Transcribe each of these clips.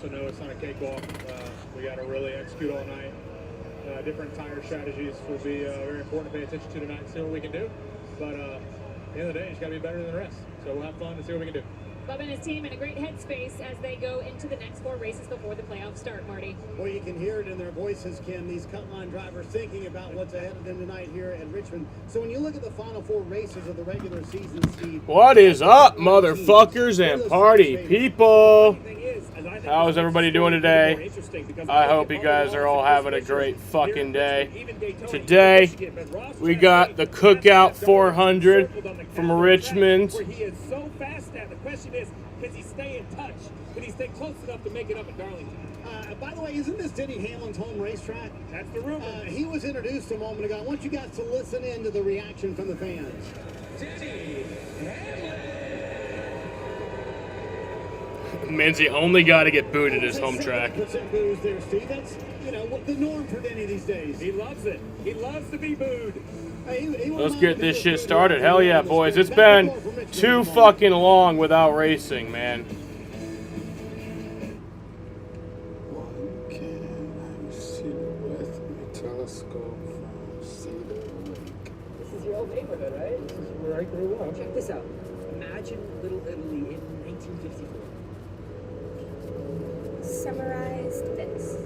also know it's not a cakewalk. We got to really execute all night. Different tire strategies will be very important to pay attention to tonight and see what we can do. But at the end of the day, it's got to be better than the rest. So we'll have fun and see what we can do. Bob and his team in a great headspace as they go into the next 4 races before the playoffs start, Marty. Well, you can hear it in their voices, Kim, these cut-line drivers thinking about what's ahead of them tonight here at Richmond. So when you look at the final 4 races of the regular season, Steve... What is up, motherfuckers and party people? How is everybody doing today? I hope you guys are all having a great fucking day. Today, we got the Cookout 400 from Richmond. He is so fast now. The question is, can he stay in touch? Can he stay close enough to make it up at Darlington? By the way, isn't this Denny Hamlin's home racetrack? That's the rumor. He was introduced a moment ago. I want you guys to listen in to the reaction from the fans. Denny Hamlin. Man's only got to get booed at his home track. Boos there, Steve. That's, the norm for Denny these days. He loves it. He loves to be booed. Let's get this shit started. Hell yeah, boys. It's been too fucking long without racing, man. This is your old neighborhood, right? This is where I grew up. Check this out. Imagine Little Italy in 1954. Summarized this.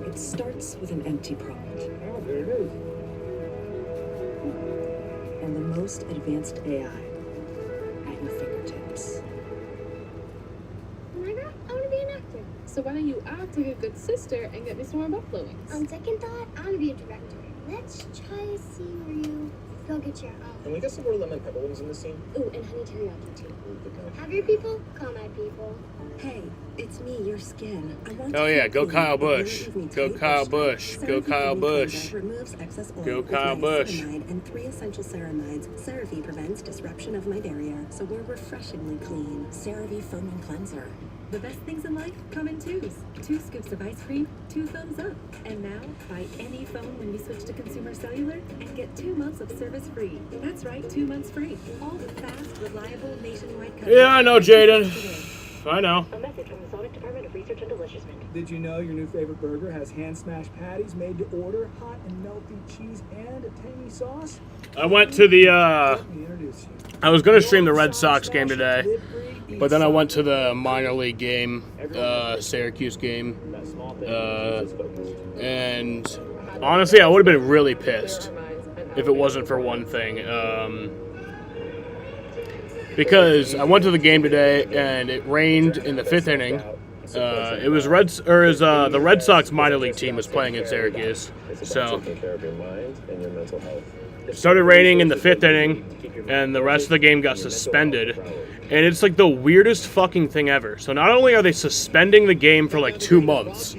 It starts with an empty prompt Oh, there it is. and the most advanced AI at your fingertips. Oh my god, I want to be an actor. So why don't you act like a good sister and get me some more buffalo wings? On second thought, I want to be a director. Let's try a scene where you go get your own. Can we get some more lemon pepper wings in this scene? Ooh, and honey teriyaki too. Have your people call my people. Hey, it's me, your skin. I want Oh to yeah, feel go clean, Kyle but you're Busch. gonna give me Go tight Kyle brush. Busch. Go CeraVe Kyle Clean Busch. Cleanser removes excess oil Go with Kyle Busch. niacinamide and 3 essential ceramides. CeraVe prevents disruption of my barrier, so we're refreshingly clean. CeraVe Foaming Cleanser. The best things in life come in 2s. 2 scoops of ice cream, 2 thumbs up. And now, buy any phone when you switch to Consumer Cellular and get 2 months of service free. That's right, 2 months free. All the fast, reliable, nationwide coverage. Yeah, I know, Jaden. I know. A message from the Sonic Department of Research and Deliciousment. Did you know your new favorite burger has hand-smashed patties made to order, hot and melty cheese, and a tangy sauce? I went to the, Let me introduce you. I was going to stream the Red Sox game today, but then I went to the minor league game, Syracuse game, and honestly, I would have been really pissed if it wasn't for one thing. Because I went to the game today and it rained in the 5th inning. It was the Red Sox minor league team was playing in Syracuse, so it started raining in the 5th inning, and the rest of the game got suspended. And it's like the weirdest fucking thing ever. So not only are they suspending the game for like 2 months,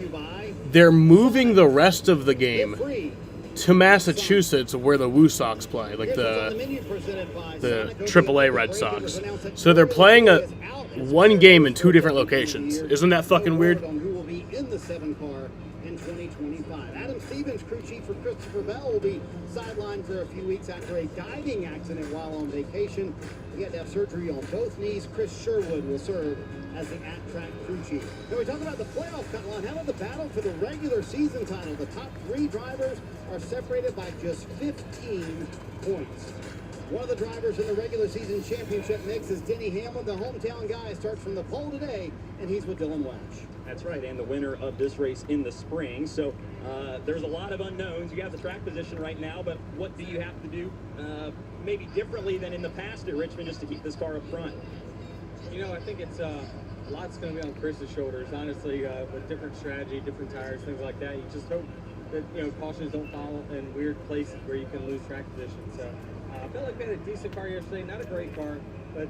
they're moving the rest of the game to Massachusetts, where the Woo Sox play, like the AAA Red Sox. So they're playing one game in 2 different locations. Isn't that fucking weird? Who will be in the 7 car in 2025. Adam Stevens, crew chief for Christopher Bell, will be sidelined for a few weeks after a diving accident while on vacation. He had to have surgery on both knees. Chris Sherwood will serve as the at-track crew chief. Now we talk about the playoff cut line. How about the battle for the regular season title? The top 3 drivers are separated by just 15 points. One of the drivers in the regular season championship mix is Denny Hamlin. The hometown guy starts from the pole today, and he's with Dylan Welch. That's right, and the winner of this race in the spring. So there's a lot of unknowns. You have the track position right now, but what do you have to do maybe differently than in the past at Richmond just to keep this car up front? I think it's a lot's going to be on Chris's shoulders, honestly, with different strategy, different tires, things like that. You just hope that, cautions don't fall in weird places where you can lose track position. So I felt like we had a decent car yesterday, not a great car, but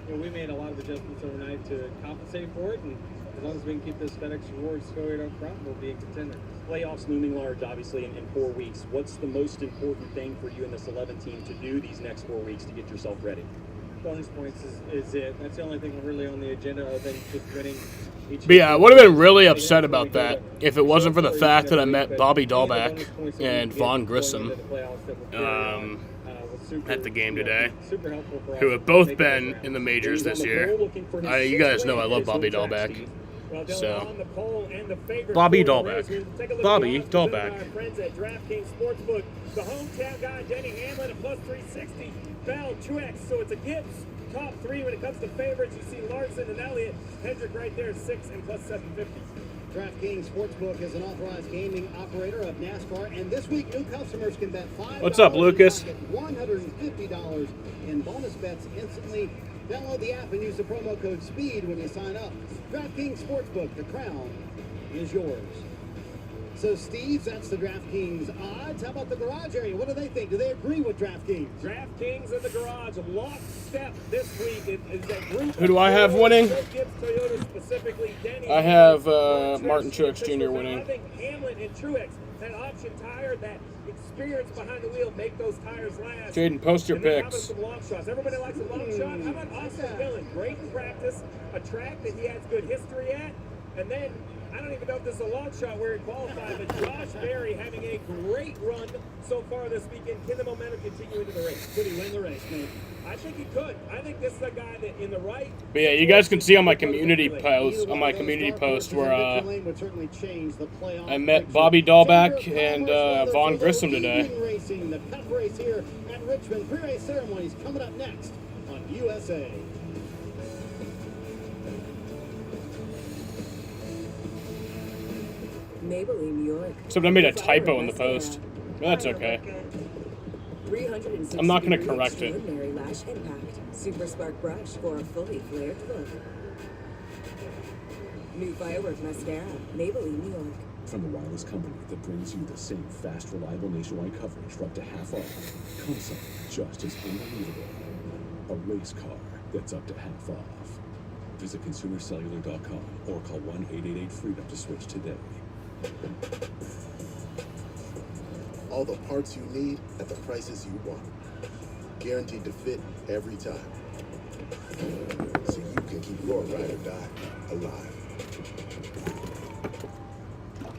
we made a lot of adjustments overnight to compensate for it, and as long as we can keep this FedEx Rewards scored up front, we'll be a contender. Playoffs looming large, obviously, in 4 weeks. What's the most important thing for you and this 11 team to do these next 4 weeks to get yourself ready? Bonus points is it. That's the only thing really on the agenda other than just winning each. But yeah, I would have been really upset about that if it wasn't for the fact that I met Bobby Dahlback and Vaughn Grissom. at the game today, super helpful for us. who have both Making been this round. in the majors He's on this the year. pole looking for his You sixth guys know win I at love his Bobby home track, Dahlbeck. Steve. Well, Dylan, So, on the pole and the favorite Bobby for the Dahlbeck. race. We'll take a look Bobby at the odds presented Dahlbeck. by our friends at DraftKings Sportsbook. The hometown guy, Denny Hamlin, at plus 360. Bell, Truex, so it's a Gibbs. Top three when it comes to favorites. You see Larson and Elliott. Hendrick right there, 6 and plus 750. DraftKings Sportsbook is an authorized gaming operator of NASCAR, and this week new customers can bet $5. What's up, Lucas? And $150 in bonus bets instantly. Download the app and use the promo code SPEED when you sign up. DraftKings Sportsbook, the crown is yours. So, Steve, that's the DraftKings odds. How about the garage area? What do they think? Do they agree with DraftKings? DraftKings in the garage, lockstep this week. Is that group Who do I have winning? Gibbs, Toyota specifically, Denny. I have Martin Truex Jr. winning. I think Hamlin and Truex, that option tire, that experience behind the wheel, make those tires last. Jaden, post your And then how about picks. some long shots? Everybody likes a long shot. How about Austin Dillon? Great in practice, a track that he has good history at. And then, I don't even know if this is a long shot where he qualified, but Josh Berry having a great run so far this weekend. Can the momentum continue into the race? Could he win the race, man? I think he could. I think this is a guy that in the right. But yeah, you guys can see on my community post, where I met Bobby Dahlbeck and Vaughn Grissom today. Racing, the Cup race here at Richmond. Pre-race ceremonies coming up next on USA. Maybelline, New York. Except I made a typo in the post. But that's okay. I'm not going to correct it. Extraordinary lash impact. Super spark brush for a fully flared look. New firework mascara. Maybelline, New York. From the wireless company that brings you the same fast, reliable nationwide coverage for up to half off, comes something just as unbelievable. A race car that's up to half off. Visit consumercellular.com or call 1-888-FREEDOM to switch today. All the parts you need at the prices you want. Guaranteed to fit every time. So you can keep your ride or die alive.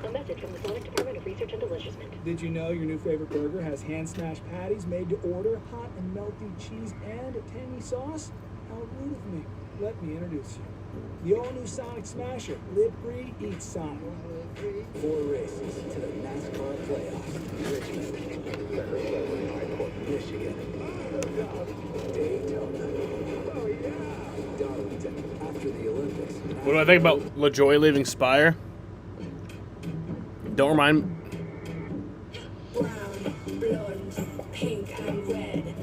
A message from the Sonic Department of Research and Deliciousment. Did you know your new favorite burger has hand smashed patties made to order, hot and melty cheese, and a tangy sauce? How rude of me. Let me introduce you. The all-new Sonic Smasher. Live free, eat Sonic. 4 races to the Nascar playoffs. Richmond, Michigan, Daytona, Darlington. After the Olympics. What do I think about LaJoy leaving Spire? Don't remind. Brown, blonde, pink, and red.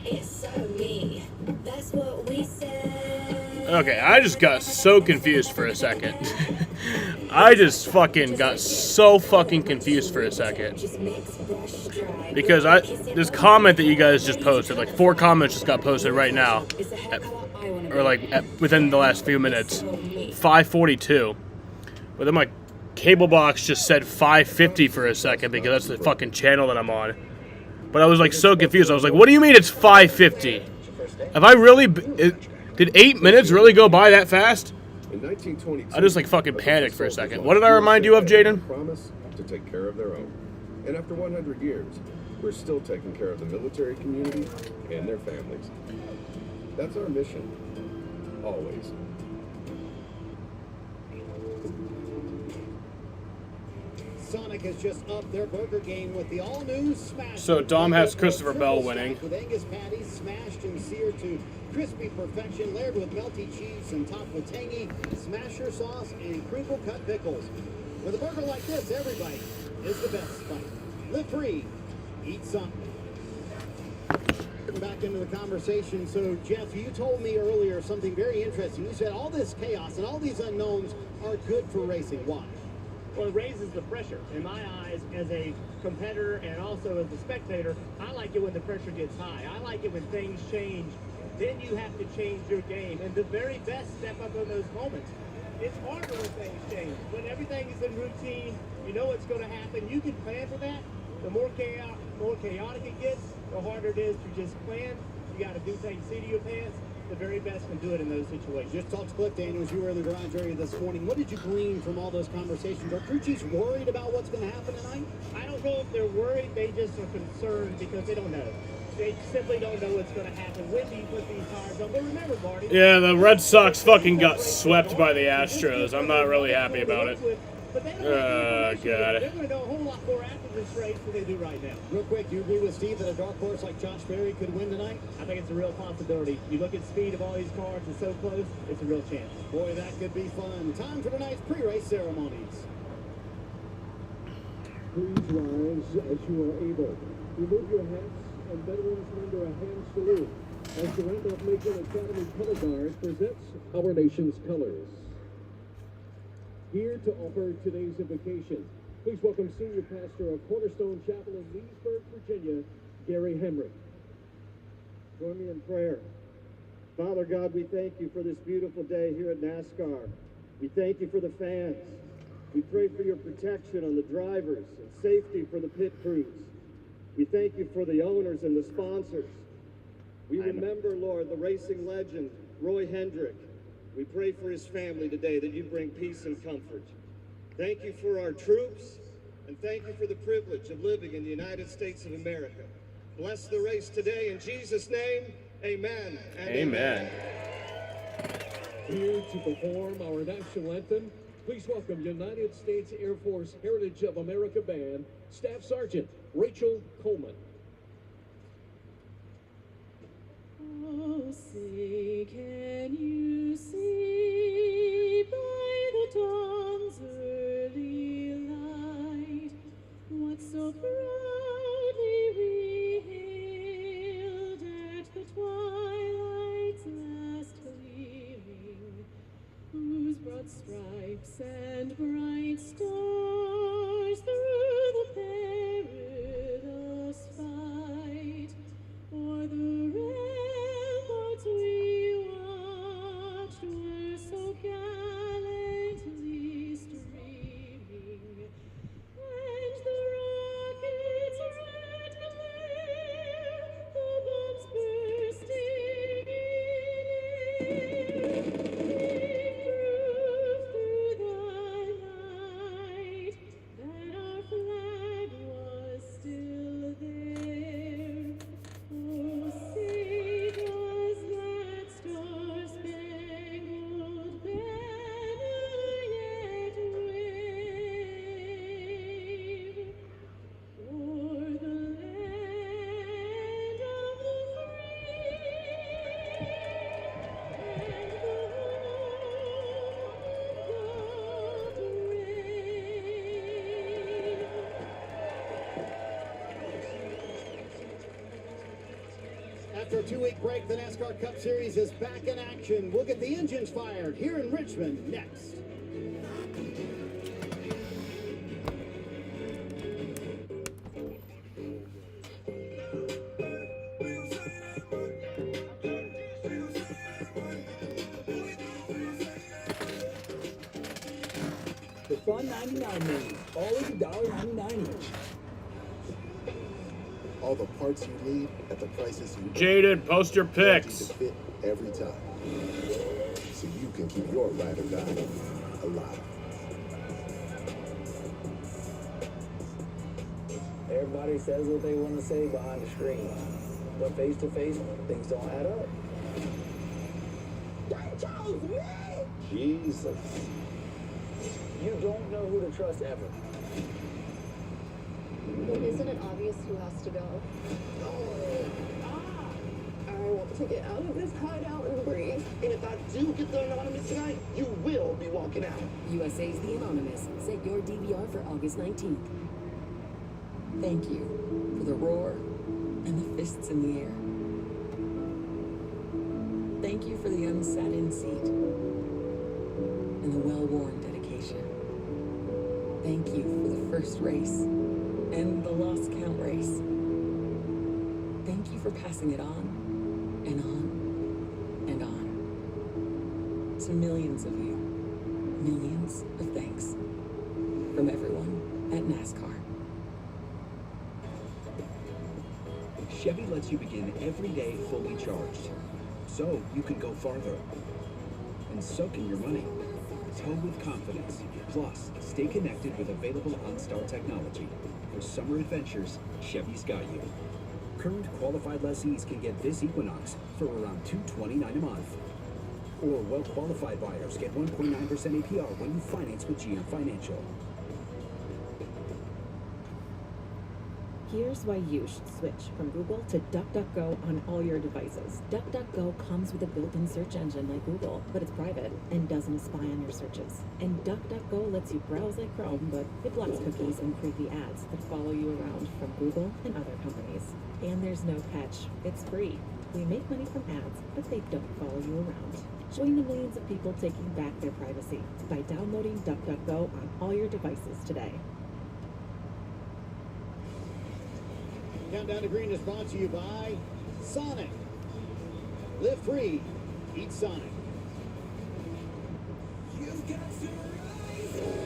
It's so me. That's what we said. Okay, I just got so confused for a second. I just fucking got so fucking confused for a second. Because this comment that you guys just posted, like 4 comments just got posted right now. Within the last few minutes. 5:42. But then my cable box just said 5:50 for a second because that's the fucking channel that I'm on. But I was like so confused. I was like, what do you mean it's 5:50? Have I really... Did 8 minutes really go by that fast? In 1922, I just like fucking panicked for a second. What did I remind you of, Jaden? Promise to take care of their own. And after 100 years, we're still taking care of the military community and their families. That's our mission. Always. Sonic has just upped their burger game with the all-new Smash. So Dom has Christopher Bell winning. With Angus patties smashed and seared to crispy perfection, layered with melty cheese and topped with tangy smasher sauce and crinkle-cut pickles. With a burger like this, everybody is the best bite. Live free, eat Sonic. Back into the conversation. So, Jeff, you told me earlier something very interesting. You said all this chaos and all these unknowns are good for racing. Why? Well, it raises the pressure. In my eyes, as a competitor and also as a spectator, I like it when the pressure gets high. I like it when things change. Then you have to change your game. And the very best step up in those moments. It's harder when things change. When everything is in routine, you know what's going to happen. You can plan for that. The more chaotic it gets, the harder it is to just plan. You got to do things, seat of your pants. The very best can do it in those situations. Just talked to Cliff Daniels. You were in the garage area this morning. What did you glean from all those conversations? Are crew chiefs worried about what's going to happen tonight? I don't know if they're worried. They just are concerned because they don't know. They simply don't know what's going to happen when you put these tires on. But remember, Marty. Yeah, the Red Sox fucking got swept by the Astros. I'm not really happy about it. But they don't God. They're going to know a whole lot more after this race than they do right now. Real quick, do you agree with Steve that a dark horse like Josh Berry could win tonight? I think it's a real possibility. You look at speed of all these cars, it's so close, it's a real chance. Boy, that could be fun. Time for tonight's pre-race ceremonies. Please rise as you are able. Remove your hats, and veterans render a hand salute as the Randolph Macon Academy Color Guard presents our nation's colors. Here to offer today's invocation, please welcome Senior Pastor of Cornerstone Chapel in Leesburg, Virginia, Gary Hemrick. Join me in prayer. Father God, we thank you for this beautiful day here at NASCAR. We thank you for the fans. We pray for your protection on the drivers and safety for the pit crews. We thank you for the owners and the sponsors. We remember, Lord, the racing legend, Roy Hendrick. We pray for his family today that you bring peace and comfort. Thank you for our troops, and thank you for the privilege of living in the United States of America. Bless the race today in Jesus' name. Amen. And amen. Here to perform our national anthem, please welcome United States Air Force Heritage of America Band, Staff Sergeant Rachel Coleman. Oh, say, can you see by the dawn's early light what so proudly we hailed at the twilight's last gleaming, whose broad stripes and bright stars through the perilous fight o'er the ramparts we watched were so gallantly streaming, and the rocket's red glare, the bombs bursting in air, gave proof through the night that our flag was still there. Oh, say does that star-spangled banner yet wave o'er the land of the free and the home of the brave? After a 2-week break, the NASCAR Cup Series is back in action. We'll get the engines fired here in Richmond next. The Fun 99 menu, always $1.99 each. All the parts you need at the prices you want. Jaden, post your pics. To fit every time. So you can keep your ride or die alive. Everybody says what they want to say behind the screen, but face to face, things don't add up. They chose me! Jesus. You don't know who to trust ever. Well, isn't it obvious who has to go? I want to get out of this hideout and breathe. And if I do get the anonymous tonight, you will be walking out. USA's The Anonymous. Set your DVR for August 19th. Thank you for the roar and the fists in the air. Thank you for the unsat-in seat and the well-worn dedication. Thank you for the first race and the lost count race. Thank you for passing it on and on and on. To millions of you, millions of thanks from everyone at NASCAR. Chevy lets you begin every day fully charged, so you can go farther. And so can your money. Tow with confidence. Plus, stay connected with available OnStar technology. For summer adventures, Chevy's got you. Current qualified lessees can get this Equinox for around $229 a month. Or well-qualified buyers get 1.9% APR when you finance with GM Financial. Here's why you should switch from Google to DuckDuckGo on all your devices. DuckDuckGo comes with a built-in search engine like Google, but it's private and doesn't spy on your searches. And DuckDuckGo lets you browse like Chrome, but it blocks cookies and creepy ads that follow you around from Google and other companies. And there's no catch. It's free. We make money from ads, but they don't follow you around. Join the millions of people taking back their privacy by downloading DuckDuckGo on all your devices today. Countdown to Green is brought to you by Sonic. Live free, eat Sonic. You've got to rise.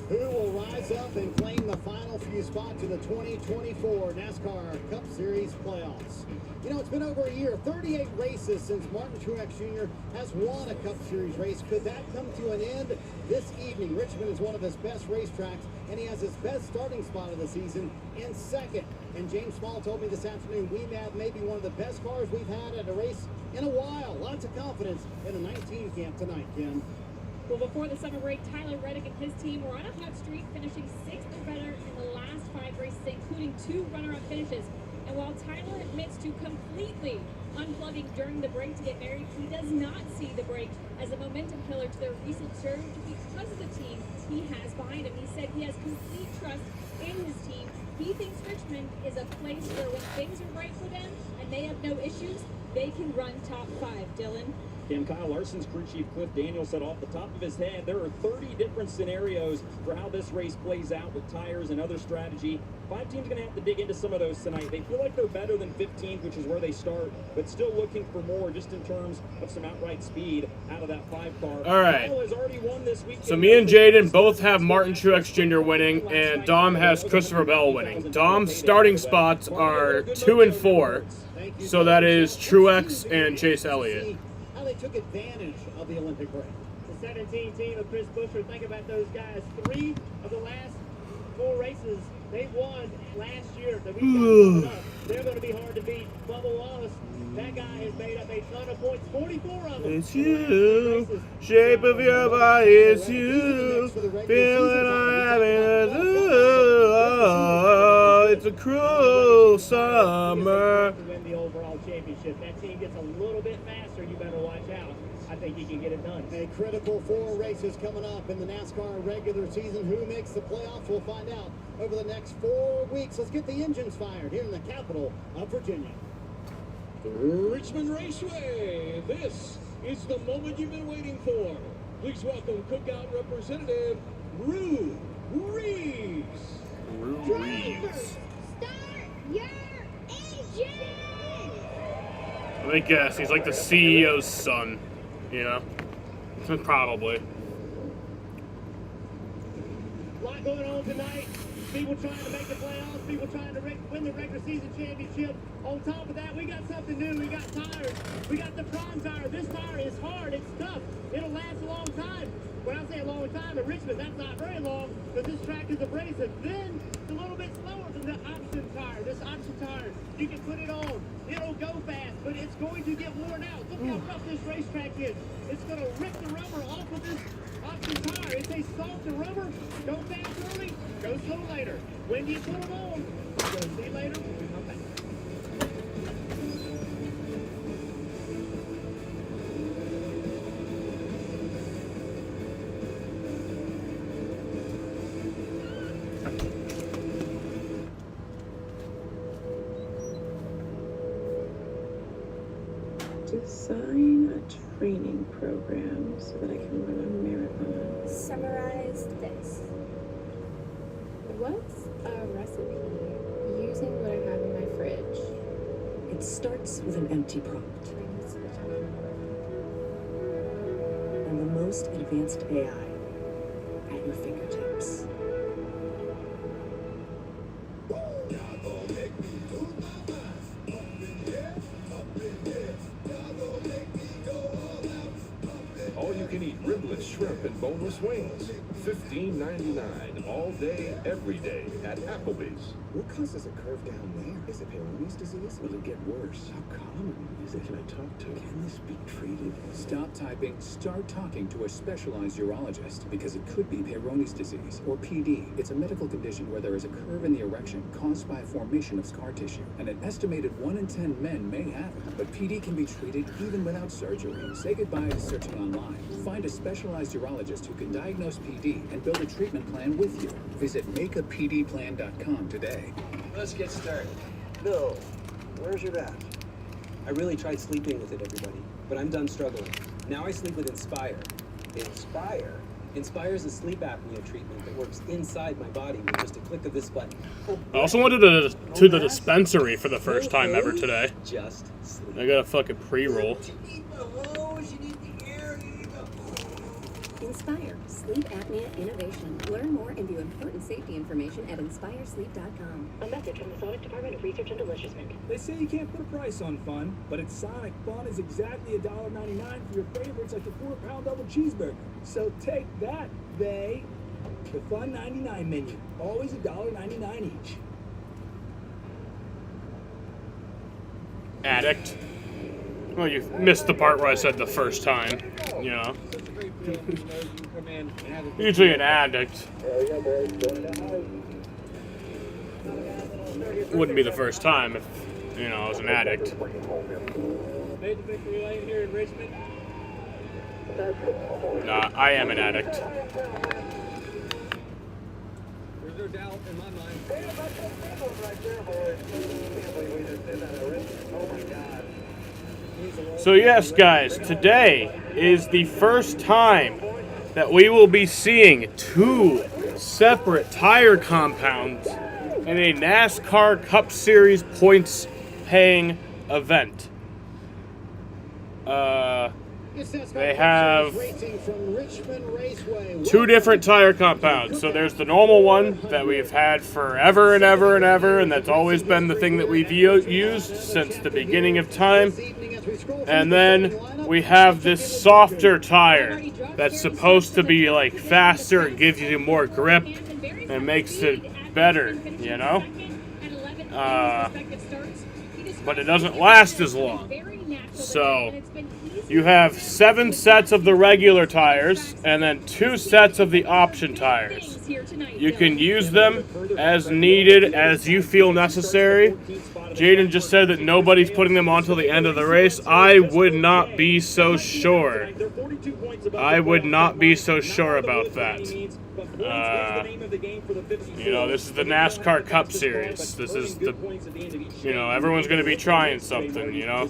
Who will rise up and claim the final few spots in the 2024 NASCAR Cup Series playoffs? You know, it's been over a year, 38 races since Martin Truex Jr. has won a Cup Series race. Could that come to an end this evening? Richmond is one of his best racetracks, and he has his best starting spot of the season in second. And James Small told me this afternoon we have maybe one of the best cars we've had at a race in a while. Lots of confidence in the 19 camp tonight, Kim. Well, before the summer break, Tyler Reddick and his team were on a hot streak, finishing 6th or better in the last 5 races, including 2 runner-up finishes. And while Tyler admits to completely unplugging during the break to get married, he does not see the break as a momentum killer to their recent surge because of the team he has behind him. He said he has complete trust in his team. He thinks Richmond is a place where when things are right for them and they have no issues, they can run top 5. Dylan? Kim, Kyle Larson's crew chief Cliff Daniels said off the top of his head there are 30 different scenarios for how this race plays out with tires and other strategy. 5 teams going to have to dig into some of those tonight. They feel like they're better than 15th, which is where they start, but still looking for more just in terms of some outright speed out of that 5 car. All right. Kyle has already won this weekend. So me and Jaden both have Martin Truex Jr. winning, and Dom has Christopher Bell winning. Dom's starting spots are 2 and 4, so that is Truex and Chase Elliott. They took advantage of the Olympic break. The 17 team of Chris Buescher, think about those guys. 3 of the last 4 races they won last year. That we've got they're going to be hard to beat. Bubba Wallace, that guy has made up a ton of points, 44 of them. It's you, shape of your body, it's you, feeling I'm having, it's a cruel summer. To win the overall championship. That team gets a little bit faster, you better watch out. I think he can get it done. A critical 4 races coming up in the NASCAR regular season. Who makes the playoffs? We'll find out over the next 4 weeks. Let's get the engines fired here in the capital of Virginia. Richmond Raceway, this is the moment you've been waiting for. Please welcome Cookout Representative Rue Reeves. Drivers, start your engine! Let me guess, he's like the CEO's son, you know? Probably. A lot going on tonight. People trying to make the playoffs, people trying to win the regular season championship. On top of that, we got something new. We got tires. We got the Prime tire. This tire is hard. It's tough. It'll last a long time. When I say a long time, at Richmond, that's not very long, because this track is abrasive. Then, it's a little bit slower than the option tire. This option tire, you can put it on. It'll go fast, but it's going to get worn out. Look how rough this racetrack is. It's going to rip the rubber off of this option tire. It's a softer rubber. Go fast early, go slow later. When you put them on, we'll see you later. We'll come back. Design a training program so that I can run a marathon. Summarize this. What's a recipe using what I have in my fridge? It starts with an empty prompt. most advanced AI at your fingertips. All you can eat riblets, shrimp, and boneless wings. $15.99 all day, every day at Applebee's. What causes a curve down there? Is it Peyronie's disease? Will it get worse? How common is it? Can I talk to? Can this be treated? Stop typing, start talking to a specialized urologist because it could be Peyronie's disease or PD. It's a medical condition where there is a curve in the erection caused by formation of scar tissue, and an estimated 1 in 10 men may have it. But PD can be treated even without surgery. Say goodbye to searching online. Find a specialized urologist who can diagnose PD and build a treatment plan with you. Visit makeapdplan.com today. Let's get started. Bill, where's your bath? I really tried sleeping with it, everybody, but I'm done struggling. Now I sleep with Inspire. Inspire? Inspire is a sleep apnea treatment that works inside my body with just a click of this button. I also went to the dispensary for the first time ever today. Just sleep. I got a fucking pre-roll. Inspire, sleep apnea innovation. Learn more and view important safety information at inspiresleep.com. A message from the Sonic Department of Research and Deliciousment. They say you can't put a price on fun, but at Sonic, fun is exactly $1.99 for your favorites like the 4-pound double cheeseburger. So take that, they. The Fun 99 menu, always $1.99 each. Addict. Well, you missed the part where I said the first time, you know. Usually an addict. Wouldn't be the first time if, you know, I was an addict. Made the victory lane here in Richmond. Nah, I am an addict. There's no doubt in my mind. So yes, guys, today is the first time that we will be seeing 2 separate tire compounds in a NASCAR Cup Series points paying event. They have 2 different tire compounds. So there's the normal one that we've had forever and ever and ever, and that's always been the thing that we've used since the beginning of time. And then we have this softer tire that's supposed to be like faster, it gives you more grip, and makes it better, you know? But it doesn't last as long. So you have 7 sets of the regular tires and then 2 sets of the option tires. You can use them as needed, as you feel necessary. Jaden just said that nobody's putting them on till the end of the race. I would not be so sure. I would not be so sure about that. You know, this is the NASCAR Cup Series. This is the, you know, everyone's going to be trying something, you know.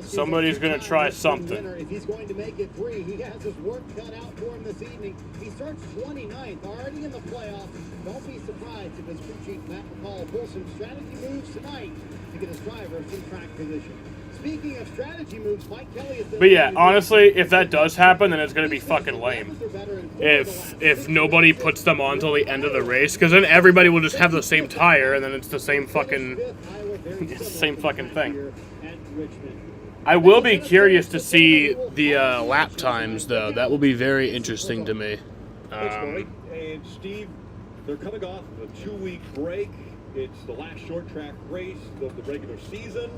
Somebody's going to try something. If he's going to make it 3, he has his work cut out for him this evening. He starts 29th, already in the playoffs. Don't be surprised if his crew chief Matt McCall pulls some strategy moves tonight to get his drivers in track position. Speaking of strategy moves, Mike Kelly is... But yeah, honestly, if that does happen, then it's going to be fucking lame. If nobody puts them on till the end of the race, because then everybody will just have the same tire, and then it's the same fucking... it's the same fucking thing. I will be curious to see the lap times, though. That will be very interesting to me. And Steve, they're coming off a 2-week break. It's the last short track race of the regular season.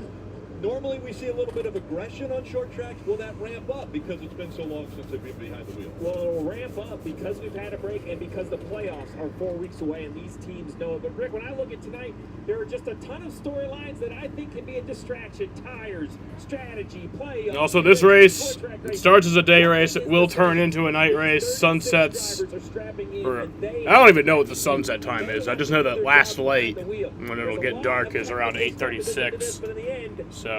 Normally we see a little bit of aggression on short tracks. Will that ramp up because it's been so long since they've been behind the wheel? Well, it'll ramp up because we've had a break and because the playoffs are 4 weeks away and these teams know it. But Rick, when I look at tonight, there are just a ton of storylines that I think can be a distraction. Tires, strategy, playoffs. Also, this race, it starts as a day race. It will turn into a night race. Sunsets, or I don't even know what the sunset time is. I just know that last light, when it'll get dark, is around 8:36. So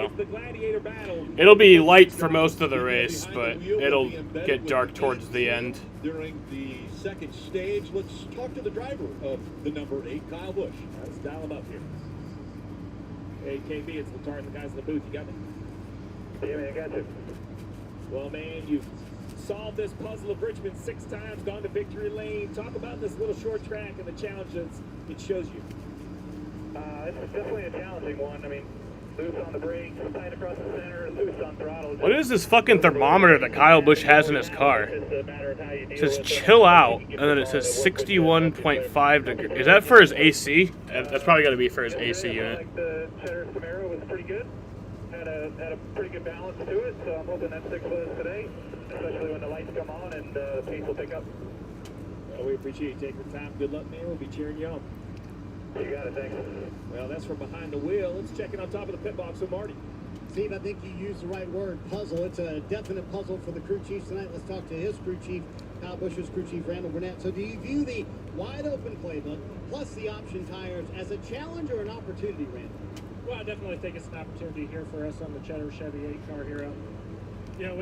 it'll be light for most of the race, but it'll get dark towards the end. During the second stage, let's talk to the driver of the number 8, Kyle Busch. Let's dial him up here. Hey, KB, it's Latar and the guys in the booth. You got me? Yeah, man, I got you. Well, man, you've solved this puzzle of Richmond 6 times, gone to victory lane. Talk about this little short track and the challenge that it shows you. It's definitely a challenging one. I mean, loose on the brakes, tight across the center, loose on throttle. What is this fucking thermometer that Kyle Busch has in his car? It says chill out, and then it says 61.5 degrees. Is that for his AC? That's probably got to be for his AC unit. Like the Cheddar Camaro was pretty good. Had a pretty good balance to it, so I'm hoping that sticks with us today, especially when the lights come on and the pace will pick up. Well, we appreciate you taking the time. Good luck, man. We'll be cheering you on. You got it, thanks. Well, that's from behind the wheel. Let's check in on top of the pit box with Marty. Steve, I think you used the right word, puzzle. It's a definite puzzle for the crew chiefs tonight. Let's talk to his crew chief, Kyle Busch's crew chief, Randall Burnett. So do you view the wide open playbook plus the option tires as a challenge or an opportunity, Randall? Well, I definitely think it's an opportunity here for us on the Cheddar Chevy 8 car here. You know,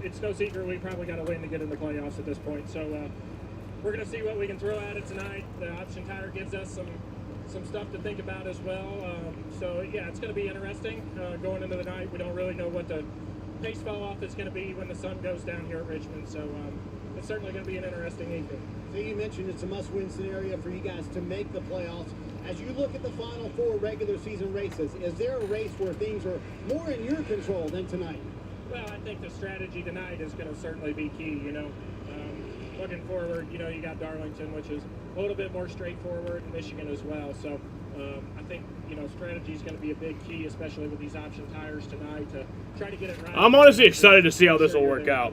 it's no secret we probably got to win to get in the playoffs at this point. So we're going to see what we can throw at it tonight. The option tire gives us some stuff to think about as well. So yeah, it's going to be interesting going into the night. We don't really know what the pace fall off is going to be when the sun goes down here at Richmond. So it's certainly going to be an interesting evening. So you mentioned it's a must-win scenario for you guys to make the playoffs. As you look at the final 4 regular season races, is there a race where things are more in your control than tonight? Well, I think the strategy tonight is going to certainly be key, you know. Looking forward, you know, you got Darlington, which is a little bit more straightforward, and Michigan as well. So I think, you know, strategy is going to be a big key, especially with these option tires tonight, to try to get it right. I'm honestly excited to see how this will work out.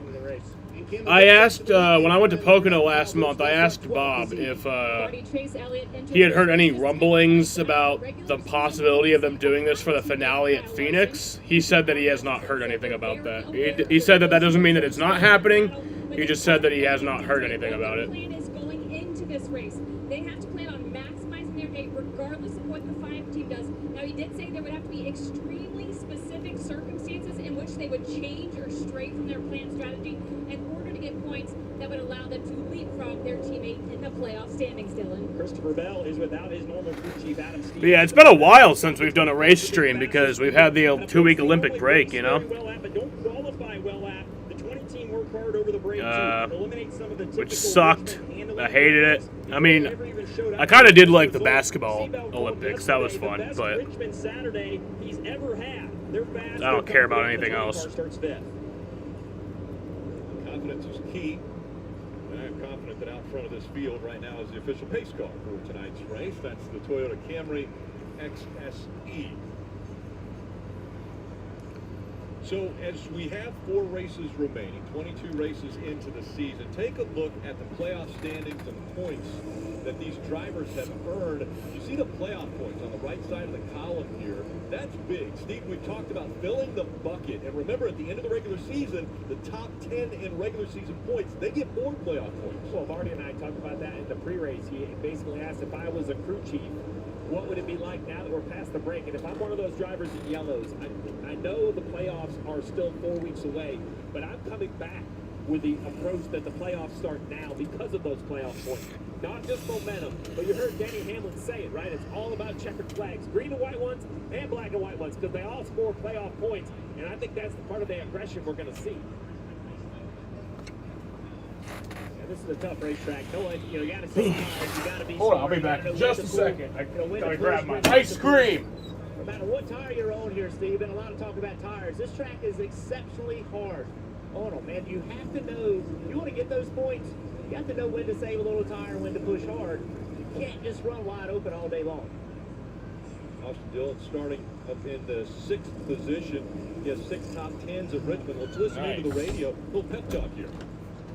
I asked, when I went to Pocono last month, I asked Bob if he had heard any rumblings about the possibility of them doing this for the finale at Phoenix. He said that he has not heard anything about that. He said that doesn't mean that it's not happening. He just said that he has not heard anything about it. The plan is going into this race. They have to plan on maximizing their day regardless of what the 5 team does. Now, he did say there would have to be extremely specific circumstances in which they would change or stray from their planned strategy in order to get points that would allow them to leapfrog their teammate in the playoff standings, Dylan. Christopher Bell is without his normal crew chief, Adam Stevens. But yeah, it's been a while since we've done a race stream because we've had the 2-week Olympic break, you know? But don't qualify well at. The 20 team work hard over the break to eliminate some of the which sucked. I hated it. I mean, I kind of did like the basketball Olympics. That was fun, but Richmond Saturday he's ever had. They're fast. I don't care about anything else. Confidence is key. I'm confident that out front of this field right now is the official pace car for tonight's race. That's the Toyota Camry XSE. So as we have 4 races remaining, 22 races into the season, take a look at the playoff standings and points that these drivers have earned. You see the playoff points on the right side of the column here. That's big. Steve, we've talked about filling the bucket. And remember, at the end of the regular season, the top 10 in regular season points, they get more playoff points. Well, Marty and I talked about that in the pre-race. He basically asked if I was a crew chief, what would it be like now that we're past the break? And if I'm one of those drivers in yellows, I know the playoffs are still 4 weeks away, but I'm coming back with the approach that the playoffs start now because of those playoff points. Not just momentum, but you heard Danny Hamlin say it, right? It's all about checkered flags, green and white ones and black and white ones, because they all score playoff points, and I think that's the part of the aggression we're going to see. This is a tough racetrack. No, you got to see you got to be. Hold on, I'll be back in just a second. I gotta grab my ice cream. No matter what tire you're on here, Steve, and a lot of talk about tires, this track is exceptionally hard on them, man. You have to know, if you want to get those points, you have to know when to save a little tire and when to push hard. You can't just run wide open all day long. Austin Dillon starting up in the 6th position. He has 6 top 10s at Richmond. Let's listen into the radio. A little pep talk here.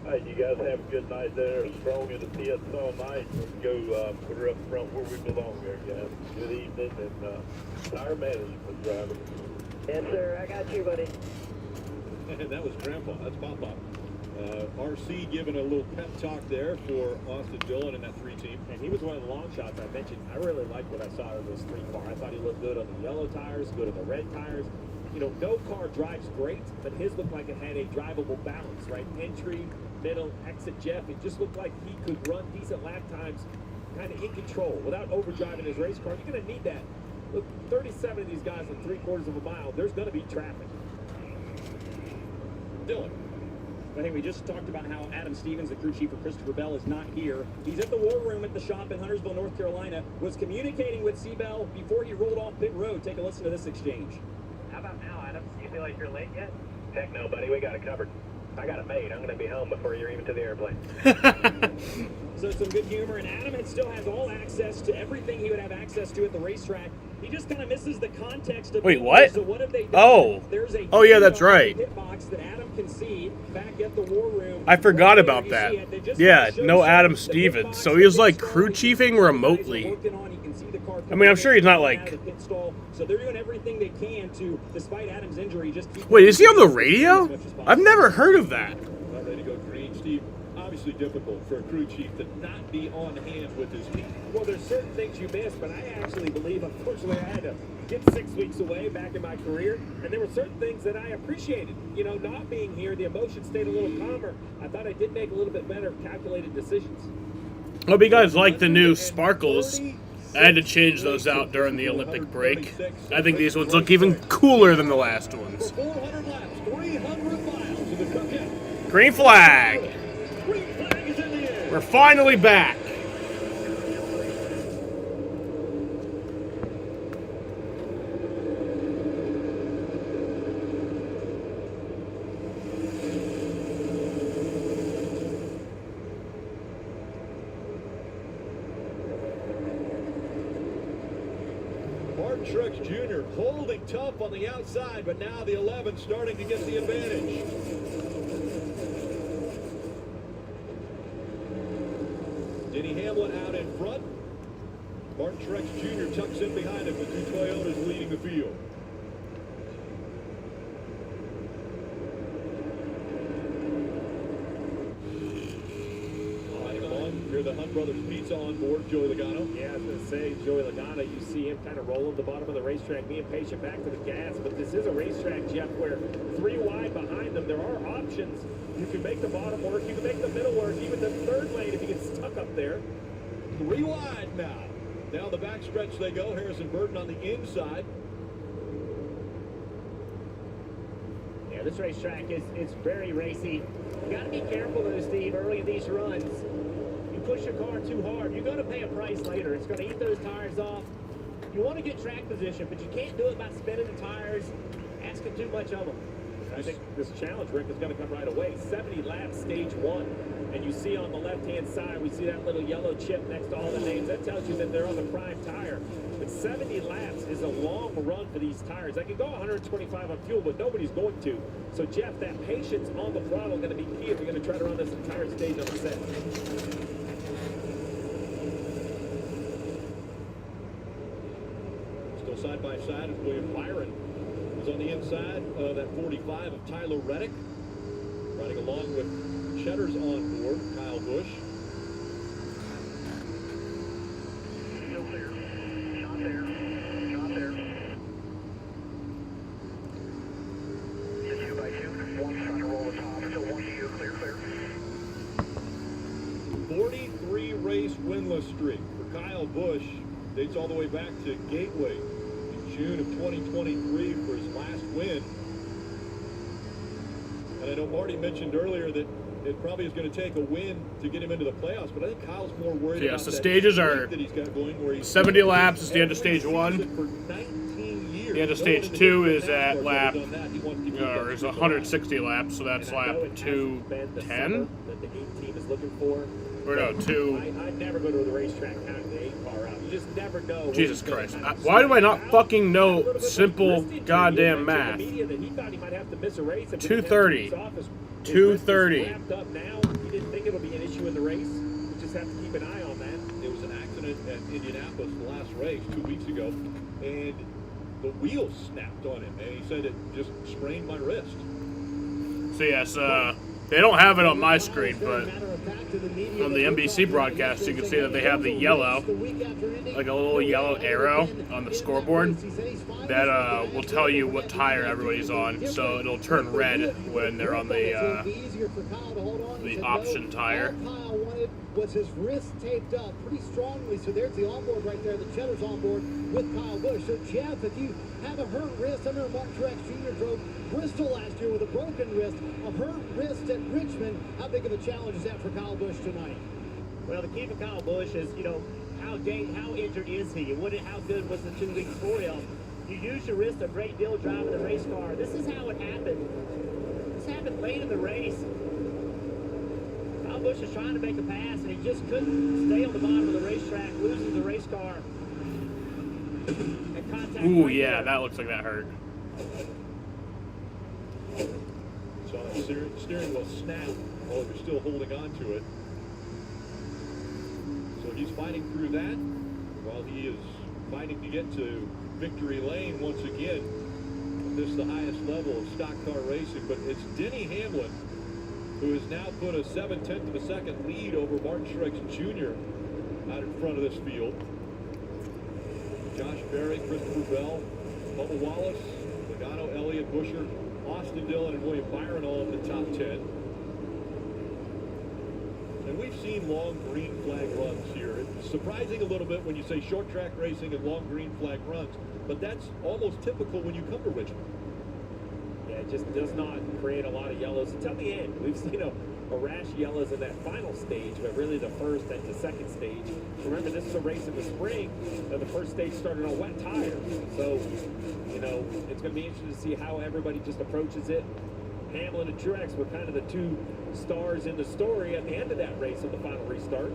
Hey, you guys have a good night there. Strong in the pits all night. Let's go put her up front where we belong there, guys. Good evening, and tire management driving. Yes, sir. I got you, buddy. And that was Grandpa. That's Pop. RC giving a little pep talk there for Austin Dillon and that 3 team. And he was one of the long shots I mentioned. I really liked what I saw out of this 3 car. I thought he looked good on the yellow tires, good on the red tires. You know, no car drives great, but his looked like it had a drivable balance, right? Entry, middle, exit, Jeff. It just looked like he could run decent lap times, kind of in control, without overdriving his race car. You're going to need that. Look, 37 of these guys in 3/4 of a mile, there's going to be traffic. Dillon. But hey, we just talked about how Adam Stevens, the crew chief for Christopher Bell, is not here. He's at the war room at the shop in Huntersville, North Carolina, was communicating with Seabell before he rolled off pit road. Take a listen to this exchange. How about now, Adam? You feel like you're late yet? Heck no, buddy. We got it covered. I got it made. I'm going to be home before you're even to the airplane. So some good humor, and Adam still has all access to everything he would have access to at the racetrack. He just kind of misses the context of Wait, what? So what have they done? Oh. There's a Oh, yeah, that's right. pit box that Adam can see back at the war room. I forgot about that. Yeah, no Adam Stevens. So he was like crew chiefing remotely. I mean, I'm sure he's not like... So they're doing everything they can to, despite Adam's injury, just keep... Wait, is he on the radio? I've never heard of that. Not ready to go green, Steve. Obviously difficult for a crew chief to not be on hand with his team. Well, there's certain things you miss, but I actually believe, unfortunately, I had to get 6 weeks away back in my career, and there were certain things that I appreciated. You know, not being here, the emotion stayed a little calmer. I thought I did make a little bit better calculated decisions. Hope you guys like the new sparkles. I had to change those out during the Olympic break. I think these ones look even cooler than the last ones. 400 laps, 300 miles in the Cookette. Green flag. We're finally back. Truex Jr. holding tough on the outside, but now the 11 starting to get the advantage. Denny Hamlin out in front. Martin Truex Jr. tucks in behind him with two Toyotas leading the field. Hear the Hunt Brothers Pizza on board, Joey Logano. Yeah, I was going to say, Joey Logano, you see him kind of rolling the bottom of the racetrack, being patient back to the gas, but this is a racetrack, Jeff, where 3 wide behind them, there are options. You can make the bottom work, you can make the middle work, even the third lane if you get stuck up there. 3 wide now. Down the back stretch they go. Harrison Burton on the inside. Yeah, this racetrack is very racy. You got to be careful though, Steve, early in these runs. Push your car too hard, you're going to pay a price later. It's going to eat those tires off. You want to get track position, but you can't do it by spinning the tires, asking too much of them. I think this challenge, Rick, is going to come right away. 70 laps, stage 1. And you see on the left-hand side, we see that little yellow chip next to all the names. That tells you that they're on the prime tire. But 70 laps is a long run for these tires. They can go 125 on fuel, but nobody's going to. So, Jeff, that patience on the throttle is going to be key if you're going to try to run this entire stage on the set. Side by side as William Byron is on the inside of that 45 of Tyler Reddick. Riding along with Cheddar's on board, Kyle Busch. Still clear. Shot there. Shot there. It's 2 by 2. One's trying to roll the top. Still 1 to you. Clear, clear. 43 race winless streak for Kyle Busch. Dates all the way back to Gateway. June of 2023 for his last win. And I know Marty mentioned earlier that it probably is going to take a win to get him into the playoffs, but I think Kyle's more worried about the stages are that he's got going where he's 70 laps is the end of stage 1. For 19 years. The end of stage 2 is at lap, or is 160 laps, so that's lap 210? That the 8 team is looking for. Or no, 2. I'd never go to the racetrack counting the 8 car out. You just never know. Jesus Christ. Why do I not fucking know simple goddamn math? 230. 230. Wrapped up now. He didn't think it'll be an issue in the race. We just have to keep an eye on that. There was an accident at Indianapolis the last race 2 weeks ago, and the wheel snapped on him, and he said it just sprained my wrist. So yes, they don't have it on my screen, but on the NBC broadcast, you can see that they have the yellow, like a little yellow arrow on the scoreboard that will tell you what tire everybody's on. So it'll turn red when they're on the option tire. was his wrist taped up pretty strongly. So there's the onboard right there. The Cheddar's onboard with Kyle Busch. So Jeff, if you have a hurt wrist, I remember Martin Truex Jr. drove Bristol last year with a broken wrist, a hurt wrist at Richmond. How big of a challenge is that for Kyle Busch tonight? Well, the key for Kyle Busch is, how injured is he? And how good was the 2 weeks for him? You use your wrist a great deal driving the race car. This is how it happened. This happened late in the race. Kyle Busch is trying to make a pass, and he just couldn't stay on the bottom of the racetrack, losing the race car. And contact Ooh, right yeah, there. that looks like that hurt. So the steering wheel snap while you're still holding on to it. So he's fighting through that while he is fighting to get to victory lane once again. This is the highest level of stock car racing, but it's Denny Hamlin who has now put a 0.7 of a second lead over Martin Truex Jr. out in front of this field. Josh Berry, Christopher Bell, Bubba Wallace, Logano, Elliott, Buescher, Austin Dillon, and William Byron all in the top 10. And we've seen long green flag runs here. It's surprising a little bit when you say short track racing and long green flag runs, but that's almost typical when you come to Richmond. Yeah, it just does not create a lot of yellows until the end. We've seen a rash of yellows in that final stage, but really the first and the second stage. Remember, this is a race in the spring, and the first stage started on wet tires. So, it's going to be interesting to see how everybody just approaches it. Hamlin and Truex were kind of the two stars in the story at the end of that race on the final restart.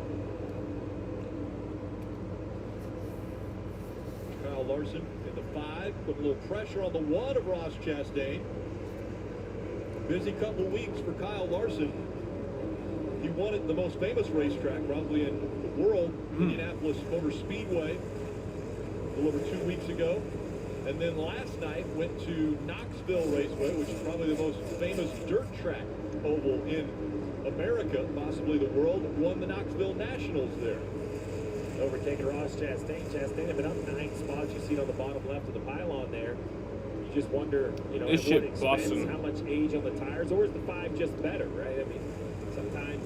Kyle Larson in the 5, put a little pressure on the 1 of Ross Chastain. Busy couple weeks for Kyle Larson. He won at the most famous racetrack probably in the world, Indianapolis Motor Speedway, a little over 2 weeks ago. And then last night went to Knoxville Raceway, which is probably the most famous dirt track oval in America, possibly the world. Won the Knoxville Nationals there. Overtaking Ross Chastain. Chastain had been up 9 spots. You see it on the bottom left of the pylon there. You just wonder, This at shit what expense, busting. how much age on the tires, or is the 5 just better, right? I mean, sometimes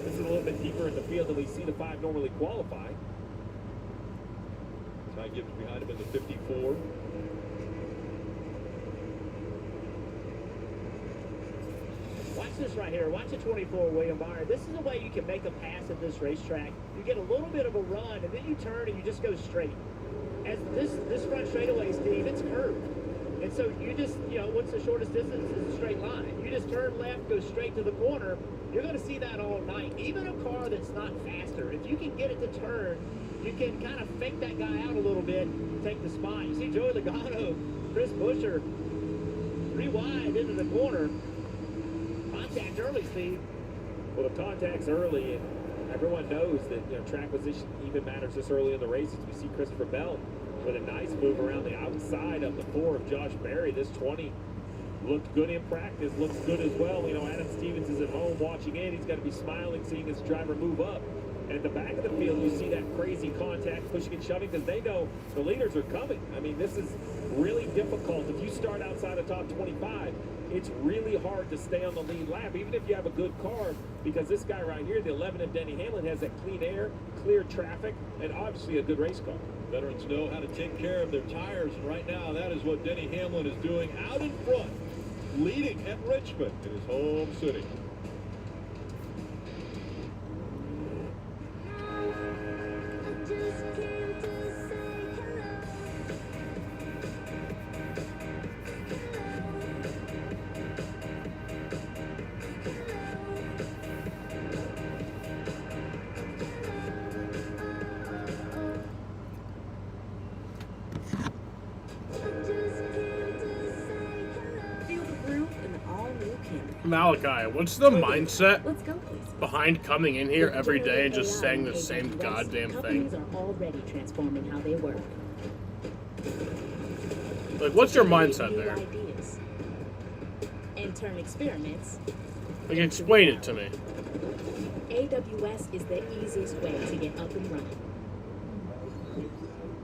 this is a little bit deeper in the field than we see the 5 normally qualify. Ty Gibbs behind him in the 54. Watch this right here. Watch the 24 William Byron. This is the way you can make a pass at this racetrack. You get a little bit of a run, and then you turn and you just go straight. As this front straightaway, Steve, it's curved. And so you just, what's the shortest distance? Is a straight line. You just turn left, go straight to the corner. You're going to see that all night. Even a car that's not faster, if you can get it to turn, you can kind of fake that guy out a little bit, take the spot. You see Joey Logano, Chris Buescher, 3 wide into the corner. Contact early, Steve. Well, the contact's early, and everyone knows that track position even matters this early in the races. We see Christopher Bell with a nice move around the outside of the 4 of Josh Berry. This 20 looked good in practice, looks good as well. Adam Stevens is at home watching in. He's got to be smiling, seeing his driver move up. And at the back of the field, you see that crazy contact, pushing and shoving, because they know the leaders are coming. I mean, this is really difficult. If you start outside the top 25, it's really hard to stay on the lead lap, even if you have a good car, because this guy right here, the 11 of Denny Hamlin, has that clean air, clear traffic, and obviously a good race car. Veterans know how to take care of their tires, and right now that is what Denny Hamlin is doing out in front, leading at Richmond in his home city. Malachi, what's the mindset behind coming in here every day and just saying the same goddamn thing? Companies are already transforming how they work. Like, what's your mindset there? Ideas. And turn experiments. Like, explain it to me. AWS is the easiest way to get up and running.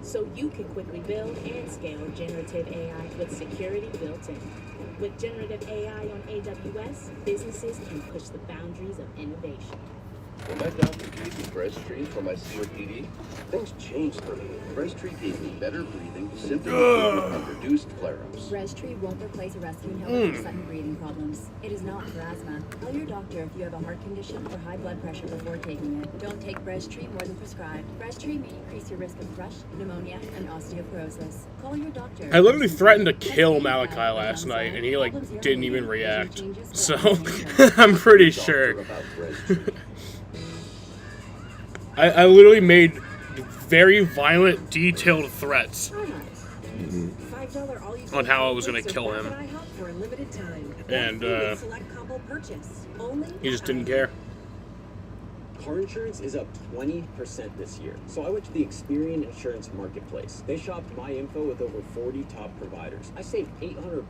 So you can quickly build and scale generative AI with security built in. With generative AI on AWS, businesses can push the boundaries of innovation. When my doctor gave me Breasttree for my COPD, things changed for me. Breasttree gave me better breathing, symptom improvement, and reduced flare-ups. Breasttree won't replace a rescue inhaler for sudden breathing problems. It is not for asthma. Tell your doctor if you have a heart condition or high blood pressure before taking it. Don't take Breasttree more than prescribed. Breasttree may increase your risk of thrush, pneumonia, and osteoporosis. Call your doctor. I literally threatened to kill Malachi last night, and he, like, didn't even react. So, I'm pretty sure. I literally made very violent, detailed threats on how I was going to kill him. And, he just didn't care. Car insurance is up 20% this year. So I went to the Experian Insurance Marketplace. They shopped my info with over 40 top providers. I saved $800.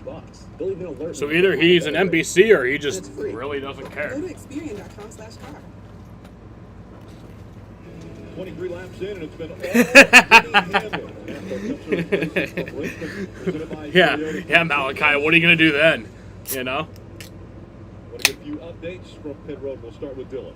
They'll even alert me. So either he's an NPC or he just really doesn't care. Go to Experian.com/car. 23 laps in, and it's been all yeah, Malachi, what are you going to do then? You know? Want to get a few updates from pit road. We'll start with Dylan.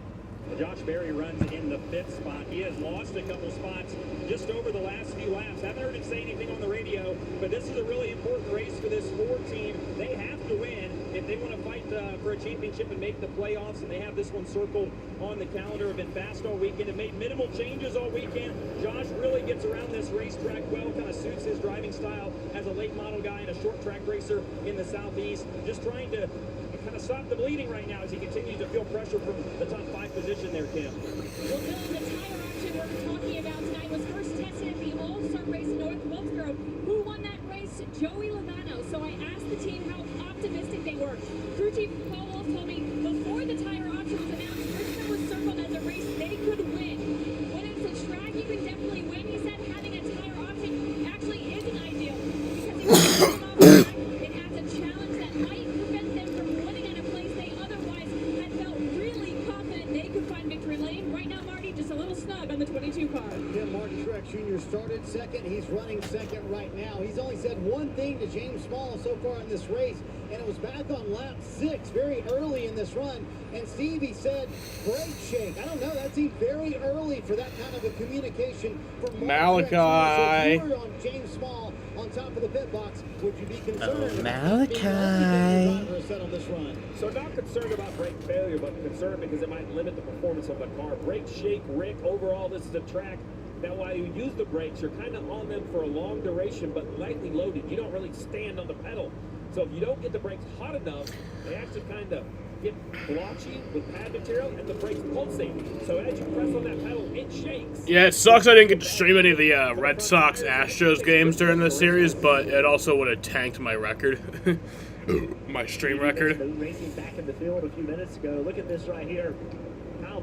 Josh Berry runs in the 5th spot. He has lost a couple spots just over the last few laps. Haven't heard him say anything on the radio, but this is a really important race for this Ford team. They have to win if they want to fight for a championship and make the playoffs, and they have this one circled on the calendar. Have been fast all weekend and made minimal changes all weekend. Josh really gets around this racetrack well, kind of suits his driving style as a late model guy and a short track racer in the Southeast. Just trying to kind of stop the bleeding right now as he continues to feel pressure from the top 5 position there, Kim. Well, Bill, the tire option we're talking about tonight was first tested at the All-Star Race in North Wilkesboro. Who won that race? Joey Logano. So I asked the team how optimistic they were. Crew chief Paul Wolf told me before the tire option was announced, Richmond was circled as a race they could win. When it's a track you can definitely win, he said having a tire option actually isn't ideal because it adds a challenge that might prevent them from winning at a place they otherwise had felt really confident they could find victory lane. Right now, Marty, just a little snug on the 22 car. Tim Martin Truex Jr. started second. He's running second right now. He's only said one thing to James Small so far in this race, and it was back on lap 6, very early in this run. And Steve, he said, brake shake. I don't know, that seemed very early for that kind of a communication from Malachi. So if you were on James Small on top of the pit box, would you be concerned? Malachi. So not concerned about brake failure, but concerned because it might limit the performance of the car. Brake shake, Rick, overall this is a track that while you use the brakes, you're kind of on them for a long duration, but lightly loaded. You don't really stand on the pedal. So if you don't get the brakes hot enough, they actually kind of get blotchy with pad material and the brakes pulsate. So as you press on that pedal, it shakes. Yeah, it sucks I didn't get to stream any of the Red Sox Astros games during this series, but it also would have tanked my record. My stream record. Racing back in the field a few minutes ago. Look at this right here.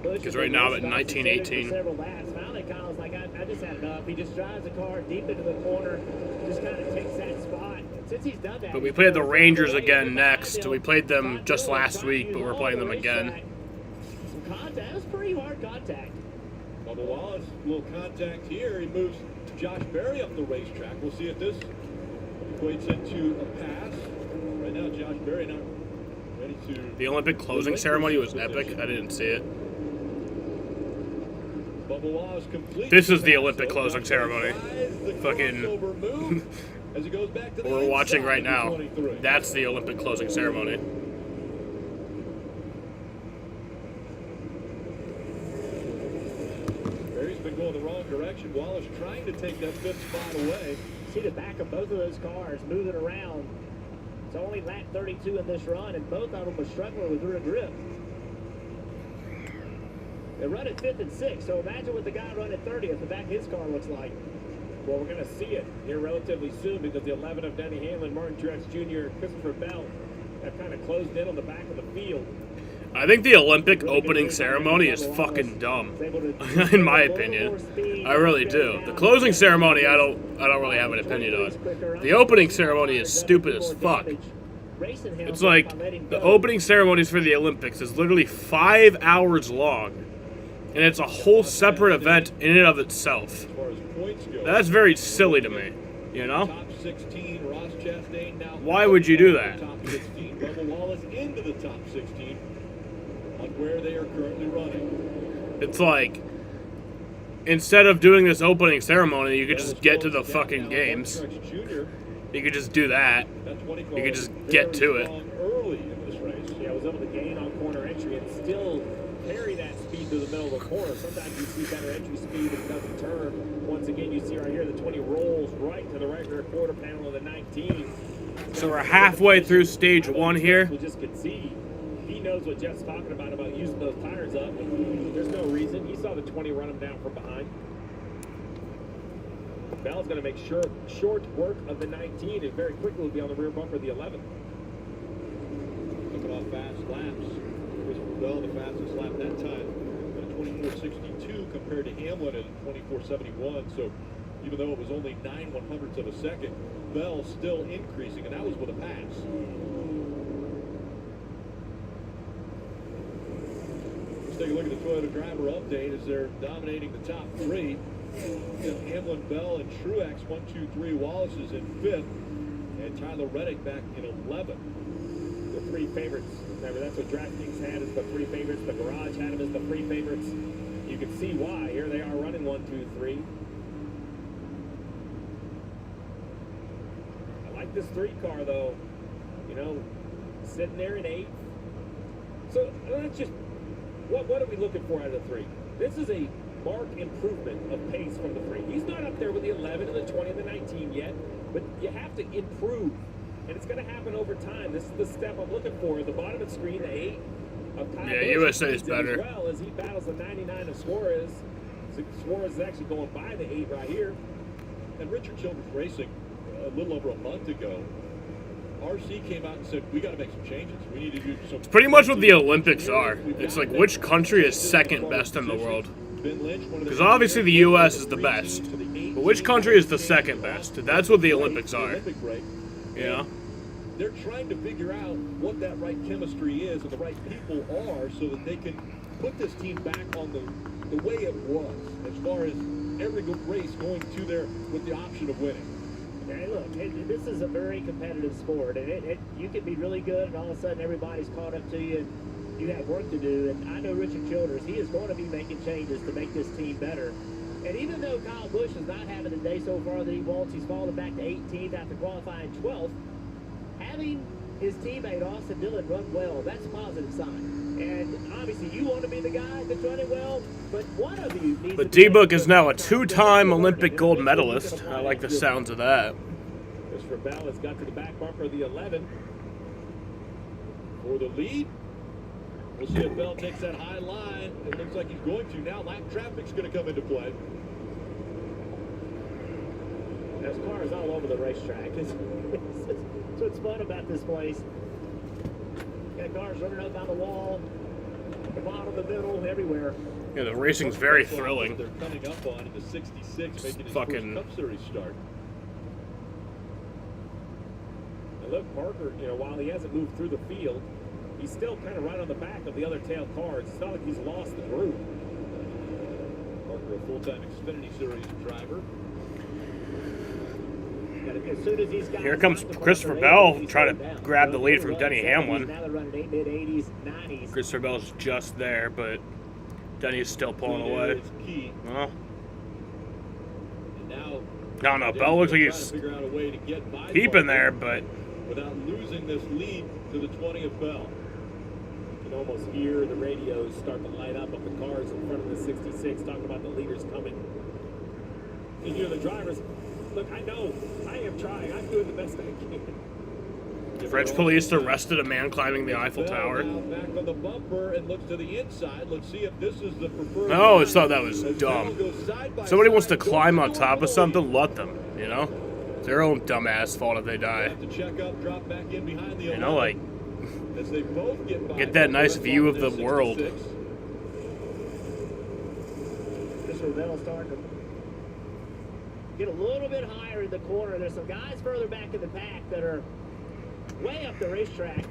Because right now I'm at 1918. Several laps. Finally, Kyle's like, I just had enough. He just drives the car deep into the corner, just kind of takes that spot. Since he's done that, but we played the Rangers again next. We played them just last week, but we're playing them again. Some contact. That was pretty hard contact. Bubba Wallace, a little contact here. He moves Josh Berry up the racetrack. We'll see if this equates into a pass. Right now, Josh Berry not ready to... The Olympic closing ceremony was epic. I didn't see it. This is the Olympic closing ceremony. Fucking... We're watching right now. That's the Olympic closing ceremony. Berry's been going the wrong direction. Wallace trying to take that 5th spot away. See the back of both of those cars moving around. It's only lap 32 in this run, and both of them are struggling with rear grip. They're running 5th and 6th, so imagine what the guy running 30th, the back of his car looks like. Well, we're going to see it here relatively soon because the 11 of Denny Hamlin, Martin Truex Jr., Christopher Bell have kind of closed in on the back of the field. I think the Olympic opening ceremony is fucking dumb, in my opinion. I really do. The closing ceremony, I don't really have an opinion on. The opening ceremony is stupid as fuck. It's like the opening ceremonies for the Olympics is literally 5 hours long, and it's a whole separate event in and of itself. That's very silly to me, you know? Why would you do that? Bubba Wallace into the top 16 on where they are currently running. It's like, instead of doing this opening ceremony, you could just get to the fucking games. You could just do that. You could just get to it. Early in this race. Yeah, was able to gain on corner entry and still carry that speed to the middle of the corner. Sometimes you see better entry speed and doesn't turn. Once again, you see right here, the 20 rolls right to the regular quarter panel of the 19. So we're halfway through stage 1 here. We just could see. He knows what Jeff's talking about using those tires up. There's no reason. He saw the 20 run him down from behind. Bell's going to make short work of the 19 and very quickly will be on the rear bumper of the 11. Looking off fast laps. Christopher Bell, the fastest lap that time, at 24.62 compared to Hamlin at 24.71. So even though it was only 9/100ths of a second, Bell still increasing, and that was with a pass. Let's take a look at the Toyota driver update as they're dominating the top three. Hamlin, Bell, and Truex 1, 2, 3. Wallace is in 5th, and Tyler Reddick back in 11th. The 3 favorites. Remember, that's what DraftKings had as the 3 favorites. The garage had them as the 3 favorites. You can see why. Here they are running 1, 2, 3. I like this 3 car though. You know, sitting there in 8th. So let's just what are we looking for out of the 3? This is a marked improvement of pace from the 3. He's not up there with the 11 and the 20 and the 19 yet, but you have to improve, and it's going to happen over time. This is the step I'm looking for. At the bottom of the screen, the 8 of Kyle Busch USA is better. as well as he battles the 99 of Suarez. Suarez is actually going by the 8 right here. And Richard Childress Racing, a little over a month ago, RC came out and said, we got to make some changes. We need to do some... It's pretty much what the Olympics are. It's like, which country is second best in the world? Because obviously the U.S. is the best. But which country is the second best? That's what the Olympics are. Yeah. They're trying to figure out what that right chemistry is and the right people are so that they can put this team back on the way it was, as far as every race going to there with the option of winning. Hey, look, this is a very competitive sport, and you can be really good, and all of a sudden everybody's caught up to you, and you have work to do. And I know Richard Childress, he is going to be making changes to make this team better. And even though Kyle Busch is not having the day so far that he wants, he's fallen back to 18th after qualifying 12th. Having his teammate Austin Dillon run well, that's a positive sign. And obviously you want to be the guy that's running well, but one of you needs But D-Book is now a 2-time Olympic gold medalist. I like the sounds of that. Christopher Bell has got to the back bumper of the 11. For the lead, we'll see if Bell takes that high line. It looks like he's going to now. Lap traffic's going to come into play. There's cars all over the racetrack. That's what's fun about this place. Got cars running up down the wall, the bottom, the middle, everywhere. Yeah, the racing's very thrilling. They're coming up on in the 66, making his fucking first Cup Series start. And look, Parker, while he hasn't moved through the field, he's still kind of right on the back of the other tail cars. It's not like he's lost the group. Parker, a full-time Xfinity Series driver. As soon as he's got Here comes Christopher Bell trying to grab the lead from Denny Hamlin. Now they're running mid-80s, 90s. Christopher Bell's just there, but Denny's still pulling away. Well, no, Bell looks like he's keeping there, but without losing this lead to the 20 of Bell. You can almost hear the radios start to light up of the cars in front of the 66 talking about the leaders coming. And the drivers, look, I know, I am trying. I'm doing the best I can. French police arrested a man climbing the Eiffel Tower. Back on the bumper and looks to the inside. Let's see if this is the preferred. I always thought that was dumb. If somebody wants to climb on top of something, let them, It's their own dumbass fault if they die. Check up, drop back in behind the like, as they both get that nice view of the world. Christopher Bell starting to get a little bit higher in the corner. There's some guys further back in the pack that are way up the racetrack.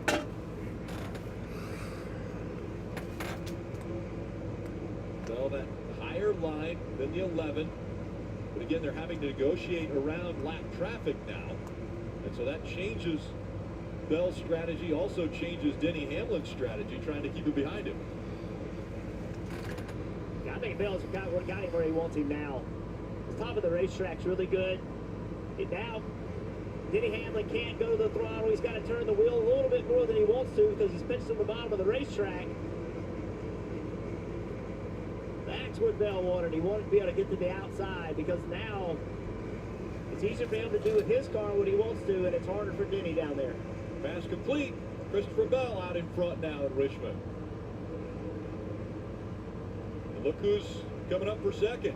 Well, that higher line than the 11. But again, they're having to negotiate around lap traffic now. And so that changes Bell's strategy, also changes Denny Hamlin's strategy, trying to keep it behind him. think Bell's got him where he wants him now. The top of the racetrack's really good. Now, Denny Hamlin can't go to the throttle. He's got to turn the wheel a little bit more than he wants to because he's pitched on the bottom of the racetrack. That's what Bell wanted. He wanted to be able to get to the outside because now it's easier for him to do with his car what he wants to, and it's harder for Denny down there. Pass complete. Christopher Bell out in front now at Richmond. And look who's coming up for second.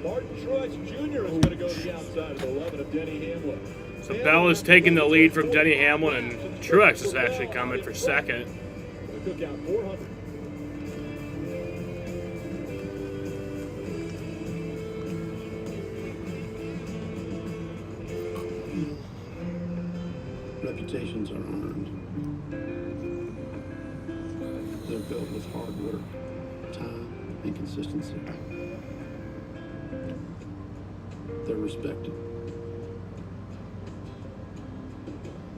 Martin Truex Jr. is going to go to the outside of the 11 of Denny Hamlin. So Bell is taking the lead from Denny Hamlin, and Truex is actually coming for second. The cookout 400. Reputations are earned. They're built with hard work, time, and consistency. They're respected,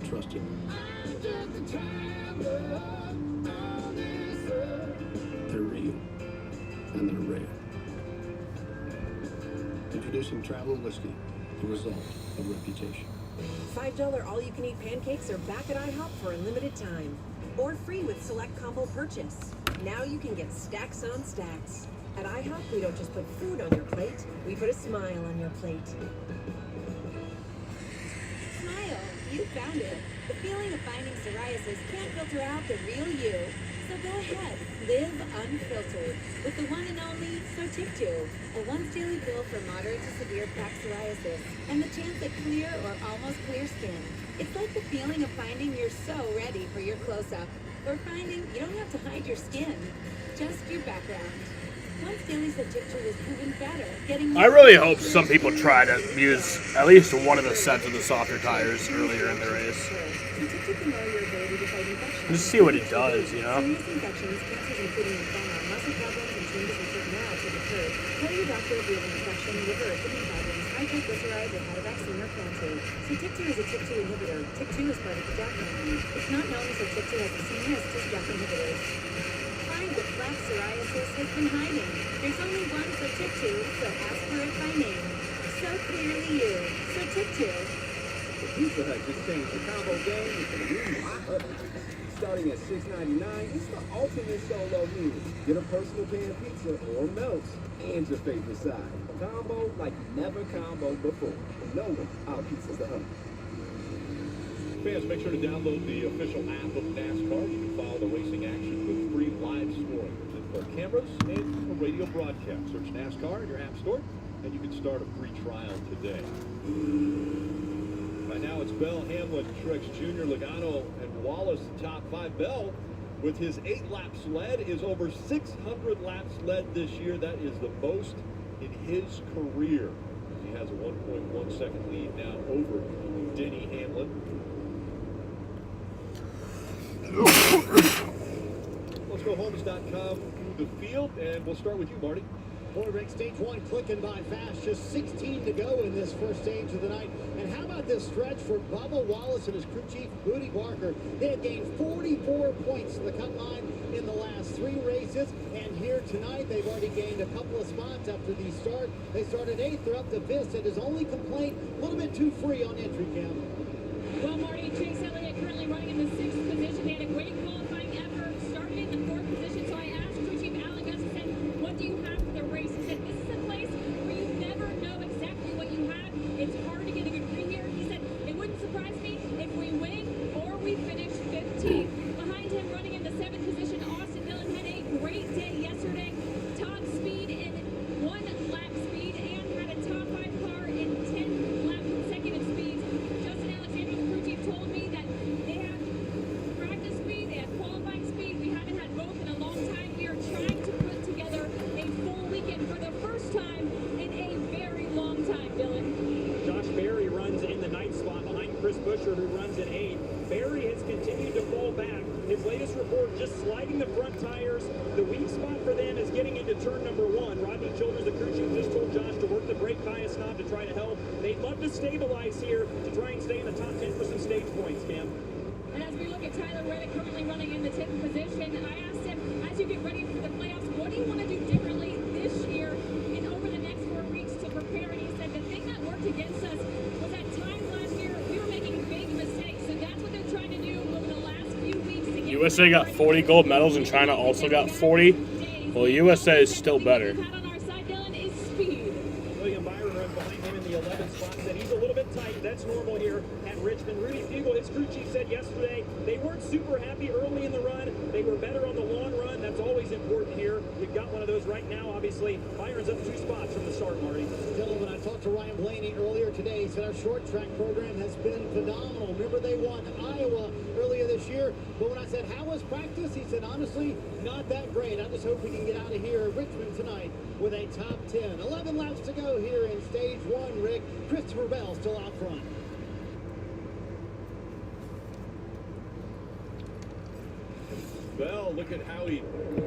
trusted. They're real, and they're rare. Introducing Traveler Whiskey, the result of reputation. $5 all-you-can-eat pancakes are back at IHOP for a limited time. Or free with select combo purchase. Now you can get stacks on stacks. At IHOP, we don't just put food on your plate, we put a smile on your plate. Smile, you found it. The feeling of finding psoriasis can't filter out the real you. So go ahead, live unfiltered with the one and only Sotic2, a once-daily pill for moderate to severe plaque psoriasis, and the chance at clear or almost clear skin. It's like the feeling of finding you're so ready for your close-up, or finding you don't have to hide your skin, just your background. Once daily Sotic2 was proven better, getting I really hope some people try to use at least one of the sets of the softer tires earlier in the race. Just see what it does, you know? Serious infections, cancers including lymphoma, muscle problems, and changes in certain neurons have occurred. Tell your doctor if you have an infection, liver or kidney problems, high triglycerides, or had a vaccine or cancer. Sotic2 is a TYK2 inhibitor. TYK2 is part of the JAK family. It's not known as Sotic2 has the same risk as JAK inhibitors. Find what plaque psoriasis has been hiding. There's only one Sotic2, so ask for it by name. So clearly you. Sotic2. The Pizza Hut just changed the combo game with the new starting at $6.99, it's the ultimate solo meal. Get a personal pan pizza or melts and your favorite side. Combo like never combo before. No one out-pizzas the Hut. Fans, make sure to download the official app of NASCAR. You can follow the racing action with free live scoring for cameras and for radio broadcast. Search NASCAR in your app store, and you can start a free trial today. Right now it's Bell, Hamlin, Truex Jr., Logano, and Wallace, the top five. Bell, with his 8-lap sled, is over 600 laps led this year. That is the most in his career. He has a 1.1 second lead now over Denny Hamlin. Let's go homes.com through the field, and we'll start with you, Marty. Boy, Rick, stage one clicking by fast. Just 16 to go in this first stage of the night. And how about this stretch for Bubba Wallace and his crew chief, Booty Barker? They have gained 44 points to the cut line in the last 3 races. And here tonight, they've already gained a couple of spots after the start. They started 8th, they're up to 5th. And his only complaint, a little bit too free on entry, Cam. Well, Marty, Chase Elliott currently running in the 6th position. They had a great qualifying effort, started in the 4th position. So I asked crew chief Alan Gus, I said, what do you have for the race? He said, this is a place where you never know exactly what you have. It's hard to get a good read here. He said, it wouldn't surprise me if we win or we finish 15th. Behind him, running in the 7th position, Austin Dillon had a great day yesterday. Top speed in 1-lap speed and had a top 5 car in 10-lap consecutive speeds. Justin Alexander's crew chief told me that they have practice speed, they have qualifying speed. We haven't had both in a long time. We are trying to put together a full weekend for the first time in a very long time, Dylan. Josh Berry runs in the 9th spot behind Chris Buescher, who runs in 8th. Berry has continued to fall back. His latest report just sliding the front tires. The weak spot for them is getting into turn number 1. Rodney Childers, the crew chief, just told Josh to work the brake bias knob to try to help. They'd love to stabilize here to try and stay in the top 10 for some stage points, Cam. And as we look at Tyler Reddick currently running in the 10th position, I asked him, as you get ready for the playoffs, what do you want to do differently this USA got 40 gold medals and China also got 40. Well, USA is still better. William Byron runs behind him in the 11th spot. Said he's a little bit tight. That's normal here at Richmond. Rudy Fugle, his crew chief, said yesterday they weren't super happy early in the run. They were better on the long run. That's always important here. You've got one of those right now. Obviously, Byron's up 2 spots from the start, Marty. Gentlemen, I talked to Ryan Blaney earlier today. He said our short track program has been phenomenal. Remember, they won Iowa earlier this year. But when I said, how was practice? He said, honestly, not that great. I just hope we can get out of here at Richmond tonight with a top 10. 11 laps to go here in stage 1, Rick. Christopher Bell still out front. Bell, look at how he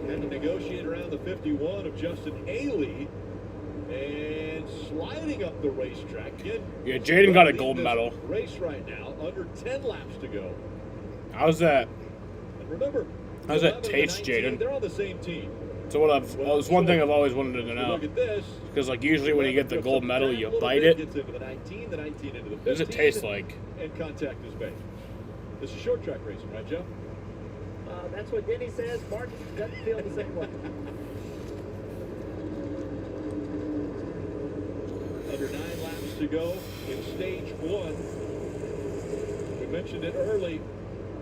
had to negotiate around the 51 of Justin Haley and sliding up the racetrack. Again, Yeah, Jaden got a gold medal. Race right now, under 10 laps to go. How's that? And remember, How's that 11 taste, and 19, Jaden? they're on the same team. So it's one thing I've always wanted to know. Look at this. Because like usually when you get the gold medal, you bite it. Gets into the 19, the 19 into the 15. What does it taste like? And contact is made. This is short track racing, right, Joe? That's what Denny says. Mark doesn't feel the same way. Under 9 laps to go in stage 1. We mentioned it early.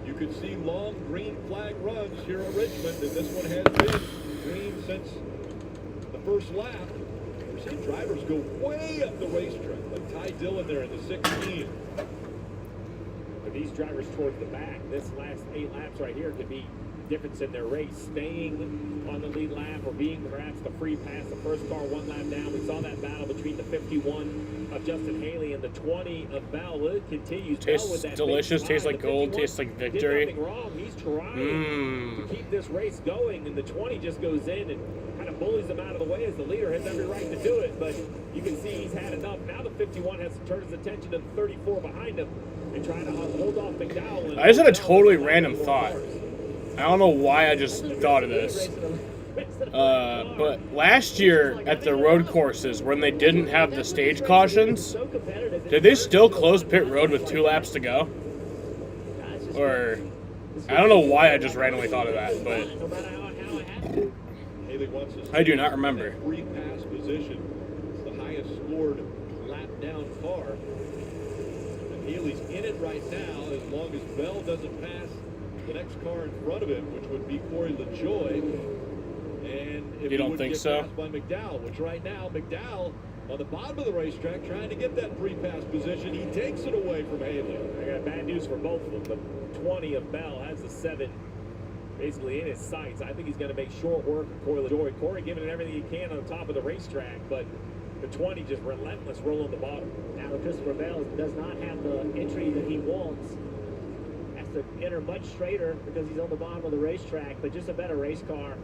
You could see long green flag runs here at Richmond, and this one has been green since the first lap. We're seeing drivers go way up the racetrack, like Ty Dillon there in the 16. For these drivers towards the back, this last 8 laps right here could be difference in their race, staying on the lead lap or being perhaps the free pass, the first car 1 lap down. We saw that battle between the 51 of Justin Haley and the 20 of Bell. It continues. Tastes Bell with that delicious, big tastes slide. like The gold, 51 tastes like did victory. nothing wrong. He's trying to keep this race going, and the 20 just goes in and kind of bullies him out of the way as the leader. Has every right to do it, but you can see he's had enough. Now the 51 has to turn his attention to the 34 behind him and try to hold off McDowell. I just had a totally random thought. I don't know why I just thought of this. But last year at the road courses, when they didn't have the stage cautions, did they still close pit road with 2 laps to go? Or I don't know why I just randomly thought of that, but Haley wants us I do not remember. free pass position. It's the highest scored lap down car. And Haley's in it right now as long as Bell doesn't pass the next car in front of him, which would be Corey LaJoy. And if You don't he would think get so? passed by McDowell, which right now, McDowell on the bottom of the racetrack trying to get that free pass position. He takes it away from Haley. I got bad news for both of them. The 20 of Bell has the 7 basically in his sights. I think he's going to make short work of Corey LaJoy. Corey giving it everything he can on the top of the racetrack, but the 20 just relentless rolling the bottom. Now, Christopher Bell does not have the entry that he wants. Has to enter much straighter because he's on the bottom of the racetrack, but just a better race car.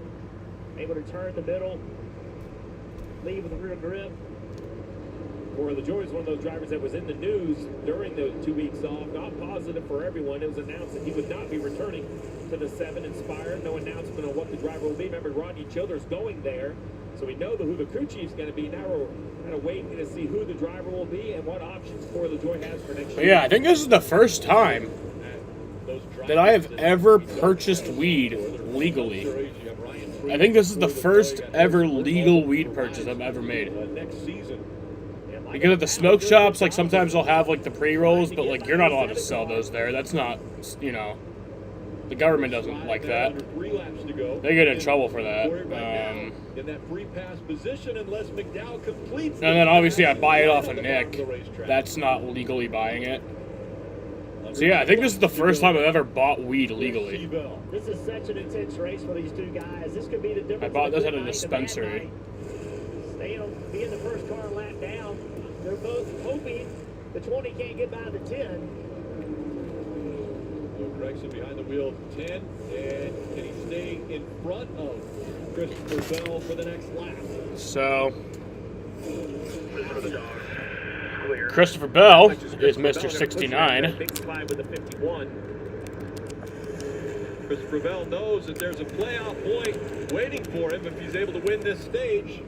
Able to turn the middle, lead with a rear grip. Corey LaJoy is one of those drivers that was in the news during the 2 weeks off. Not positive for everyone. It was announced that he would not be returning to the 7 Inspired. No announcement on what the driver will be. Remember, Rodney Childers going there, so we know who the crew chief's going to be. Now we're kind of waiting to see who the driver will be and what options Corey LaJoy has for next year. Yeah, I think this is the first time that I have ever purchased weed legally. I think this is the first ever legal weed purchase I've ever made. Next season. Because at the smoke shops, like sometimes they'll have like the pre-rolls, but like you're not allowed to sell those there. That's not, you know, the government doesn't like that. They get in trouble for that. In that free pass position unless McDowell completes. And then obviously I buy it off of Nick. That's not legally buying it. So yeah, I think this is the first time I've ever bought weed legally. This is such an intense race for these 2 guys. This could be the difference. I bought this at a dispensary. Stay on, be in the first car lap down. They're both hoping the 20 can't get by the 10. So Gregson behind the wheel of 10, and can he stay in front of Christopher Bell for the next lap? So Christopher Bell is Mr. 69. Big spy with the 51. Christopher Bell knows that there's a playoff point waiting for him if he's able to win this stage.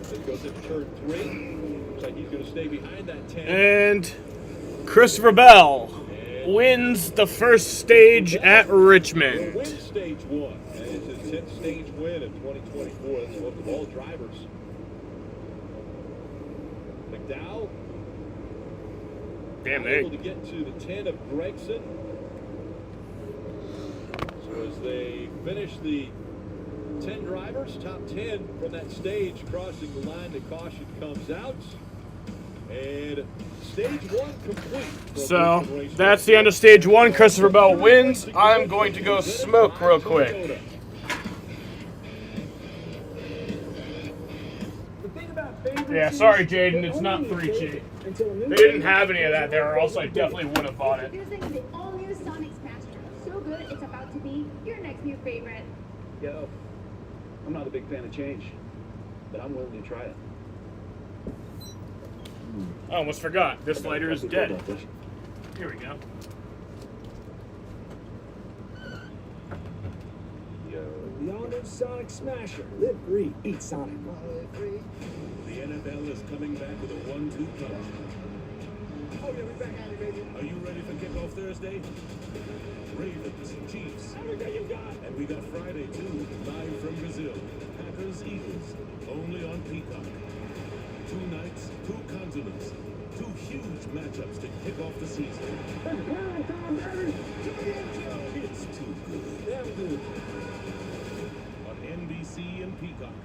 This goes into turn 3. Looks like he's going to stay behind that 10. And Christopher Bell wins the first stage at Richmond. Will win stage 1. And it's his 10th stage win in 2024. That's most of all drivers. McDowell Damn, able to get to the 10 of Gregson. So as they finish the 10 drivers, top 10 from that stage, crossing the line to caution comes out. And stage 1 complete. So that's the end of stage 1. Christopher Bell wins. I'm going to go smoke real quick. Yeah, sorry, Jaden, it's not 3G. They didn't have any of that there, or else I definitely would have bought it. Introducing the all-new Sonic Smasher. So good, it's about to be your next new favorite. Yo, I'm not a big fan of change, but I'm willing to try it. I almost forgot. This lighter is dead. Here we go. The all-new Sonic Smasher. Live free, eat Sonic. The NFL is coming back with a 1-2 punch. Oh, yeah, we back at it, baby. Are you ready for kickoff Thursday? Ravens, Chiefs. And we got Friday, too, live from Brazil. Packers, Eagles, only on Peacock. 2 nights, 2 continents, 2 huge matchups to kick off the season. It's too good. Damn good. On NBC and Peacock.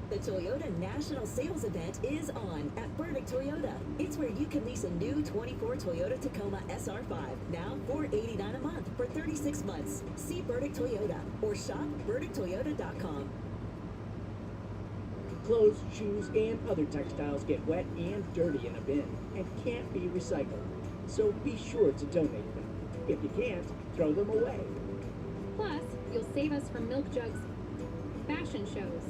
The Toyota National Sales Event is on at Burdick Toyota. It's where you can lease a new 24 Toyota Tacoma SR5, now $489 a month for 36 months. See Burdick Toyota or shop burdicktoyota.com. Clothes, shoes, and other textiles get wet and dirty in a bin and can't be recycled. So be sure to donate them. If you can't, throw them away. Plus, you'll save us from Milk Jug's fashion shows.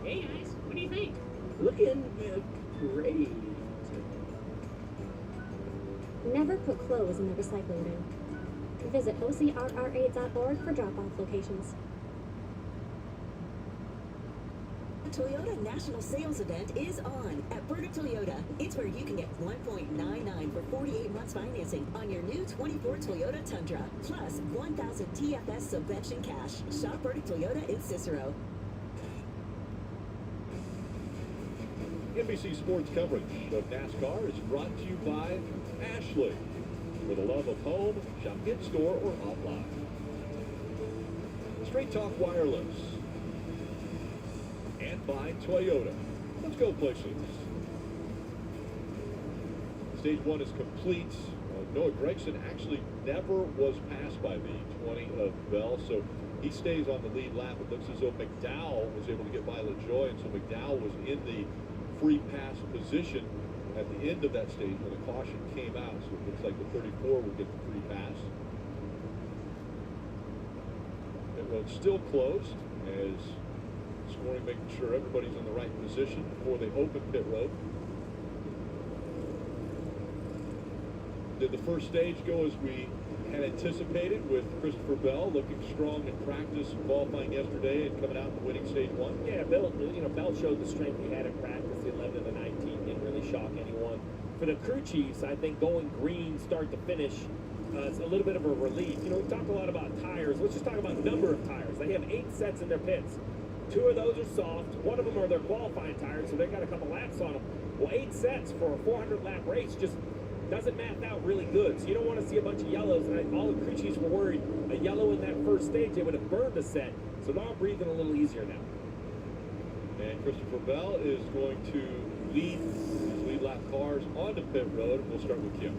Hey guys, what do you think? Looking great. Never put clothes in the recycling bin. Visit ocrra.org for drop-off locations. The Toyota National Sales Event is on at Burdick Toyota. It's where you can get 1.99 for 48 months financing on your new 24 Toyota Tundra, plus 1,000 TFS subvention cash. Shop Burdick Toyota in Cicero. NBC Sports coverage of NASCAR is brought to you by Ashley. For the love of home, shop in-store or online. Straight Talk Wireless. And by Toyota. Let's go places. Stage 1 is complete. Noah Gregson actually never was passed by the 20 of Bell, so he stays on the lead lap. It looks as though McDowell was able to get by LaJoy, and so McDowell was in the free pass position at the end of that stage when the caution came out. So it looks like the 34 will get the free pass. Pit road's still closed as scoring, making sure everybody's in the right position before they open pit road. Did the first stage go as we had anticipated, with Christopher Bell looking strong in practice and qualifying yesterday and coming out and winning stage 1? Yeah, Bell showed the strength he had in practice. The 11 to 19 didn't really shock anyone. For the crew chiefs, I think going green start to finish, it's a little bit of a relief. We talk a lot about tires. Let's just talk about number of tires. They have 8 sets in their pits. 2 of those are soft. 1 of them are their qualifying tires, so they've got a couple laps on them. Well, 8 sets for a 400-lap race just doesn't math out really good. So you don't want to see a bunch of yellows. And all the crew chiefs were worried a yellow in that first stage, they would have burned a set. So they're all breathing a little easier now. And Christopher Bell is going to lead his lead lap cars onto pit road. We'll start with Kim.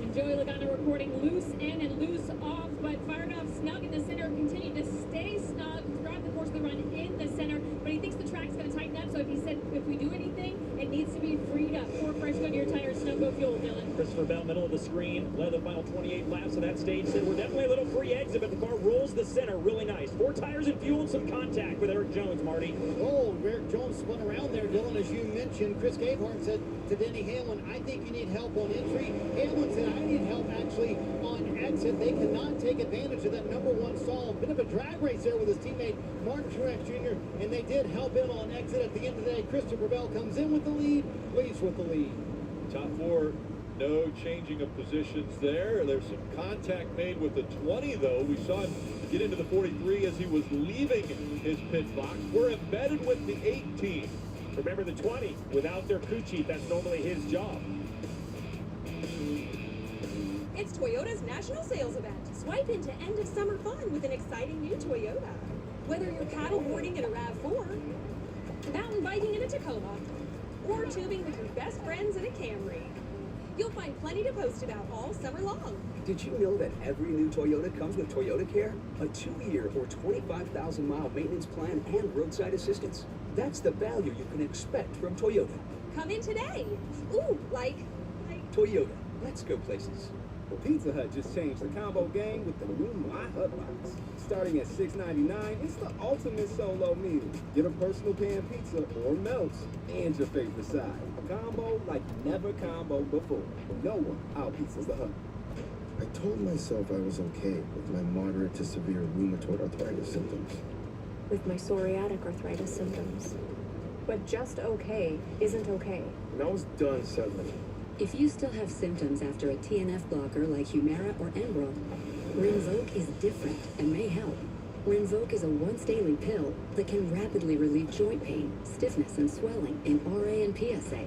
And Joey Logano reporting loose in and loose off, but fired off snug in the center, continued to stay snug throughout the course of the run in the center, but he thinks the track's going to tighten up, so he said if we do anything, it needs to be freed up. 4 fresh Goodyear tires, no go fuel, Dylan. Christopher Bell, middle of the screen, led the final 28 laps of that stage. Said we're definitely a little free exit, but the car rolls the center really nice. 4 tires and fuel and some contact with Eric Jones, Marty. Oh, Eric Jones spun around there, Dylan, as you mentioned. Chris Gabehart said to Denny Hamlin, I think you need help on entry. Hamlin said, I need help actually on exit. They cannot take advantage of that number 1 stall. Bit of a drag race there with his teammate Martin Truex Jr., and they did help him on exit. At the end of the day, Christopher Bell comes in with the lead, leads with the lead. Top 4 No changing of positions there. There's some contact made with the 20, though. We saw him get into the 43 as he was leaving his pit box. We're embedded with the 18. Remember the 20, without their crew chief, that's normally his job. It's Toyota's national sales event. Swipe into end of summer fun with an exciting new Toyota. Whether you're paddle boarding in a RAV4, mountain biking in a Tacoma, or tubing with your best friends in a Camry, you'll find plenty to post about all summer long. Did you know that every new Toyota comes with Toyota Care? A 2-year or 25,000-mile maintenance plan and roadside assistance. That's the value you can expect from Toyota. Come in today. Ooh, like Toyota. Let's go places. Well, Pizza Hut just changed the combo game with the new My Hut Box. Starting at $6.99, it's the ultimate solo meal. Get a personal pan pizza or melts and your favorite side. A combo like never combo before. No one out-pizzas the Hut. I told myself I was okay with my moderate to severe rheumatoid arthritis symptoms. With my psoriatic arthritis symptoms. But just okay isn't okay. And I was done settling. If you still have symptoms after a TNF blocker like Humira or Enbrel, Rinvoq is different and may help. Rinvoq is a once-daily pill that can rapidly relieve joint pain, stiffness, and swelling in RA and PSA,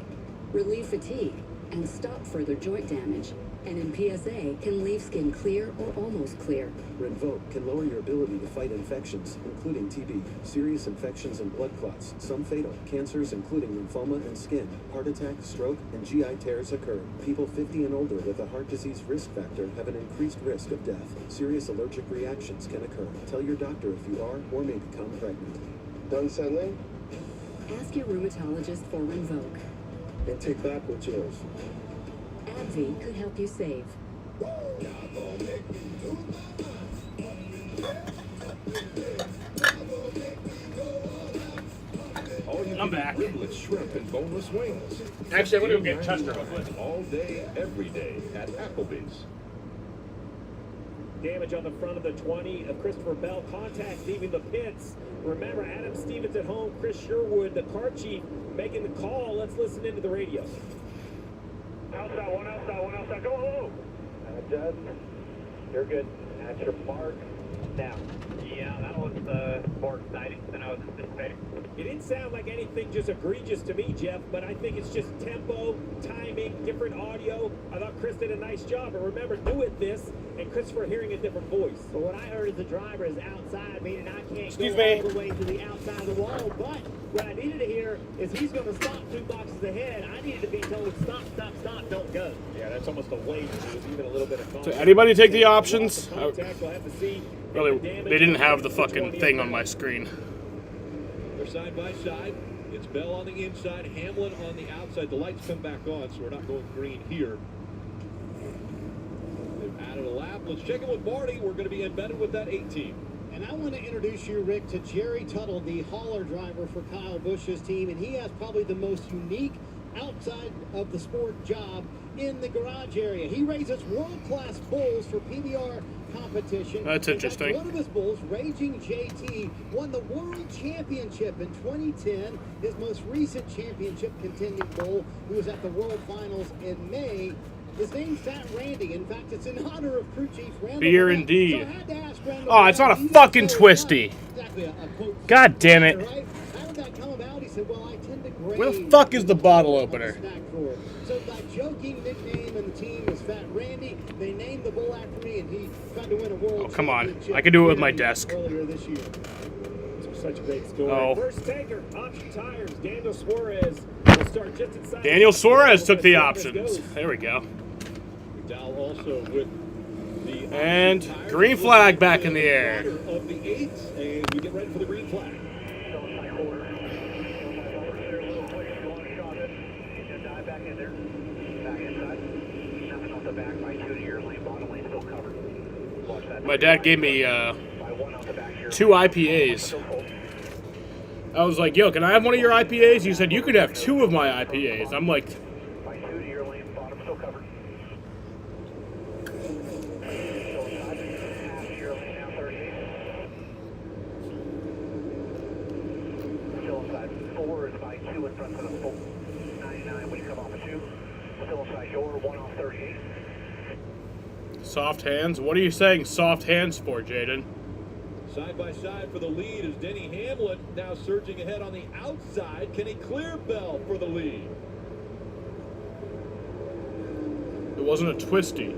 relieve fatigue, and stop further joint damage, and in PSA can leave skin clear or almost clear. Rinvoq can lower your ability to fight infections, including TB, serious infections and blood clots, some fatal. Cancers, including lymphoma and skin, heart attack, stroke, and GI tears occur. People 50 and older with a heart disease risk factor have an increased risk of death. Serious allergic reactions can occur. Tell your doctor if you are or may become pregnant. Done settling? Ask your rheumatologist for Rinvoq. And take back what's yours. AbbVie could help you save. I'm back. Riblet, shrimp, and boneless wings. Actually, I'm gonna go get Chester. All day, every day at Applebee's. Damage on the front of the 20 of Christopher Bell. Contact leaving the pits. Remember, Adam Stevens at home. Chris Sherwood, the car chief, making the call. Let's listen into the radio. Outside, one outside, go low. Adjust. You're good. At your mark. Now. Yeah, that was more exciting than I was anticipating. It didn't sound like anything just egregious to me, Jeff, but I think it's just tempo, timing, different audio. I thought Chris did a nice job. But remember, new at this, and Christopher hearing a different voice. But what I heard is the driver is outside, meaning I can't Excuse go me. all the way to the outside of the wall. But what I needed to hear is he's going to stop 2 boxes ahead. I needed to be told, stop, don't go. Yeah, that's almost a wait. There's even a little bit of So anybody take the options? contact. We'll have to see. Really, they didn't have the fucking thing on my screen. They're side by side. It's Bell on the inside, Hamlin on the outside. The lights come back on, so we're not going green here. They've added a lap. Let's check in with Marty. We're going to be embedded with that 18. And I want to introduce you, Rick, to Jerry Tuttle, the hauler driver for Kyle Busch's team. And he has probably the most unique outside of the sport job in the garage area. He raises world-class bulls for PBR competition. That's interesting. One of his bulls, Raging JT, won the World Championship in 2010. His most recent championship contending bull, who was at the World Finals in May, his name's Fat Randy. In fact, it's in honor of crew chief Randall. Beer Burnett. indeed. So I had to ask Randall Oh, it's not a Burnett, fucking he's so twisty. Exactly, a quote. God damn it. Right? How did that come about? He said, well, I tend to grade Where the fuck is the bottle opener? snack drawer. So by joking nickname and the team is Fat Randy, they named the bull after me, and he tried to win a world Oh, come on. championship I can do it with my desk. earlier this year. Such a great story. Oh. First taker, option tires. Daniel Suarez will start just inside. Daniel Suarez took the options. There we go. McDowell also with the And green flag back in the air. of the 8, and we get ready for the green flag. My dad gave me 2 IPAs. I was like, yo, can I have one of your IPAs? He said, you could have 2 of my IPAs. I'm like, Soft hands? What are you saying soft hands for, Jaden? Side by side for the lead is Denny Hamlin, now surging ahead on the outside. Can he clear Bell for the lead? It wasn't a twisty.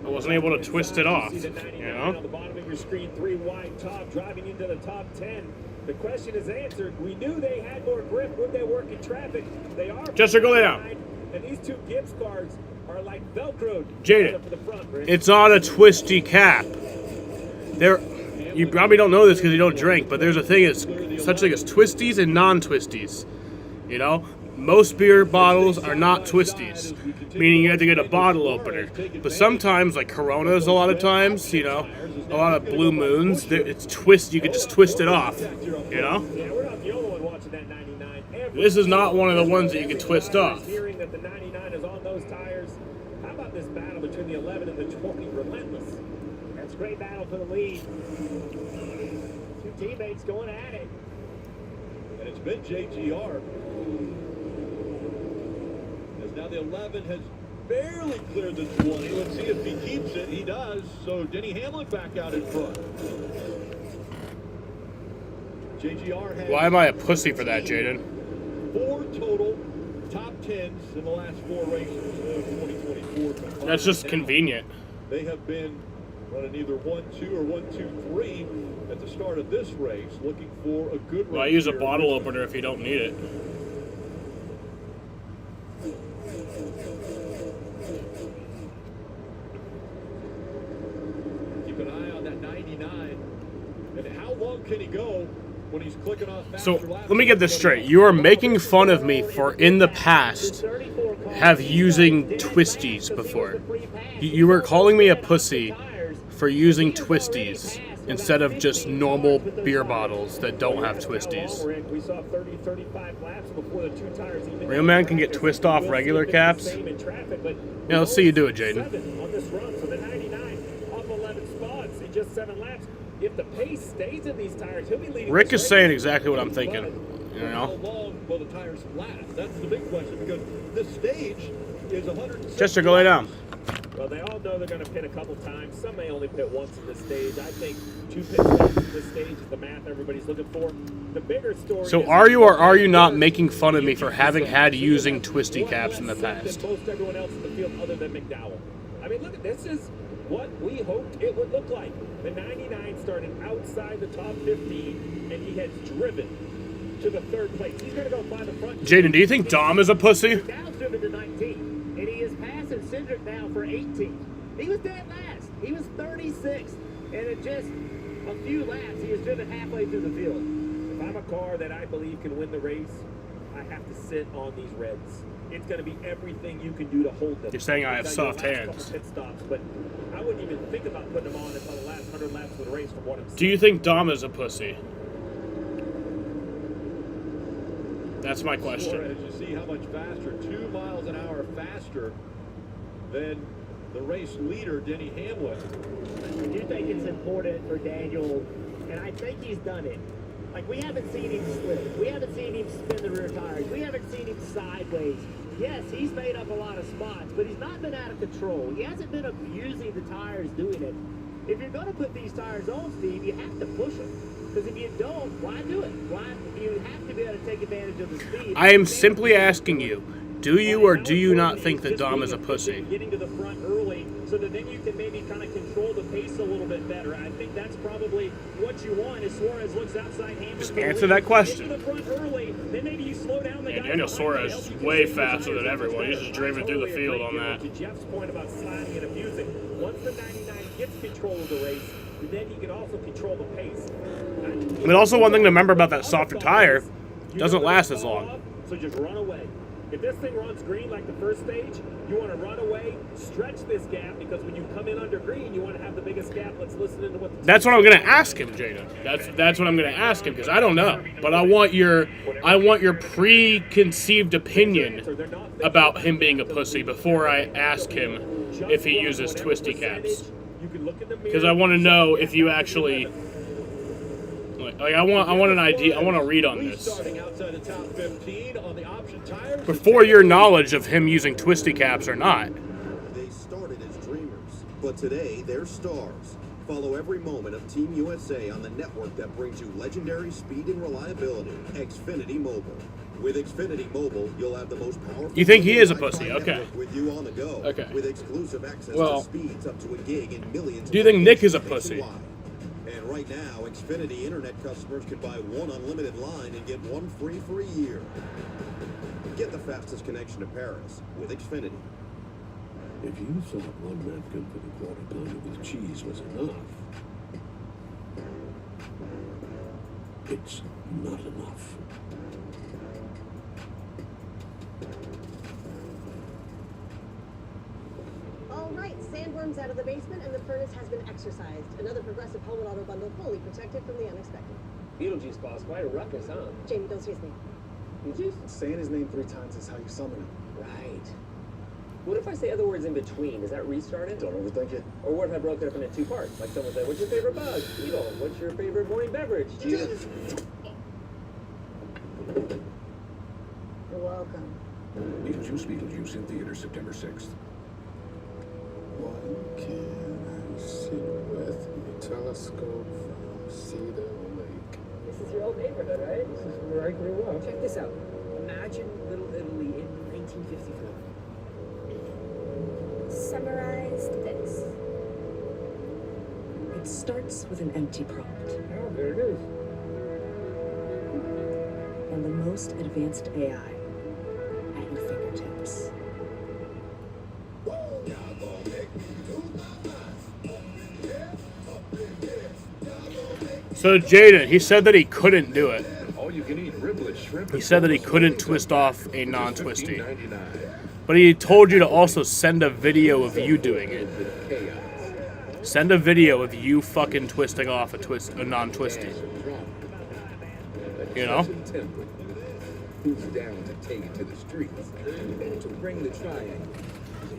I wasn't able to twist it off, you know? On the bottom of your screen, 3 wide top, driving into the top 10. The question is answered. We knew they had more grip when they work in traffic. They are. Jester, go lay down. And these two Gibbs cars are like Velcroed. Jaden, it's on a twisty cap. You probably don't know this because you don't drink, but there's a thing, it's such thing as twisties and non-twisties. You know, most beer bottles are not twisties, meaning you have to get a bottle opener. But sometimes, like Coronas, a lot of times, you know, a lot of Blue Moons, it's twist. You could just twist it off. You know. Yeah, we're not the only one watching that 99. This is not one of the ones that you can twist off. Hearing that the 99 is on those tires. How about this battle between the 11 and the 20? Relentless. That's a great battle for the lead. Two teammates going at it. And it's been JGR. As now the 11 has barely cleared the 20. Let's see if he keeps it. He does. So Denny Hamlin back out in front. JGR has Why am I a pussy for that, Jaden? 4 total top 10s in the last 4 races of 2024. That's just convenient. They have been running either 1-2 or 1-2-3 at the start of this race, looking for a good race. Why use a bottle opener if you don't need it? Keep an eye on that 99. And how long can he go when he's clicking off faster So laps? let me get this straight. You are making fun of me for in the past have using twisties before. You were calling me a pussy for using twisties instead of just normal beer bottles that don't have twisties. We saw 30-35 laps before the 2 tires even. Real man can get twist off regular caps. Yeah, let's see you do it, Jaden. On this run, so the 99 off 11 spots in just 7 laps. If the pace stays in these tires, he'll be leading. Rick is saying exactly what I'm thinking. You How know? long will the tires last? That's the big question, because this stage is 100. Chester, go lay down. Well, they all know they're going to pit a couple times. Some may only pit once in this stage. I think 2 pit stops in this stage is the math everybody's looking for. The bigger story. So are you or are you not making fun of me for having had using twisty caps in the past? Most everyone else in the field other than McDowell. I mean, look at this is what we hoped it would look like. The 99 started outside the top 15, and he has driven to the 3rd place. He's going to go by the front. Jaden, do you think Dom is a pussy? Dow's driven to 19, and he is passing Cindric now for 18. He was dead last. He was 36, and in just a few laps, he has driven halfway through the field. If I'm a car that I believe can win the race, I have to sit on these reds. It's going to be everything you can do to hold them. You're saying I have soft hands. Pit stops, but I wouldn't even think about putting them on until the last 100 laps of the race from what I'm seeing. Do you think Dom is a pussy? That's my question. As you see how much faster, 2 miles an hour faster than the race leader, Denny Hamlin. I do think it's important for Daniel, and I think he's done it. Like, we haven't seen him slip. We haven't seen him spin the rear tires. We haven't seen him sideways. Yes, he's made up a lot of spots, but he's not been out of control. He hasn't been abusing the tires doing it. If you're going to put these tires on, Steve, you have to push them. Because if you don't, why do it? Why? You have to be able to take advantage of the speed. I am simply asking you, do you or do you not think that Dom is a pussy? Getting to the front early so that then you can maybe kind of control the pace a little bit better. I think that's probably what you want as Suarez looks outside Hamlin. Just answer that question. Get to the front early, then maybe you slow down the guy. Daniel Suarez is way faster than everyone. He's just driving through the field on that. To Jeff's point about sliding and abusing, once the 99 gets control of the race, then he can also control the pace. But also one thing to remember about that softer tire, it doesn't last as long. So just run away. If this thing runs green like the first stage, you want to run away, stretch this gap, because when you come in under green, you want to have the biggest gap. Let's listen into what the That's what I'm going to ask him, Jada. That's what I'm going to ask him, because I don't know. But I want your preconceived opinion about him being a pussy before I ask him if he uses twisty caps. Because I want to know if you actually anyway. Like I want an idea. I want to read on this. Starting outside the top 15 on the option tires. Before your knowledge of him using twisty caps or not. They started as dreamers, but today they're stars. Follow every moment of Team USA on the network that brings you legendary speed and reliability. Xfinity Mobile. With Xfinity Mobile, you'll have the most powerful. You think he is a pussy? Okay. With you on the go. Okay. With exclusive access Well, to speeds up to a gig and millions. Do you think Nick is a pussy? And right now, Xfinity Internet customers can buy one unlimited line and get one free for a year. Get the fastest connection to Paris with Xfinity. If you thought one napkin for the quarter pounder with cheese was enough, it's not enough. All right, sandworms out of the basement and the furnace has been exercised. Another Progressive Home and Auto bundle fully protected from the unexpected. Beetlejuice, boss. Quite a ruckus, huh? Jamie, don't say his name. Beetlejuice? Saying his name 3 times is how you summon him. Right. What if I say other words in between? Does that restart it? Don't overthink it. Or what if I broke it up into 2 parts? Like someone said, what's your favorite bug? Beetle. What's your favorite morning beverage? Juice. You're welcome. Beetlejuice in theater September 6th. One can I sit with a telescope from Cedar Lake? This is your old neighborhood, right? This is where I grew up. Check this out. Imagine Little Italy in 1954. Summarize this. It starts with an empty prompt. Oh, there it is. And the most advanced AI at your fingertips. So Jaden, he said that he couldn't do it. All you can eat riblet shrimp. He said that he couldn't twist off a non-twisty. But he told you to also send a video of you doing it. Send a video of you fucking twisting off a non-twisty. You know? Who's down to take it to the streets? To bring the triangle.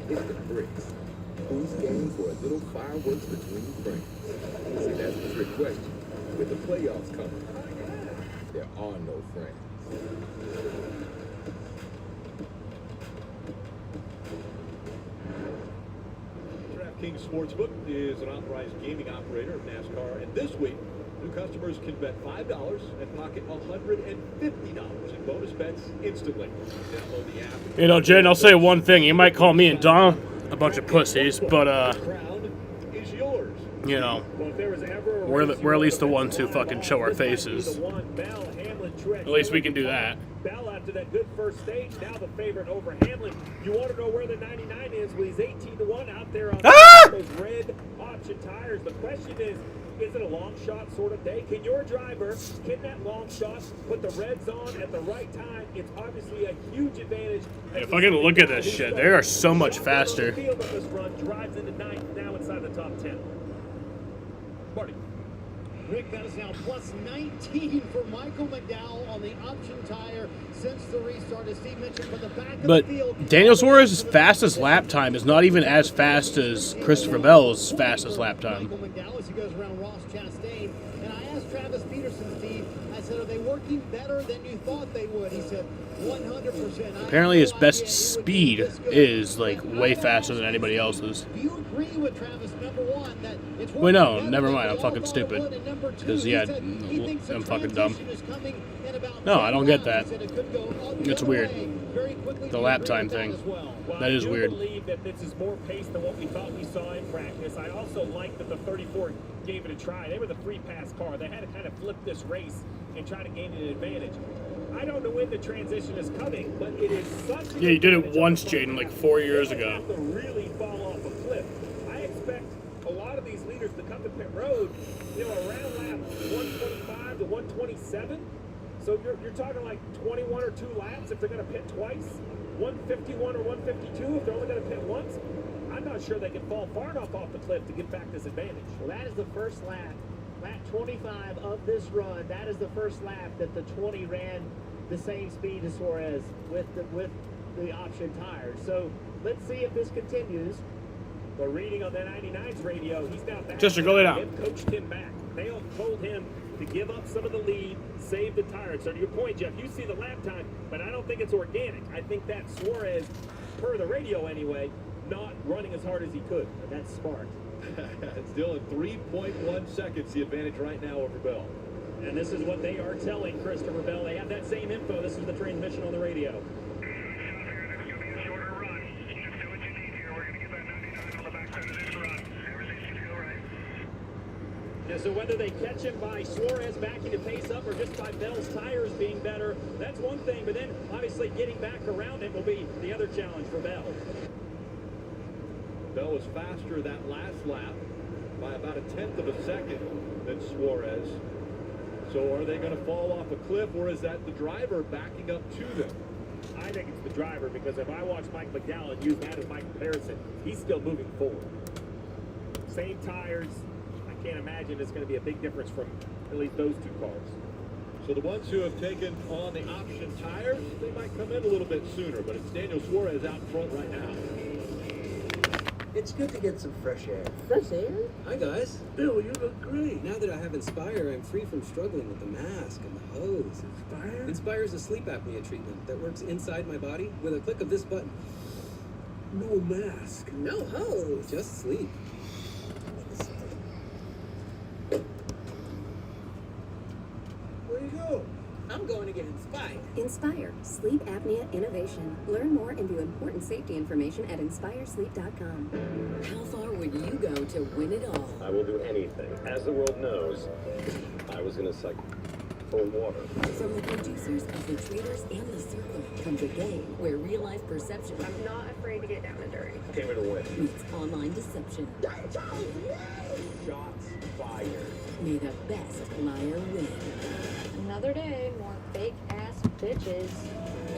Hit the bricks. Who's game for a little fireworks between frames? See, that's the trick question. With the playoffs coming, there are no friends. DraftKings Sportsbook is an authorized gaming operator of Nascar, and this week, new customers can bet $5 and pocket $150 in bonus bets instantly. Download the app. You know, Jaden, I'll say one thing. You might call me and Dom a bunch of pussies, but Is yours. you know, Well, if there was ever a we're at least the ones who fucking show our faces. At least we can do that. Bell after that good first stage, now the favorite over Hamlin. You want to know where the 99 is? Well, he's 18-1 out there on those red option tires. The question is it a long shot sort of day? Can your driver, can that long shot put the reds on at the right time? It's obviously a huge advantage. Hey, if I can look at this shit, they are so much faster. Field on this run drives into ninth, now inside the top 10. Marty. Rick, that is now plus 19 for Michael McDowell on the option tire since the restart, as Steve mentioned, from the back of But the field. Daniel Suarez's fastest lap time is not even as fast as Christopher Bell's fastest lap time. Michael McDowell as he goes around Ross Chastain. And I asked Travis Peterson, Steve, I said, are they working better than you thought they would? He said, 100%. Apparently his best speed is like way faster than anybody else's. Do you agree with Travis, number one, that it's Wait, no, never mind. I'm fucking stupid. Because, yeah, I'm fucking dumb. No, I don't get that. It's weird. The lap time thing. That is weird. I believe that this is more pace than what we thought we saw in practice. I also like that the 34 gave it a try. They were the free pass car. They had to kind of flip this race and try to gain an advantage. I don't know when the transition is coming, but it is such a... Yeah, you did it once, Jaden, like 4 years ago. Have to really fall off a cliff. I expect a lot of these leaders to come to pit road, around lap 125 to 127. So you're talking like 21 or 2 laps if they're going to pit twice, 151 or 152 if they're only going to pit once. I'm not sure they can fall far enough off the cliff to get back this advantage. Well, that is the first lap. Lap 25 of this run, that is the first lap that the 20 ran the same speed as Suarez with the option tires. So let's see if this continues. But reading on the 99's radio, he's now back. Chester, go lay down. They've coached him back. They told him to give up some of the lead, save the tires. So to your point, Jeff, you see the lap time, but I don't think it's organic. I think that Suarez, per the radio anyway, not running as hard as he could. And that's smart. Still in 3.1 seconds, the advantage right now over Bell. And this is what they are telling Christopher Bell. They have that same info. This is the transmission on the radio. And so whether they catch him by Suarez backing the pace up or just by Bell's tires being better, that's one thing. But then, obviously, getting back around him will be the other challenge for Bell. Bell was faster that last lap by about 1/10 of a second than Suarez. So are they going to fall off a cliff, or is that the driver backing up to them? I think it's the driver, because if I watch Mike McDowell use that as my comparison, he's still moving forward. Same tires. I can't imagine it's going to be a big difference from at least those two cars. So the ones who have taken on the option tires, they might come in a little bit sooner, but it's Daniel Suarez out in front right now. It's good to get some fresh air. Fresh air? Hi, guys. Bill, you look great. Now that I have Inspire, I'm free from struggling with the mask and the hose. Inspire? Inspire is a sleep apnea treatment that works inside my body with a click of this button. No mask. No hose. Just sleep. Where you go? I'm going to get Inspire. Inspire, sleep apnea innovation. Learn more and view important safety information at inspiresleep.com. How far would you go to win it all? I will do anything. As the world knows, I was gonna suck for water. From the producers of The Traders and The Circle comes a game where real-life perception I'm not afraid to get down and dirty. Came here to win. meets online deception. Shots fired. May the best liar win. Another day, more fake-ass bitches.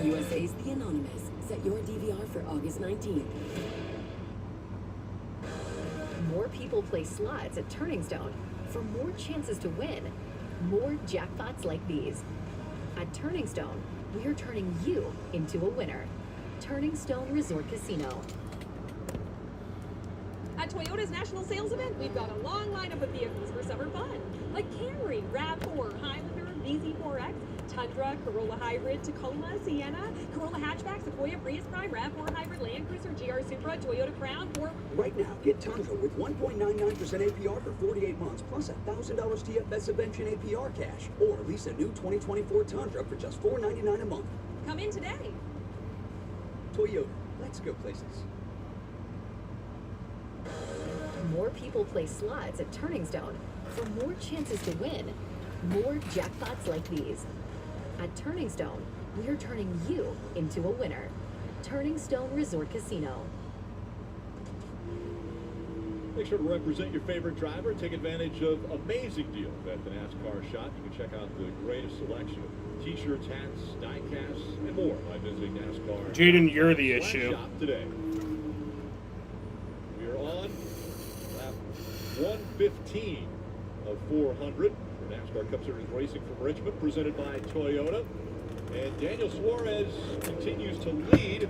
USA's The Anonymous. Set your DVR for August 19th. More people play slots at Turning Stone for more chances to win. More jackpots like these. At Turning Stone, we are turning you into a winner. Turning Stone Resort Casino. At Toyota's national sales event, we've got a long lineup of vehicles for summer fun, like Camry, RAV4, Highlander, VZ4X, Tundra, Corolla Hybrid, Tacoma, Sienna, Corolla Hatchback, Sequoia, Prius Prime, RAV4 Hybrid, Land Cruiser, GR Supra, Toyota Crown, Right now, get Tundra with 1.99% APR for 48 months, plus $1,000 TFS subvention APR cash, or lease a new 2024 Tundra for just $499 a month. Come in today. Toyota, let's go places. More people play slots at Turning Stone for more chances to win. More jackpots like these. At Turning Stone, we are turning you into a winner. Turning Stone Resort Casino. Make sure to represent your favorite driver and take advantage of amazing deals at the NASCAR shop. You can check out the greatest selection of t-shirts, hats, die-casts, and more by visiting NASCAR. Jaden, you're the issue. Shop today. We are on lap 115 of 400 for NASCAR Cup Series racing from Richmond, presented by Toyota. And Daniel Suarez continues to lead.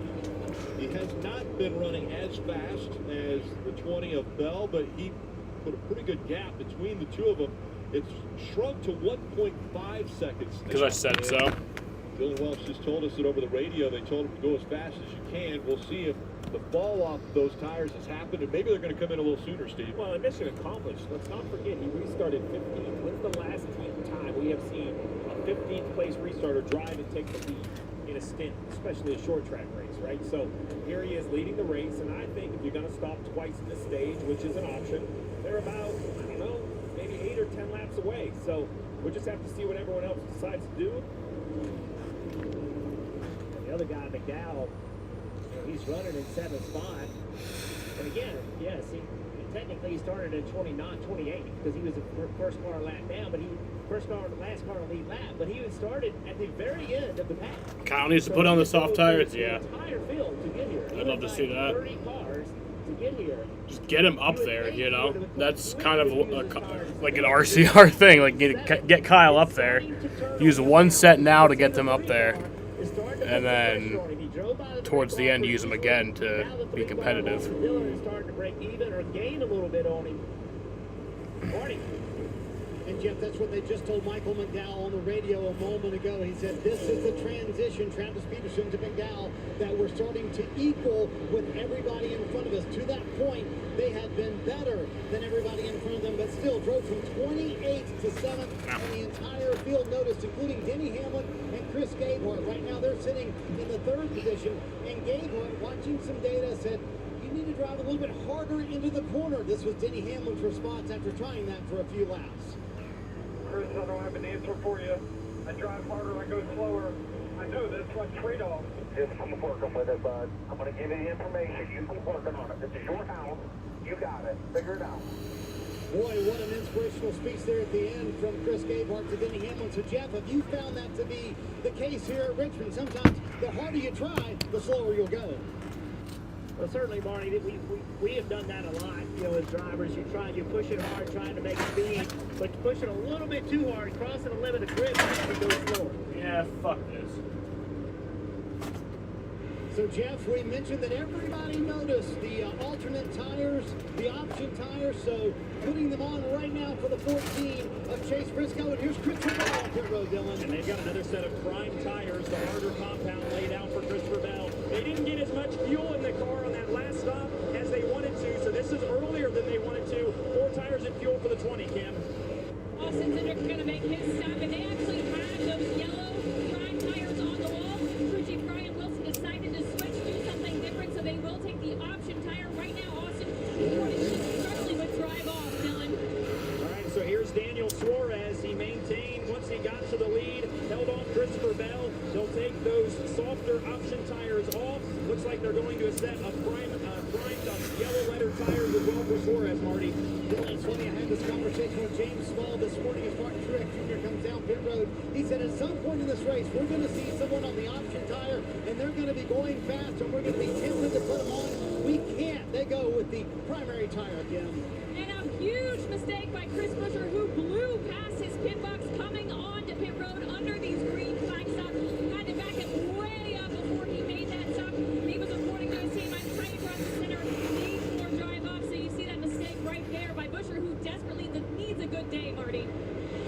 He has not been running as fast as the 20 of Bell, but he put a pretty good gap between the two of them. It's shrunk to 1.5 seconds. Because I said so. Dylan Welch just told us that over the radio they told him to go as fast as you can. We'll see if the fall off of those tires has happened, and maybe they're going to come in a little sooner, Steve. Well, mission accomplished. Let's not forget he restarted 15th. When's the last time we have seen a 15th place restarter drive and take the lead in a stint, especially a short track race, right? So here he is leading the race, and I think if you're going to stop twice in this stage, which is an option, they're about, I don't know, maybe 8 or 10 laps away. So we'll just have to see what everyone else decides to do. And the other guy, McDowell, he's running in 7th spot. And again, yes, technically he started at 28 because he was the first car lap down, but last car on lead lap, but he was started at the very end of the pack. Kyle needs to put on the soft tires, yeah. Entire field to get here. I'd love to see that. 30 cars to get here. Just get him up there, you know? That's kind of like an RCR thing, like get Kyle up there. Use one set now to get them up there. And then towards the end, use them again to be competitive. Dillon is starting to break even or gain a little bit on him. Marty. And Jeff, that's what they just told Michael McDowell on the radio a moment ago. He said, this is the transition, Travis Peterson to McDowell, that we're starting to equal with everybody in front of us. To that point, they had been better than everybody in front of them, but still drove from 28th to 7th in the entire field notice, including Denny Hamlin and Chris Gabehart. Right now, they're sitting in the 3rd position, and Gabehart, watching some data, said, you need to drive a little bit harder into the corner. This was Denny Hamlin's response after trying that for a few laps. Chris, I don't have an answer for you. I drive harder, I go slower. I know that's my trade-off. Just keep working with it, bud. I'm going to give you the information. You keep working on it. This is your house. You got it. Figure it out. Boy, what an inspirational speech there at the end from Chris Gabehart to Denny Hamlin. So, Jeff, have you found that to be the case here at Richmond? Sometimes the harder you try, the slower you'll go. Well, certainly, Marty, we have done that a lot, you know, as drivers. You push it hard, trying to make speed, but you push it a little bit too hard, crossing the limit of grip, and you go slower. Yeah, fuck this. So, Jeff, we mentioned that everybody noticed the alternate tires, the option tires, so putting them on right now for the 14 of Chase Briscoe. And here's Christopher Bell on pit road, Dylan. And they've got another set of prime tires, the harder compound laid out for Christopher Bell. They didn't get as much fuel in the car on that last stop as they wanted to, so this is earlier than they wanted to. 4 tires and fuel for the 20, Kim. Austin Cindric going to make his stop, and they actually have those yellow prime tires on the wall. Crew Chief Brian Wilson decided to switch to something different, so they will take the option tire. Right now, Austin is struggling with drive off, Dylan. All right, so here's Daniel Suarez. He maintained once he got to the lead, held on Christopher Bell. They'll take those softer option tires off. Looks like they're going to a set of primed yellow letter tires as well for Suarez, Marty. Dylan, it's funny, I had this conversation with James Small this morning as Martin Truex Jr. comes down pit road. He said at some point in this race, we're going to see someone on the option tire, and they're going to be going fast, and we're going to be tempted to put them on. We can't. They go with the primary tire again. And a huge mistake by Chris Buescher, who blew past his pit box coming on to pit road under these green flag stops. Had to back it way up before he made that stop. He was reporting to his team, I'm trying across the center, needs more drive off. So you see that mistake right there by Buescher, who desperately needs a good day, Marty.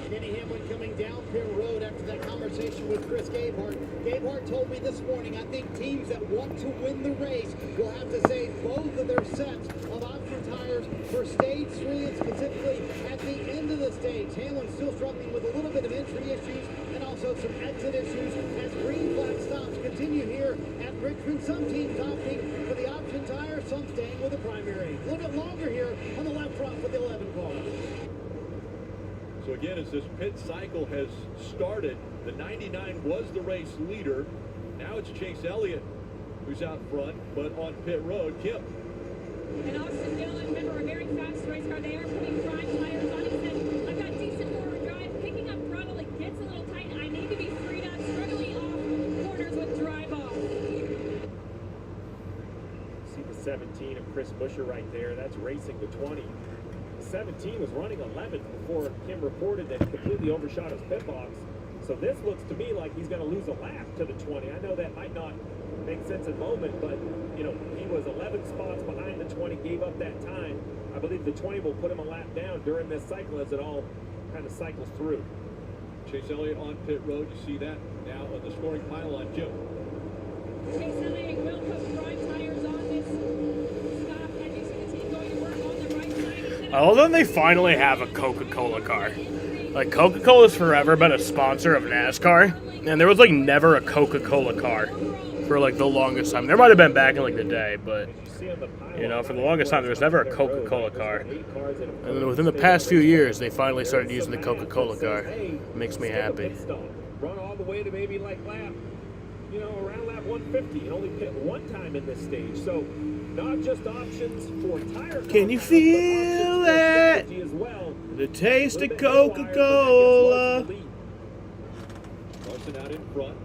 Denny Hamlin coming down pit road after that conversation with Chris Gabehart. Gabehart told me this morning, I think teams that want to win the race will have to save both of their sets of option tires for stage 3 and specifically at the end of the stage. Hamlin still struggling with a little bit of entry issues and also some exit issues as green flag stops continue here at Richmond. Some teams opting for the option tire, some staying with the primary. A little bit longer here on the left front for the 11 car. So again, as this pit cycle has started, the 99 was the race leader. Now it's Chase Elliott who's out front, but on pit road, Kim. And Austin Dillon, remember, a very fast race car. They are putting prime tires on. He said, I've got decent forward drive, picking up throttle, it gets a little tight. I need to be freed up, struggling off corners with drive off. See the 17 of Chris Buescher right there. That's racing the 20. 17 was running 11th before Kim reported that he completely overshot his pit box. So this looks to me like he's going to lose a lap to the 20. I know that might not make sense in the moment, but, you know, he was 11 spots behind the 20, gave up that time. I believe the 20 will put him a lap down during this cycle as it all kind of cycles through. Chase Elliott on pit road. You see that now on the scoring pylon, Jim. Chase Elliott will put prime tires on this stop, and you see the team going to work on the right side. I love that they finally have a Coca-Cola car. Like, Coca-Cola's forever been a sponsor of NASCAR, and there was, like, never a Coca-Cola car for, like, the longest time. There might have been back in, like, the day, but, you know, for the longest time, there was never a Coca-Cola car. And then within the past few years, they finally started using the Coca-Cola car. It makes me happy. Run all the way to maybe, like, lap, you know, around lap 150, and only pit one time in this stage. So, not just options for tire. Can you feel it? As well. The taste of Coca-Cola. Larson out in front.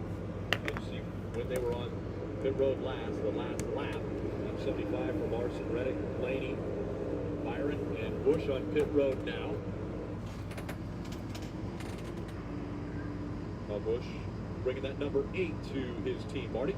You can see when they were on pit road last, the last lap. Lap 75 for Larson, Reddick, Blaney, Byron, and Busch on pit road now. Busch bringing that number 8 to his team. Marty?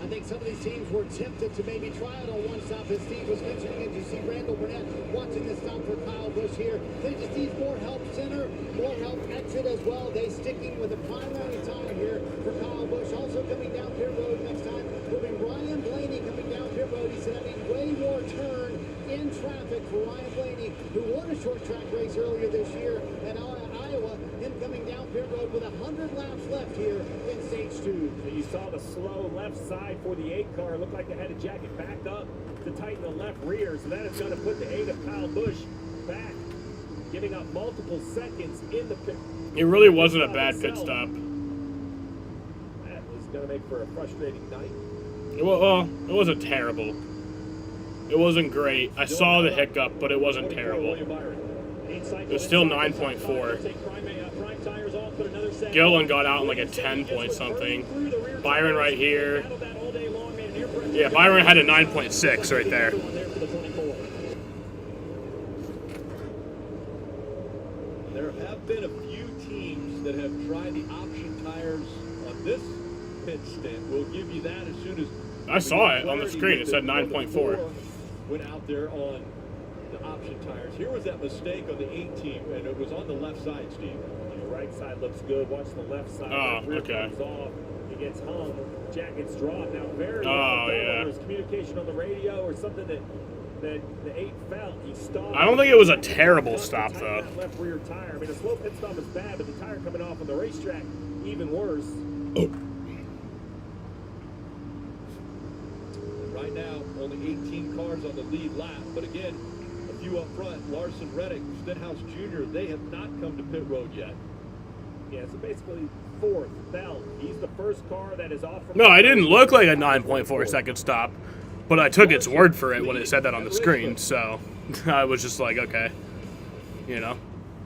I think some of these teams were tempted to maybe try it on one stop, as Steve was mentioning it. You see Randall Burnett watching this stop for Kyle Busch here. They just need more help center, more help exit as well. They sticking with the primary tire here for Kyle Busch. Also coming down pit road next time will be Ryan Blaney coming down pit road. He said I need way more turn in traffic for Ryan Blaney, who won a short track race earlier this year at Iowa. Him coming down pit road with 100 laps left here in stage 2. So you saw the slow left side for the 8 car. Looked like they had a jacket backed up to tighten the left rear. So that is going to put the 8 of Kyle Busch back, giving up multiple seconds in the pit. It really wasn't a bad pit stop. That was going to make for a frustrating night. Well, it wasn't terrible. It wasn't great. I saw the hiccup, but it wasn't terrible. It was still 9.4. Gillen got out in like a 10 point something. Byron right here. Yeah, Byron had a 9.6 right there. There have been a few teams that have tried the option tires on this pit stint. We'll give you that as soon as I saw it on the screen. It said 9.4. Went out there on the option tires. Here was that mistake on the 8 team, and it was on the left side, Steve. The right side looks good. Watch the left side. Oh, rear okay. comes off. He gets hung. Jacket's dropped. Now, very Oh, yeah. There was communication on the radio or something that the 8 felt. He stopped. I don't think it was a terrible stop, though. That left rear tire. I mean, a slow pit stop is bad, but the tire coming off on the racetrack, even worse. Right now, only 18 cars on the lead lap, but again, a few up front. Larson, Reddick, Stenhouse Jr., they have not come to pit road yet. Yeah, so basically 4th, Bell. He's the first car that is off from... No, it didn't look like a 9.4 second stop, but I took its word for it when it said that on the screen, so I was just like, okay, you know.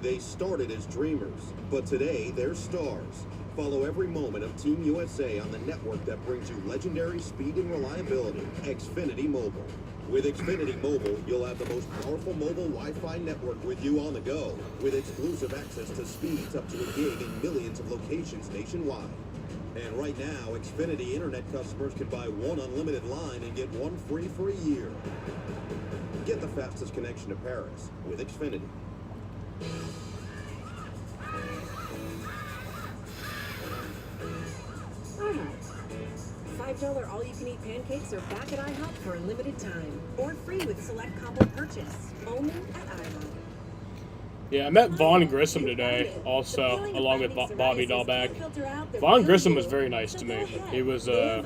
They started as dreamers, but today they're stars. Follow every moment of Team USA on the network that brings you legendary speed and reliability, Xfinity Mobile. With Xfinity Mobile, you'll have the most powerful mobile Wi-Fi network with you on the go, with exclusive access to speeds up to a gig in millions of locations nationwide. And right now, Xfinity Internet customers can buy one unlimited line and get one free for a year. Get the fastest connection to Paris with Xfinity. $5 all-you-can-eat pancakes are back at IHOP for a limited time, or free with select combo purchase. Only at IHOP. Yeah, I met Vaughn Grissom today, also, along with Bobby Dahlback. Vaughn Grissom was very nice to me. He was, he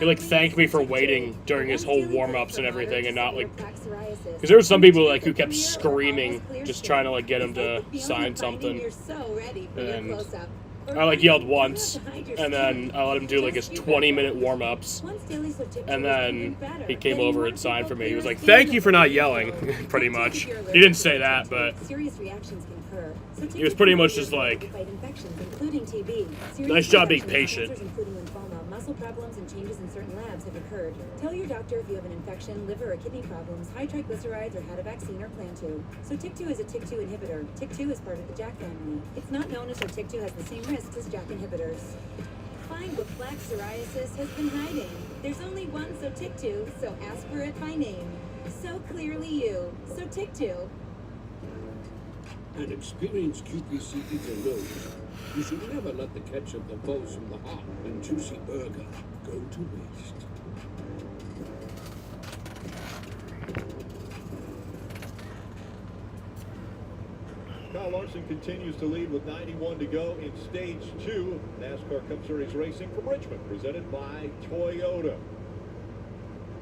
like thanked me for waiting during his whole warm-ups and everything, and not like, because there were some people like who kept screaming, just trying to like get him to sign something, and I like yelled once, and then I let him do like his 20-minute warm-ups, and then he came over and signed for me. He was like, "Thank you for not yelling," pretty much. He didn't say that, but he was pretty much just like, "Nice job being patient." Muscle problems and changes in certain labs have occurred. Tell your doctor if you have an infection, liver or kidney problems, high triglycerides, or had a vaccine or plan to. So TYK2 is a TYK2 inhibitor. TYK2 is part of the JAK family. It's not known as TYK2 has the same risks as JAK inhibitors. Find what plaque psoriasis has been hiding. There's only one So TYK2, so ask for it by name. So clearly you. So TYK2. An experienced QPC eater knows you should never let the ketchup that falls from the hot and juicy burger go to waste. Kyle Larson continues to lead with 91 to go in Stage 2. NASCAR Cup Series racing from Richmond, presented by Toyota.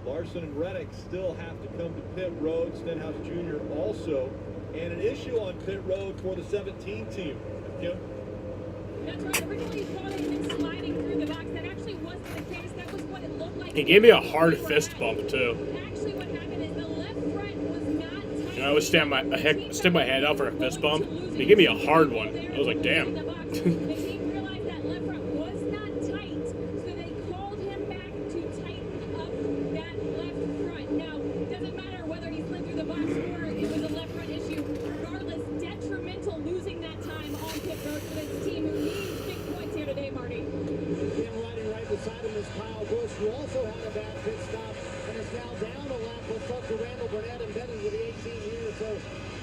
Larson and Reddick still have to come to pit road. Stenhouse Jr. also. And an issue on pit road for the 17 team. Kim? That's right. Originally, you thought he had been sliding through the box. That actually wasn't the case. That was what it looked like. He gave me a hard fist bump too. Actually, what happened is the left front was not tight. And I always stick my hand out for a fist bump. He gave me a hard one. I was like, damn. The team realized that left front was not tight, so they called him back to tighten up that left front. Now, it doesn't matter whether he slid through the box or it was a left front issue. Regardless, detrimental losing that time on pit road for this team who needs big points here today, Marty. Riding right beside him is Kyle Busch, who also had a bad pit stop and is now down a lap. Let's talk to Randall Burnett, embedded with the 18 years. So,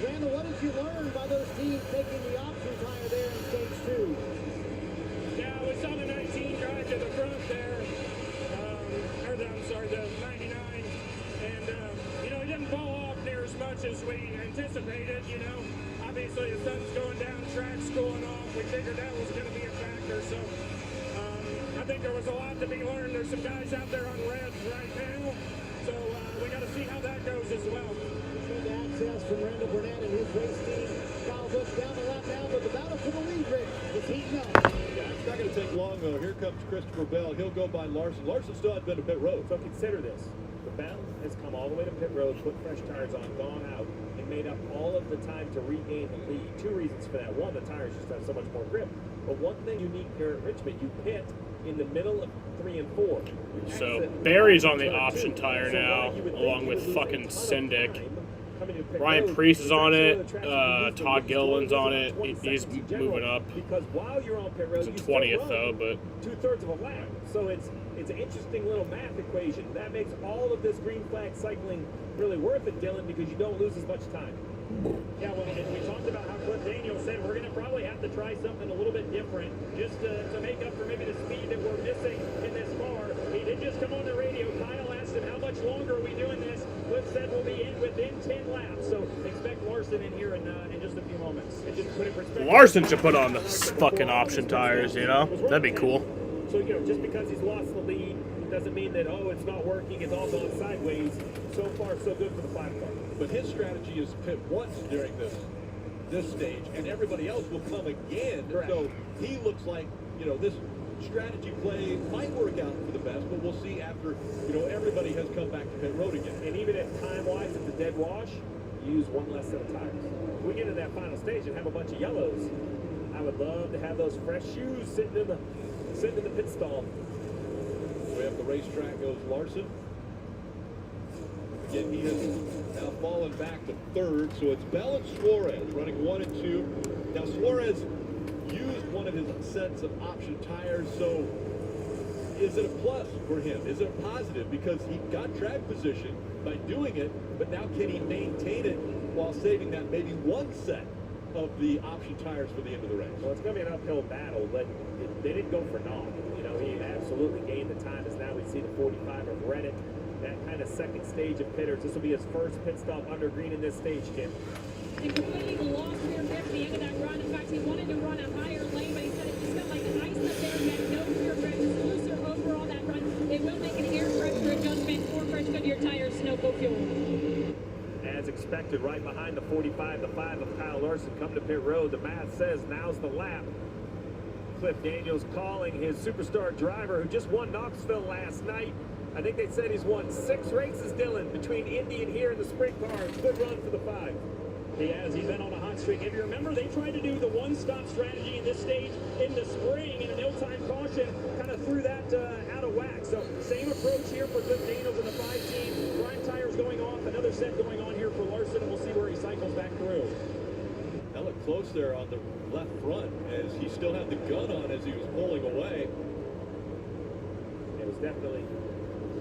Randall, what did you learn by those teams taking the option tire there in stage 2? Yeah, we saw the 19 drive to the front there. The 99. And, it didn't fall off near as much as we anticipated, Obviously, the sun's going down, track's cooling off. We figured that was going to be a factor. So, I think there was a lot to be learned. There's some guys out there on reds right now. So, we got to see how that goes as well. Good access from Randall Burnett and his race team. Kyle Busch down the lap now, but the battle for the lead, Rick, is heating up. Yeah, it's not going to take long, though. Here comes Christopher Bell. He'll go by Larson. Larson still hasn't been to pit road. So consider this. The Bell has come all the way to pit road, put fresh tires on, gone out, and made up all of the time to regain the lead. Two reasons for that. One, the tires just have so much more grip. But one thing unique here at Richmond, you pit in the middle of 3 and 4. So Barry's on the option tire now, along with fucking Syndic. Ryan Priest is on it. Todd Gilliland's on it. He's moving up. Because while you're on pit road, he's 20th though, but 2/3 of a lap. So it's an interesting little math equation. That makes all of this green flag cycling really worth it, Dylan, because you don't lose as much time. Yeah, well, and we talked about how Cliff Daniels said we're going to probably have to try something a little bit different just to make up for maybe the speed that we're missing in this car. He did just come on the radio. Kyle asked him, how much longer are we doing this? Cliff said we'll be in within 10 laps. So expect Larson in here in just a few moments. And just put in perspective, Larson should put on the fucking option tires, That'd be cool. So, just because he's lost the lead doesn't mean that, it's not working, it's all gone sideways. So far, so good for the platform. But his strategy is to pit once during this stage, and everybody else will come again. Correct. So he looks like, this strategy play might work out for the best, but we'll see after, everybody has come back to pit road again. And even if time-wise, it's a dead wash, you use one less set of tires. If we get to that final stage and have a bunch of yellows, I would love to have those fresh shoes sitting in the pit stall. We have the racetrack goes Larson. Again, he has now fallen back to 3rd, so it's Bell and Suarez running 1 and 2. Now Suarez used one of his sets of option tires, so is it a plus for him? Is it a positive? Because he got track position by doing it, but now can he maintain it while saving that maybe one set of the option tires for the end of the race? Well, it's going to be an uphill battle, but they didn't go for naught. He absolutely gained the time, as now we see the 45 of Reddick, that kind of second stage of pitters. This will be his first pit stop under green in this stage, Jim. And completely lost rear grip at the end of that run. In fact, he wanted to run a higher lane, but he said it just felt like ice up there. He had no rear grip. It was looser overall that run. It will make an air pressure adjustment for fresh Goodyear tires, Sunoco fuel. As expected, right behind the 45, the 5 of Kyle Larson coming to pit road. The math says now's the lap. Cliff Daniels calling his superstar driver who just won Knoxville last night. I think they said he's won 6 races, Dylan, between Indy and here in the sprint car. Good run for the 5. He has. He's been on a hot streak. If you remember, they tried to do the one-stop strategy in this stage in the spring, and an ill-timed caution kind of threw that out of whack. So same approach here for Cliff Daniels and the 5 team. Prime tires going off. Another set going on here for Larson, and we'll see where he cycles back through. That looked close there on the left front as he still had the gun on as he was pulling away. It was definitely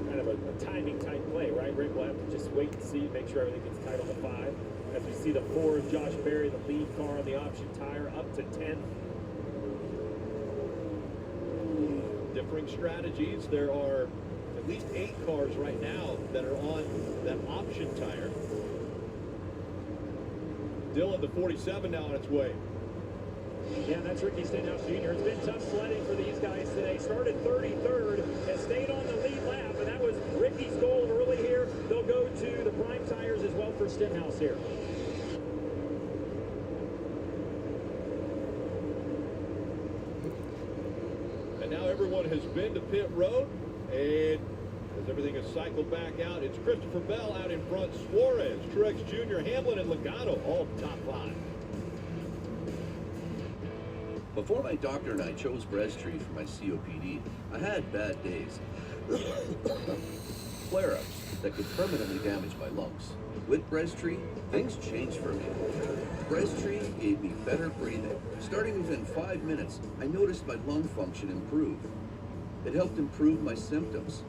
kind of a timing type play, right, Rick? We'll have to just wait and see, make sure everything gets tight on the 5. As we see the 4 of Josh Berry, the lead car on the option tire, up to 10th. Differing strategies. There are at least 8 cars right now that are on that option tire. Dylan, the 47 now on its way. Yeah, that's Ricky Stenhouse Jr. It's been tough sledding for these guys today. Started 33rd, has stayed on the lead lap, and that was Ricky's goal early here. They'll go to the prime tires as well for Stenhouse here. And now everyone has been to pit road, and as everything is cycled back out, it's Christopher Bell out in front, Suarez, Truex Jr., Hamlin, and Logano, all top 5. Before my doctor and I chose Breztri for my COPD, I had bad days. Flare-ups that could permanently damage my lungs. With Breztri, things changed for me. Breztri gave me better breathing. Starting within 5 minutes, I noticed my lung function improve. It helped improve my symptoms.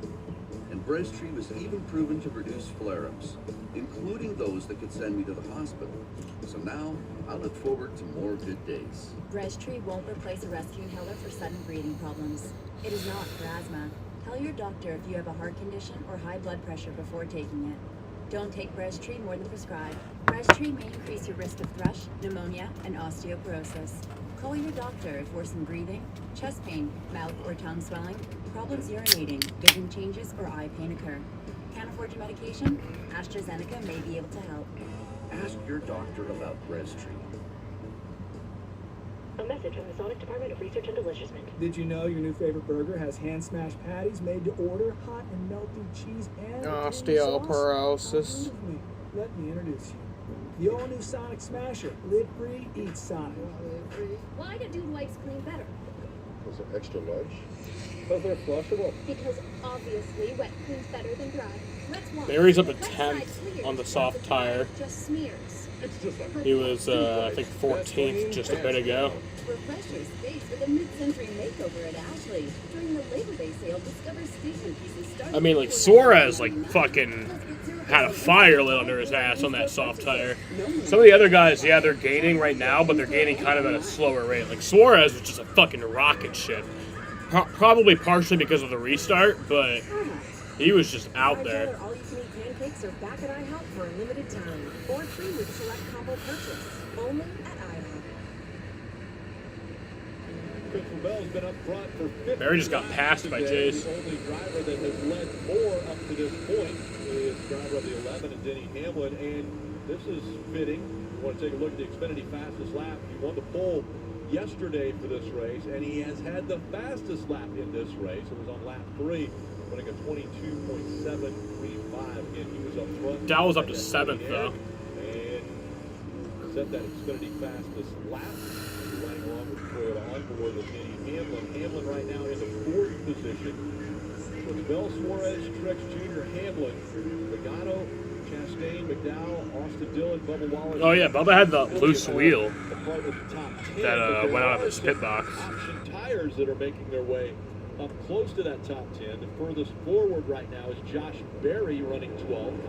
And Breztri was even proven to reduce flare-ups, including those that could send me to the hospital. So now, I look forward to more good days. Breztri won't replace a rescue inhaler for sudden breathing problems. It is not for asthma. Tell your doctor if you have a heart condition or high blood pressure before taking it. Don't take Breztri more than prescribed. Breztri may increase your risk of thrush, pneumonia, and osteoporosis. Call your doctor if worsened breathing, chest pain, mouth or tongue swelling, problems urinating, vision changes, or eye pain occur. Can't afford your medication? AstraZeneca may be able to help. Ask your doctor about Breztri. A message from the Sonic Department of Research and Deliciousment. Did you know your new favorite burger has hand-smashed patties made to order, hot and melty cheese, and Osteoporosis. Let me introduce you. The all-new Sonic Smasher. Live free, eat Sonic. Why do dude wipes clean better? Was it extra large? Because they're flushable. Because obviously wet cleans better than dry. Let's watch. Barry's up to The wet side 10th clears, on the soft tire. just smears. It's just like He was, I think, 14th just a bit ago. Refresh your space with a mid-century makeover at Ashley. During the Labor Day sale, discover statement pieces starting I mean, like, Suarez, like, fucking had a fire lit under his ass on that soft tire. Some of the other guys, yeah, they're gaining right now, but they're gaining kind of at a slower rate. Like, Suarez was just a fucking rocket ship. Probably partially because of the restart, but he was just out there. All-you-can-eat pancakes are back at IHOP for a limited time. Or free with select combo purchase. Only at IHOP. Christopher Bell's been up front for 50 Barry just got passed by today. Chase. The only driver that has led more up to this point is driver of the 11 and Denny Hamlin, and this is fitting. You want to take a look at the Xfinity fastest lap. He won the pole yesterday for this race, and he has had the fastest lap in this race. It was on lap 3, running a 22.735, and he was up front. Dow was up to 7th, though. And set that Xfinity fastest lap. Running along with Toyota onboard with Denny Hamlin. Hamlin right now in the 4th position. With Bell, Suarez, Truex Jr., Hamlin, Pagano, Chastain, McDowell, Austin Dillon, Bubba Wallace. Oh, yeah, Bubba had the loose wheel that went out of his pit box. Option tires that are making their way up close to that top 10. The furthest forward right now is Josh Berry running 12th.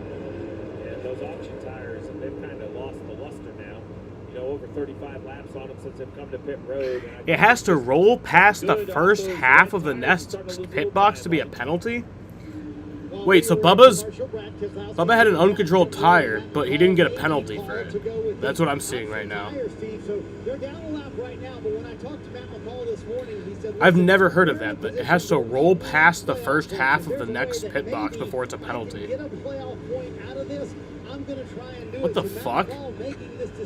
And those option tires, they've kind of lost the luster now. You know, over 35 laps on them since they've come to pit road. It has to roll past the first half of the Nest pit box to be a penalty? Wait, so Bubba had an uncontrolled tire, but he didn't get a penalty for it. That's what I'm seeing right now. I've never heard of that, but it has to roll past the first half of the next pit box before it's a penalty. What the fuck?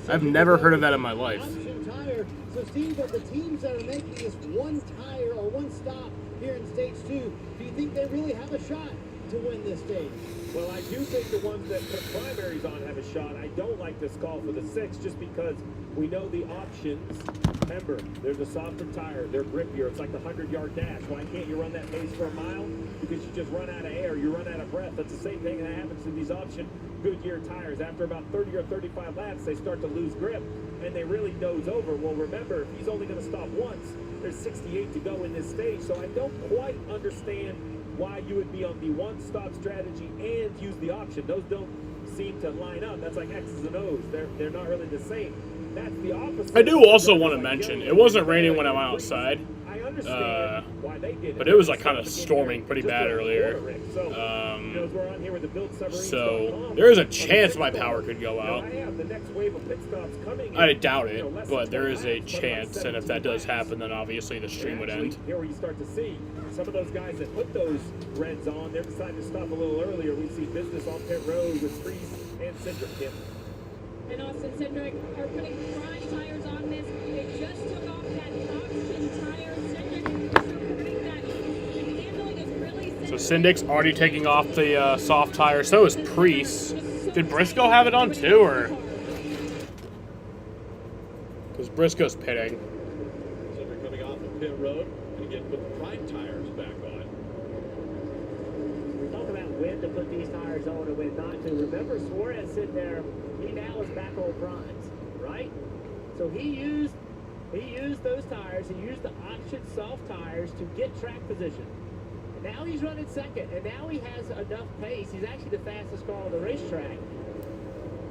I've never heard of that in my life. So, Steve, of the teams that are making this one tire or one stop here in Stage 2, do you think they really have a shot to win this stage? Well, I do think the ones that put primaries on have a shot. I don't like this call for the 6 just because we know the options. Remember, they're the softer tire, they're grippier. It's like the 100-yard dash. Why can't you run that pace for a mile? Because you just run out of air, you run out of breath. That's the same thing that happens to these option Goodyear tires. After about 30 or 35 laps, they start to lose grip and they really nose over. Well, remember, if he's only going to stop once, there's 68 to go in this stage. So I don't quite understand why you would be on the one-stop strategy and use the option. Those don't seem to line up. That's like X's and O's. They're not really the same. That's the opposite. I do also want to mention, it wasn't raining when I went outside, but it was like kind of storming pretty bad earlier. So there is a chance my power could go out. I doubt it, but there is a chance, and if that does happen, then obviously the stream would end. Here you start to see some of those guys that put those reds on, they're deciding to stop a little earlier. We see business on pit road with Priest and Cindric. And Austin Cindric are putting prime tires on this. They just took off that option tire. Cindric putting that. The handling is really. So Syndic's already taking off the soft tire. So is Priest. Did Briscoe have it on too, or? Because Briscoe's pitting. So they're coming off of pit road and again put the prime tires back on. We talk about when to put these tires on and when not to. Remember, Suarez sitting there. He now is back on primes, right? So he used those tires. He used the option soft tires to get track position. Now he's running second, and now he has enough pace. He's actually the fastest car on the racetrack.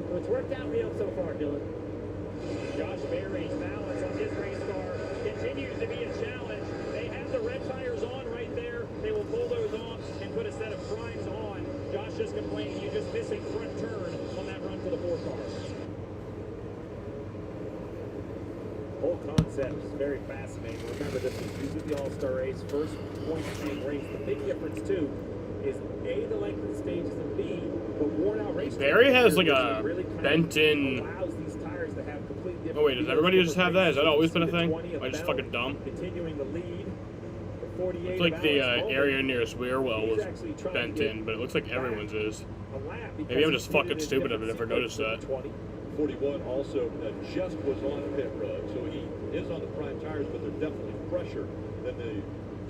So it's worked out real so far, Dylan. Josh Berry's balance on his race car continues to be a challenge. They have the red tires on right there. They will pull those off and put a set of primes on. Josh just complaining you just missing front turn on that run for the 4 car. Whole concept is very fascinating. Remember, this is usually the All-Star race, first point game race. The big difference, too, is A, the length of the stages, and B, the worn-out race. Barry has like a bent-in. Allows these tires to have completely different. Oh wait, does everybody just have that? Has that always been a thing? Am I just fucking dumb? Continuing the lead. The 48 It's like the area nearest Weirwell was bent in, but it looks like everyone's is. Maybe I'm just fucking stupid. I've never noticed that. 41 also just was on pit road, so he is on the prime tires, but they're definitely fresher than the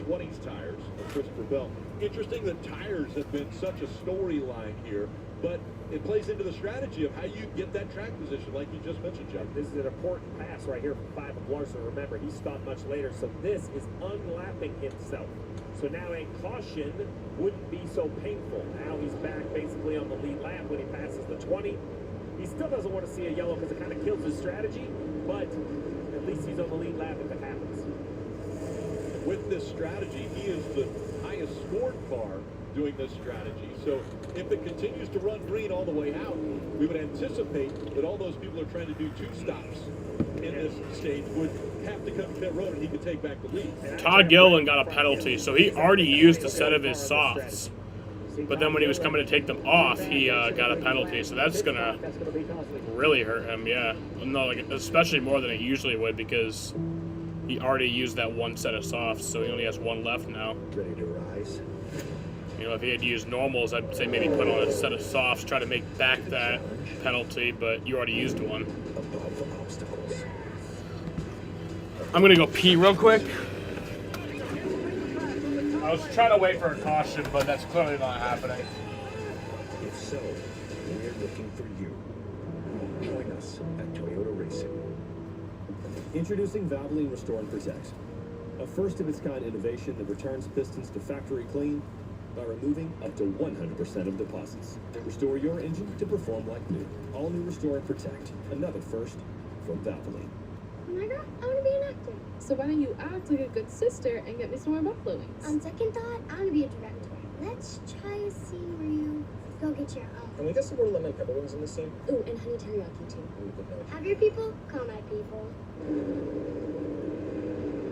20s tires of Christopher Bell. Interesting that tires have been such a storyline here, but it plays into the strategy of how you get that track position, like you just mentioned, Jeff. This is an important pass right here from 5 of Larson. Remember, he stopped much later, so this is unlapping himself. So now a caution wouldn't be so painful. Now he's back basically on the lead lap when he passes the 20. He still doesn't want to see a yellow because it kind of kills his strategy, but at least he's on the lead lap if it happens. With this strategy, he is the highest scored car doing this strategy. So if it continues to run green all the way out, we would anticipate that all those people who are trying to do 2 stops in this stage would have to come to pit road and he could take back the lead. Todd Gilliland got a penalty, so he already used a set of his softs. But then when he was coming to take them off, he got a penalty, so that's gonna really hurt him. Yeah, no, like especially more than it usually would because he already used that 1 set of softs, so he only has 1 left now. Ready to rise? You know, if he had used normals, I'd say maybe put on a set of softs, try to make back that penalty, but you already used 1. I'm gonna go pee real quick. I was trying to wait for a caution, but that's clearly not happening. If so, we're looking for you. Join us at Toyota Racing. Introducing Valvoline Restore and Protect, a first-of-its-kind innovation that returns pistons to factory clean by removing up to 100% of deposits. Restore your engine to perform like new. All new Restore and Protect, another first from Valvoline. Mega, I want to be an actor. So why don't you act like a good sister and get me some more buffalo wings? On second thought, I want to be a director. Let's try a scene where you go get your own. Can we get some more lemon pepper wings in this scene? Ooh, and honey teriyaki too. Have your people call my people.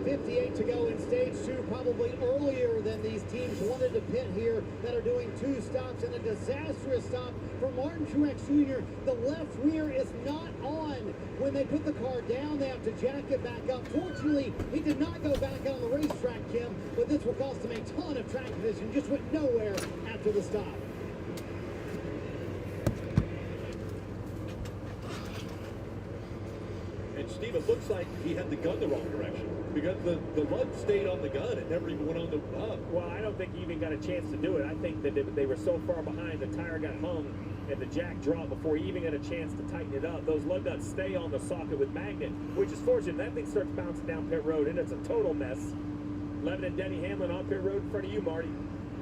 58 to go in stage 2, probably earlier than these teams wanted to pit here that are doing 2 stops, and a disastrous stop for Martin Truex Jr. The left rear is not on. When they put the car down, they have to jack it back up. Fortunately, he did not go back on the racetrack, Kim, but this will cost him a ton of track position. Just went nowhere after the stop. And Steve, it looks like he had the gun the wrong direction because the lug stayed on the gun. It never even went on the hub. Well, I don't think he even got a chance to do it. I think that they were so far behind, the tire got hung and the jack dropped before he even got a chance to tighten it up. Those lug nuts stay on the socket with magnet, which is fortunate. That thing starts bouncing down pit road, and it's a total mess. Levin and Denny Hamlin on pit road in front of you, Marty.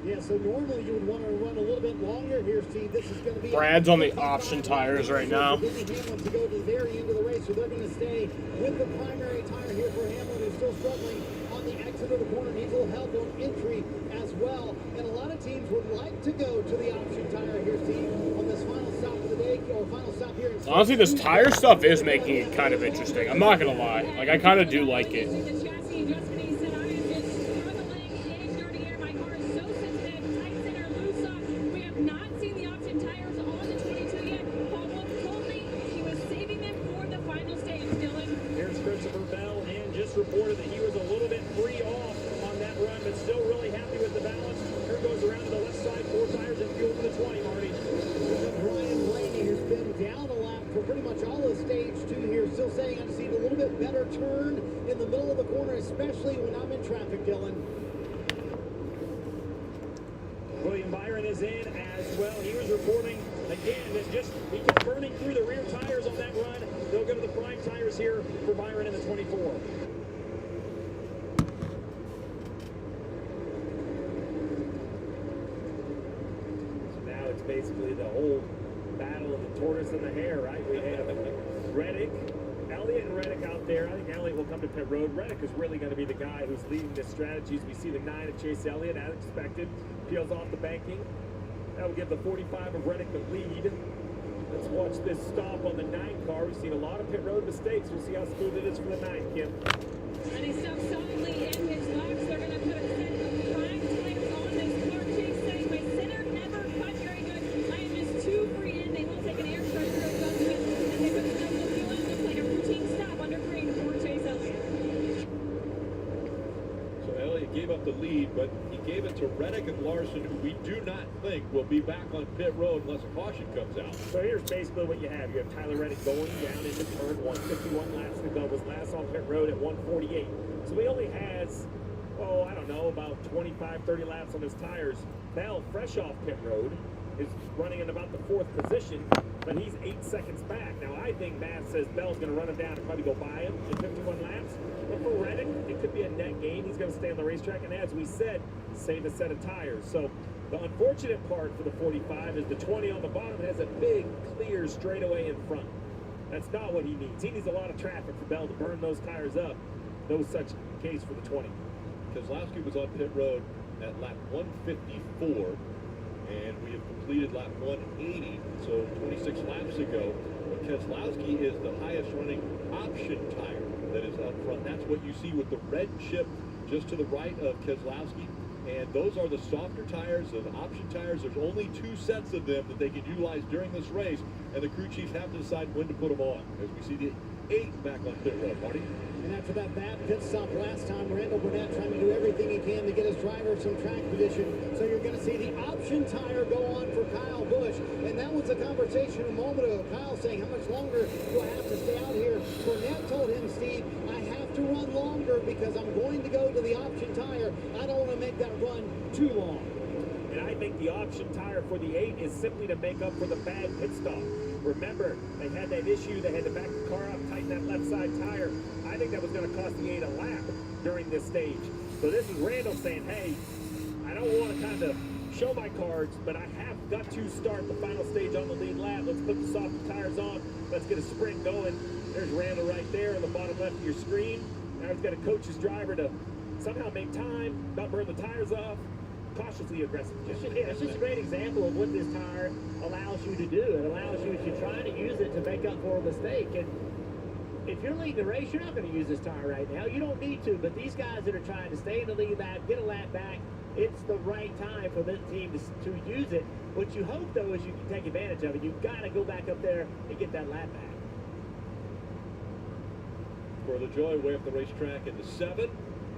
Yeah, so normally you would want to run a little bit longer here, Steve. This is going to be... Brad's on the option tires right now. Denny Hamlin to go to the very end of the race, so they're going to stay with the primary tire here for Hamlin, who's still struggling on the exit of the corner. Needs a little help on entry as well. And a lot of teams would like to go to the option tire here, Steve, on this final stop of the day, or final stop here. Honestly, this tire stuff is making it kind of interesting. I'm not going to lie. Like, I kind of do like it. Reported that he was a little bit free off on that run, but still really happy with the balance. Here goes around to the left side, 4 tires and fuel for the 20, Marty. Brian Blaney has been down a lap for pretty much all of stage 2 here, still saying I just need a little bit better turn in the middle of the corner, especially when I'm in traffic, Dylan. William Byron is in as well. He was reporting again that he kept burning through the rear tires on that run. They'll go to the prime tires here for Byron in the 24. basically the whole battle of the tortoise and the hare, right? We have Reddick, Elliott and Reddick out there. I think Elliott will come to pit road. Reddick is really going to be the guy who's leading this strategy. As we see the 9 of Chase Elliott, as expected, peels off the banking. That will give the 45 of Reddick the lead. Let's watch this stop on the 9 car. We've seen a lot of pit road mistakes. We'll see how smooth it is for the 9, Kim. And he stopped solidly in his box. They're going to put a set of 5 tires on this car. Chase saying, my center never cut very good. I am just too free in. They will take an air pressure adjustment. And they put the double fuel in. Looks like a routine stop under green for Chase Elliott. So Elliott gave up the lead, but he gave it to Reddick and Larson, who we do not think will be back on pit road unless a caution comes out. So here's basically what you have. You have Tyler Reddick going down into turn 1, 51 laps to go, was last on pit road at 148. So he only has, I don't know, about 25, 30 laps on his tires. Bell, fresh off pit road, is running in about the 4th position, but he's 8 seconds back. Now, I think Matt says Bell's going to run him down and probably go by him in 51 laps. But for Reddick, it could be a net gain. He's going to stay on the racetrack, and as we said, save a set of tires. So the unfortunate part for the 45 is the 20 on the bottom has a big, clear straightaway in front. That's not what he needs. He needs a lot of traffic for Bell to burn those tires up. No such case for the 20. Keselowski was on pit road at lap 154, and we have completed lap 180, so 26 laps ago. But Keselowski is the highest running option tire that is up front. That's what you see with the red chip just to the right of Keselowski. And those are the softer tires, the option tires. There's only 2 sets of them that they can utilize during this race, and the crew chiefs have to decide when to put them on. As we see the 8 back on pit road, Marty. And after that bad pit stop last time, Randall Burnett trying to do everything he can to get his driver some track position. So you're going to see the option tire go on for Kyle Busch. And that was a conversation a moment ago. Kyle saying, how much longer do I have to stay out here? Burnett told him, Steve, I have to run longer because I'm going to go to the option tire. I don't want to make that run too long. And I think the option tire for the 8 is simply to make up for the bad pit stop. Remember, they had that issue. They had to back the car up, tighten that left side tire. I think that was going to cost the 8 a lap during this stage. So this is Randall saying, hey, I don't want to kind of show my cards, but I have got to start the final stage on the lead lap. Let's put the softer tires on. Let's get a sprint going. There's Randall right there on the bottom left of your screen. Now he's got to coach his driver to somehow make time, not burn the tires off. Cautiously aggressive. It's just a great example of what this tire allows you to do. It allows you, if you're trying to use it to make up for a mistake. And if you're leading the race, you're not going to use this tire right now. You don't need to. But these guys that are trying to stay in the lead lap, get a lap back, it's the right time for this team to use it. What you hope, though, is you can take advantage of it. You've got to go back up there and get that lap back. For the joy way up the racetrack in the 7.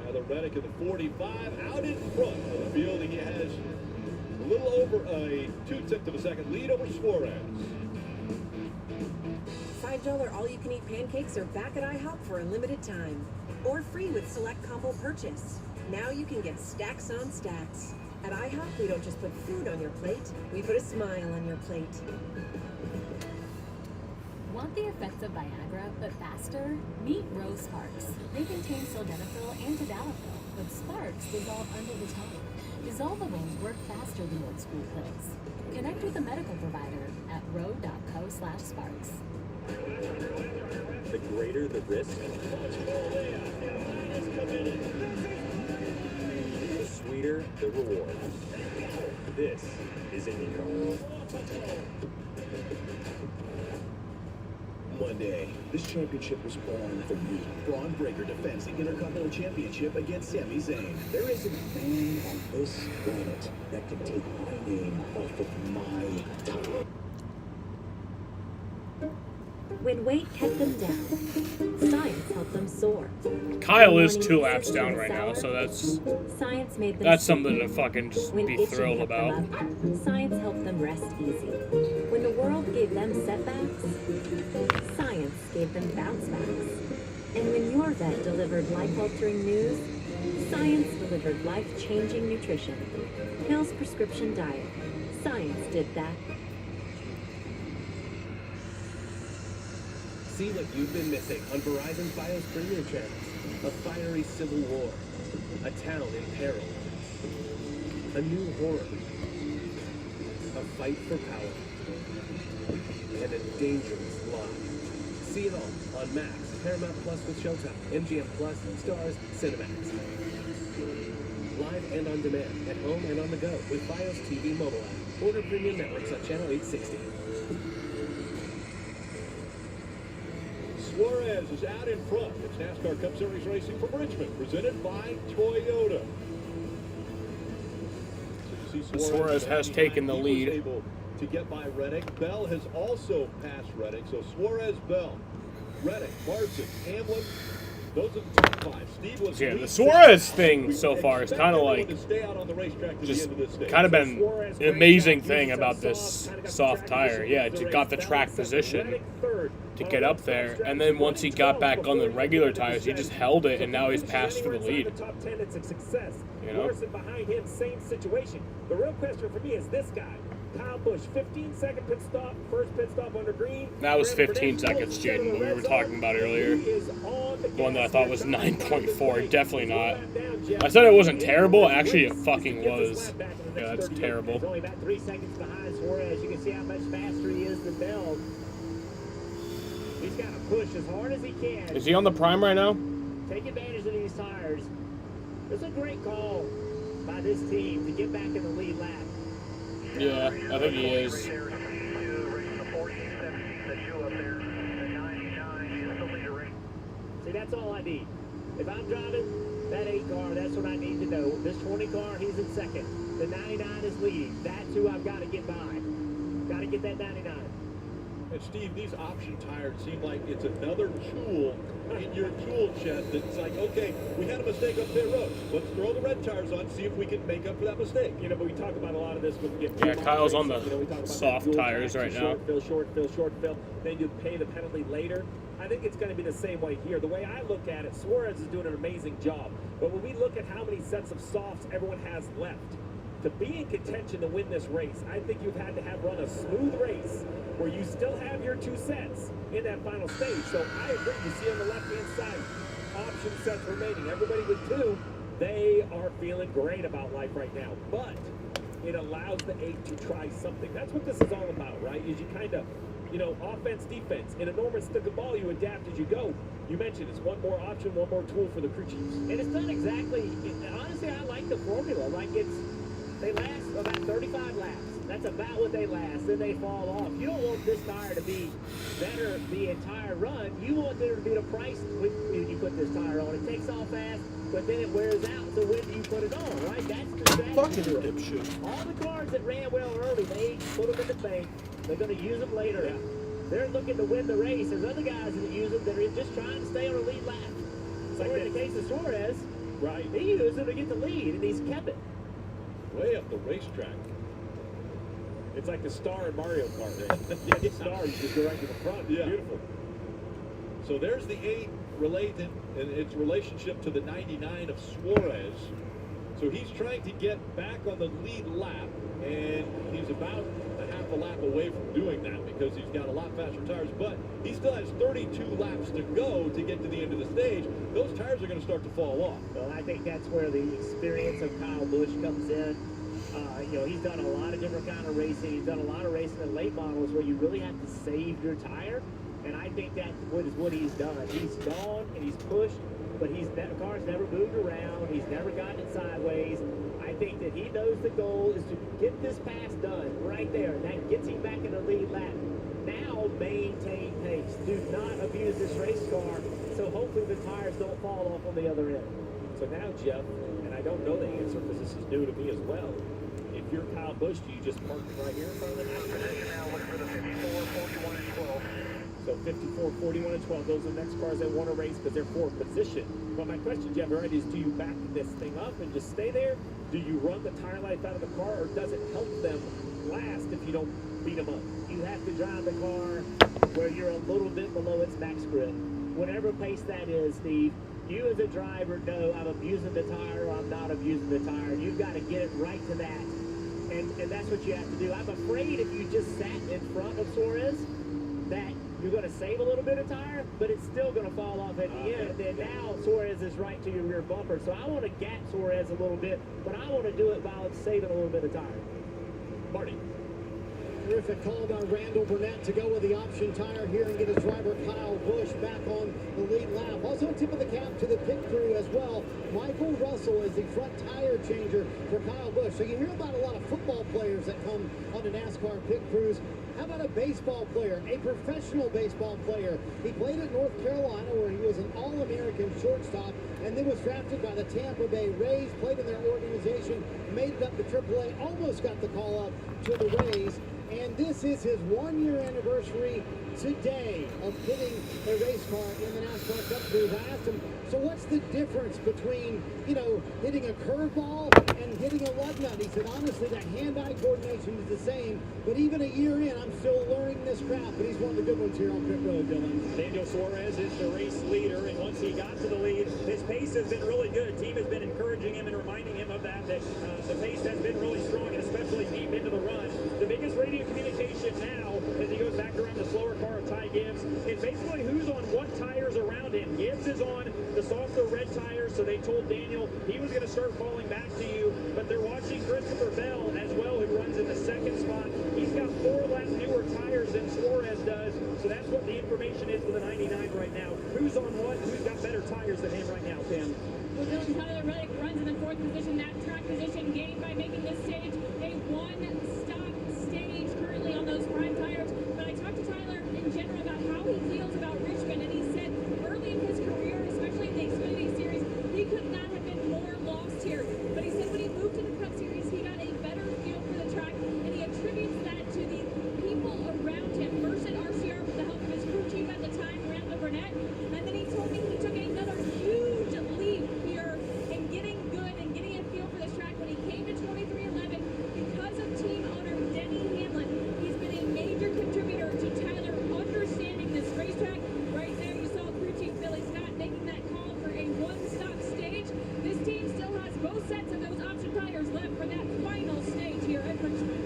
Now the Reddick in the 45 out in front of the field. He has a little over a 2/10 of a second lead over Suarez. $5 all-you-can-eat pancakes are back at IHOP for a limited time. Or free with select combo purchase. Now you can get stacks on stacks. At IHOP, we don't just put food on your plate, we put a smile on your plate. Want the effects of Viagra, but faster? Meet Rose Sparks. They contain sildenafil and tadalafil, but Sparks dissolve under the tongue. Dissolvables work faster than old school pills. Connect with a medical provider at ro.co/sparks. The greater the risk, the sweeter the reward. This is IndyCar. Monday, this championship was born for me. Braun Breaker defends the Intercontinental Championship against Sami Zayn. There isn't a man on this planet that can take my name off of my title. When weight kept them down, science helped them soar. Kyle is 2 laps down right now, so Science made them that's something to fucking just when be itching thrilled kept them about. up, science helped them rest easy. When the world gave them setbacks, science gave them bounce backs. And when your vet delivered life-altering news, science delivered life-changing nutrition. Hill's Prescription Diet. Science did that. See what you've been missing on Verizon Fios premium channels. A fiery civil war, a town in peril, a new horror, a fight for power, and a dangerous lie. See it all on Max, Paramount Plus with Showtime, MGM Plus, Stars, Cinemax. Live and on demand, at home and on the go with Fios TV mobile app. Order premium networks on channel 860. Suarez is out in front. It's NASCAR Cup Series racing from Richmond, presented by Toyota. So you see Suarez has taken the lead. He was able to get by Reddick. Bell has also passed Reddick. So Suarez, Bell, Reddick, Larson, Hamlin. Those are the top five. Steve was the Suarez thing so far is kind of like just kind of been an amazing thing about this soft tire. Yeah, it got the track position to get up there, and then once he got back on the regular tires, he just held it, and now he's passed for the lead. Top 10, it's a success. You know? Larson behind him, same situation. The real question for me is this guy. Kyle Busch, 15-second pit stop, first pit stop under green. That was 15 seconds, Jaden, we were talking about earlier. The one that I thought was 9.4, definitely not. I said it wasn't terrible, actually it fucking was. Yeah, that's terrible. He's only about 3 seconds behind Suarez. You can see how much faster he is than Bell. He's got to push as hard as he can. Is he on the prime right now? Take advantage of these tires. It's a great call by this team to get back in the lead lap. Yeah, I think he is. See, that's all I need. If I'm driving that 8 car, that's what I need to know. This 20 car, he's in second. The 99 is leading. That's who I've got to get by. Got to get that 99. And Steve, these option tires seem like it's another tool in your tool chest. It's like, okay, we had a mistake on pit road. Let's throw the red tires on, see if we can make up for that mistake. You know, but we talk about a lot of this when we get Yeah, Kyle's on the soft tires right now. Short fill. Then you pay the penalty later. I think it's going to be the same way here. The way I look at it, Suarez is doing an amazing job. But when we look at how many sets of softs everyone has left, to be in contention to win this race, I think you've had to have run a smooth race where you still have your 2 sets in that final stage. So I agree. You see on the left-hand side, option sets remaining. Everybody with 2, they are feeling great about life right now. But it allows the 8 to try something. That's what this is all about, right? Is you kind of, you know, offense, defense. In a normal stick of ball, you adapt as you go. You mentioned it's one more option, one more tool for the crew chiefs. And it's not exactly, honestly, I like the formula. Like they last about 35 laps. That's about what they last. Then they fall off. You don't want this tire to be better the entire run. You want there to be the price when you put this tire on. It takes off fast, but then it wears out. So when do you put it on, right? That's the strategy. All the cars that ran well early, they put them in the bank. They're going to use them later. Yeah. They're looking to win the race. There's other guys that use them that are just trying to stay on a lead lap. So like in the case of Suarez, right? He used them to get the lead, and he's kept it. Way up the racetrack. It's like the star in Mario Kart, right? Yeah, the star, you just go right to the front. Yeah. Beautiful. So there's the 8 related, and its relationship to the 99 of Suarez. So he's trying to get back on the lead lap, and he's about a half a lap away from doing that because he's got a lot faster tires, but he still has 32 laps to go to get to the end of the stage. Those tires are going to start to fall off. Well, I think that's where the experience of Kyle Busch comes in. You know, he's done a lot of different kind of racing. He's done a lot of racing in late models where you really have to save your tire, and I think that's what he's done. He's gone and he's pushed, but the car's never moved around. He's never gotten it sideways. I think that he knows the goal is to get this pass done right there. That gets him back in the lead lap. Now maintain pace. Do not abuse this race car, so hopefully the tires don't fall off on the other end. So now, Jeff, and I don't know the answer because this is new to me as well. If you're Kyle Busch, do you just park right here in front of the now? Look for the 54, 41, and 12. So 54, 41, and 12. Those are the next cars that want to race because they're fourth position. But my question, Jeff, right, is do you back this thing up and just stay there? Do you run the tire life out of the car, or does it help them last if you don't beat them up? You have to drive the car where you're a little bit below its max grip. Whatever pace that is, Steve, you as a driver know I'm abusing the tire or I'm not abusing the tire. You've got to get it right to that. And that's what you have to do. I'm afraid if you just sat in front of Suarez, that you're going to save a little bit of tire, but it's still going to fall off at the end. And now Suarez is right to your rear bumper. So I want to gap Suarez a little bit, but I want to do it while it's saving a little bit of tire. Marty. Terrific call by Randall Burnett to go with the option tire here and get his driver Kyle Busch back on the lead lap. Also, tip of the cap to the pit crew as well. Michael Russell is the front tire changer for Kyle Busch. So you hear about a lot of football players that come onto NASCAR pit crews. How about a baseball player, a professional baseball player? He played at North Carolina where he was an All-American shortstop and then was drafted by the Tampa Bay Rays, played in their organization, made it up to AAA, almost got the call up to the Rays. And this is his 1-year anniversary today of hitting a race car in the NASCAR Cup Series. I asked him, so what's the difference between, hitting a curveball and hitting a lug nut? He said, honestly, the hand-eye coordination is the same, but even a year in, I'm still learning this craft, but he's one of the good ones here on pit road, Dylan. Daniel Suarez is the race leader, and once he got to the lead, his pace has been really good. Team has been encouraging him and reminding him of that the pace has been really strong, and especially deep into the run. The biggest radio communication now, as he goes back around the slower car of Ty Gibbs, is basically who's on what tires around him. Gibbs is on the softer red tires, so they told Daniel he was going to start falling back to you, but they're watching Christopher Bell as well, who runs in the second spot. He's got 4 laps newer tires than Suarez does, so that's what the information is for the 99 right now. Who's on what? Who's got better tires than him right now, Tim? Well, Dylan, Tyler Reddick runs in the 4th position. That track position gained by making this stage a one-stop stage currently on those prime tires. But I talked to Tyler in general about how he feels about Richmond, and he said early in his career, especially in the Xfinity Series, he could not have been more lost here. But he said when he moved to the Cup Series, he got a better feel for the track, and he attributes that to the people around him. First at RCR with the help of his crew chief at the time, Randall Burnett, and then he told me he took another huge leap here in getting good and getting a feel for this track when he came to 2311 because of team owner Denny Hamlin. He's been a major contributor to Tyler understanding this racetrack. Right there you saw crew chief Billy Scott making that call for a one-stop stage. This team still has both sets of those option tires left for that final stage here at Richmond.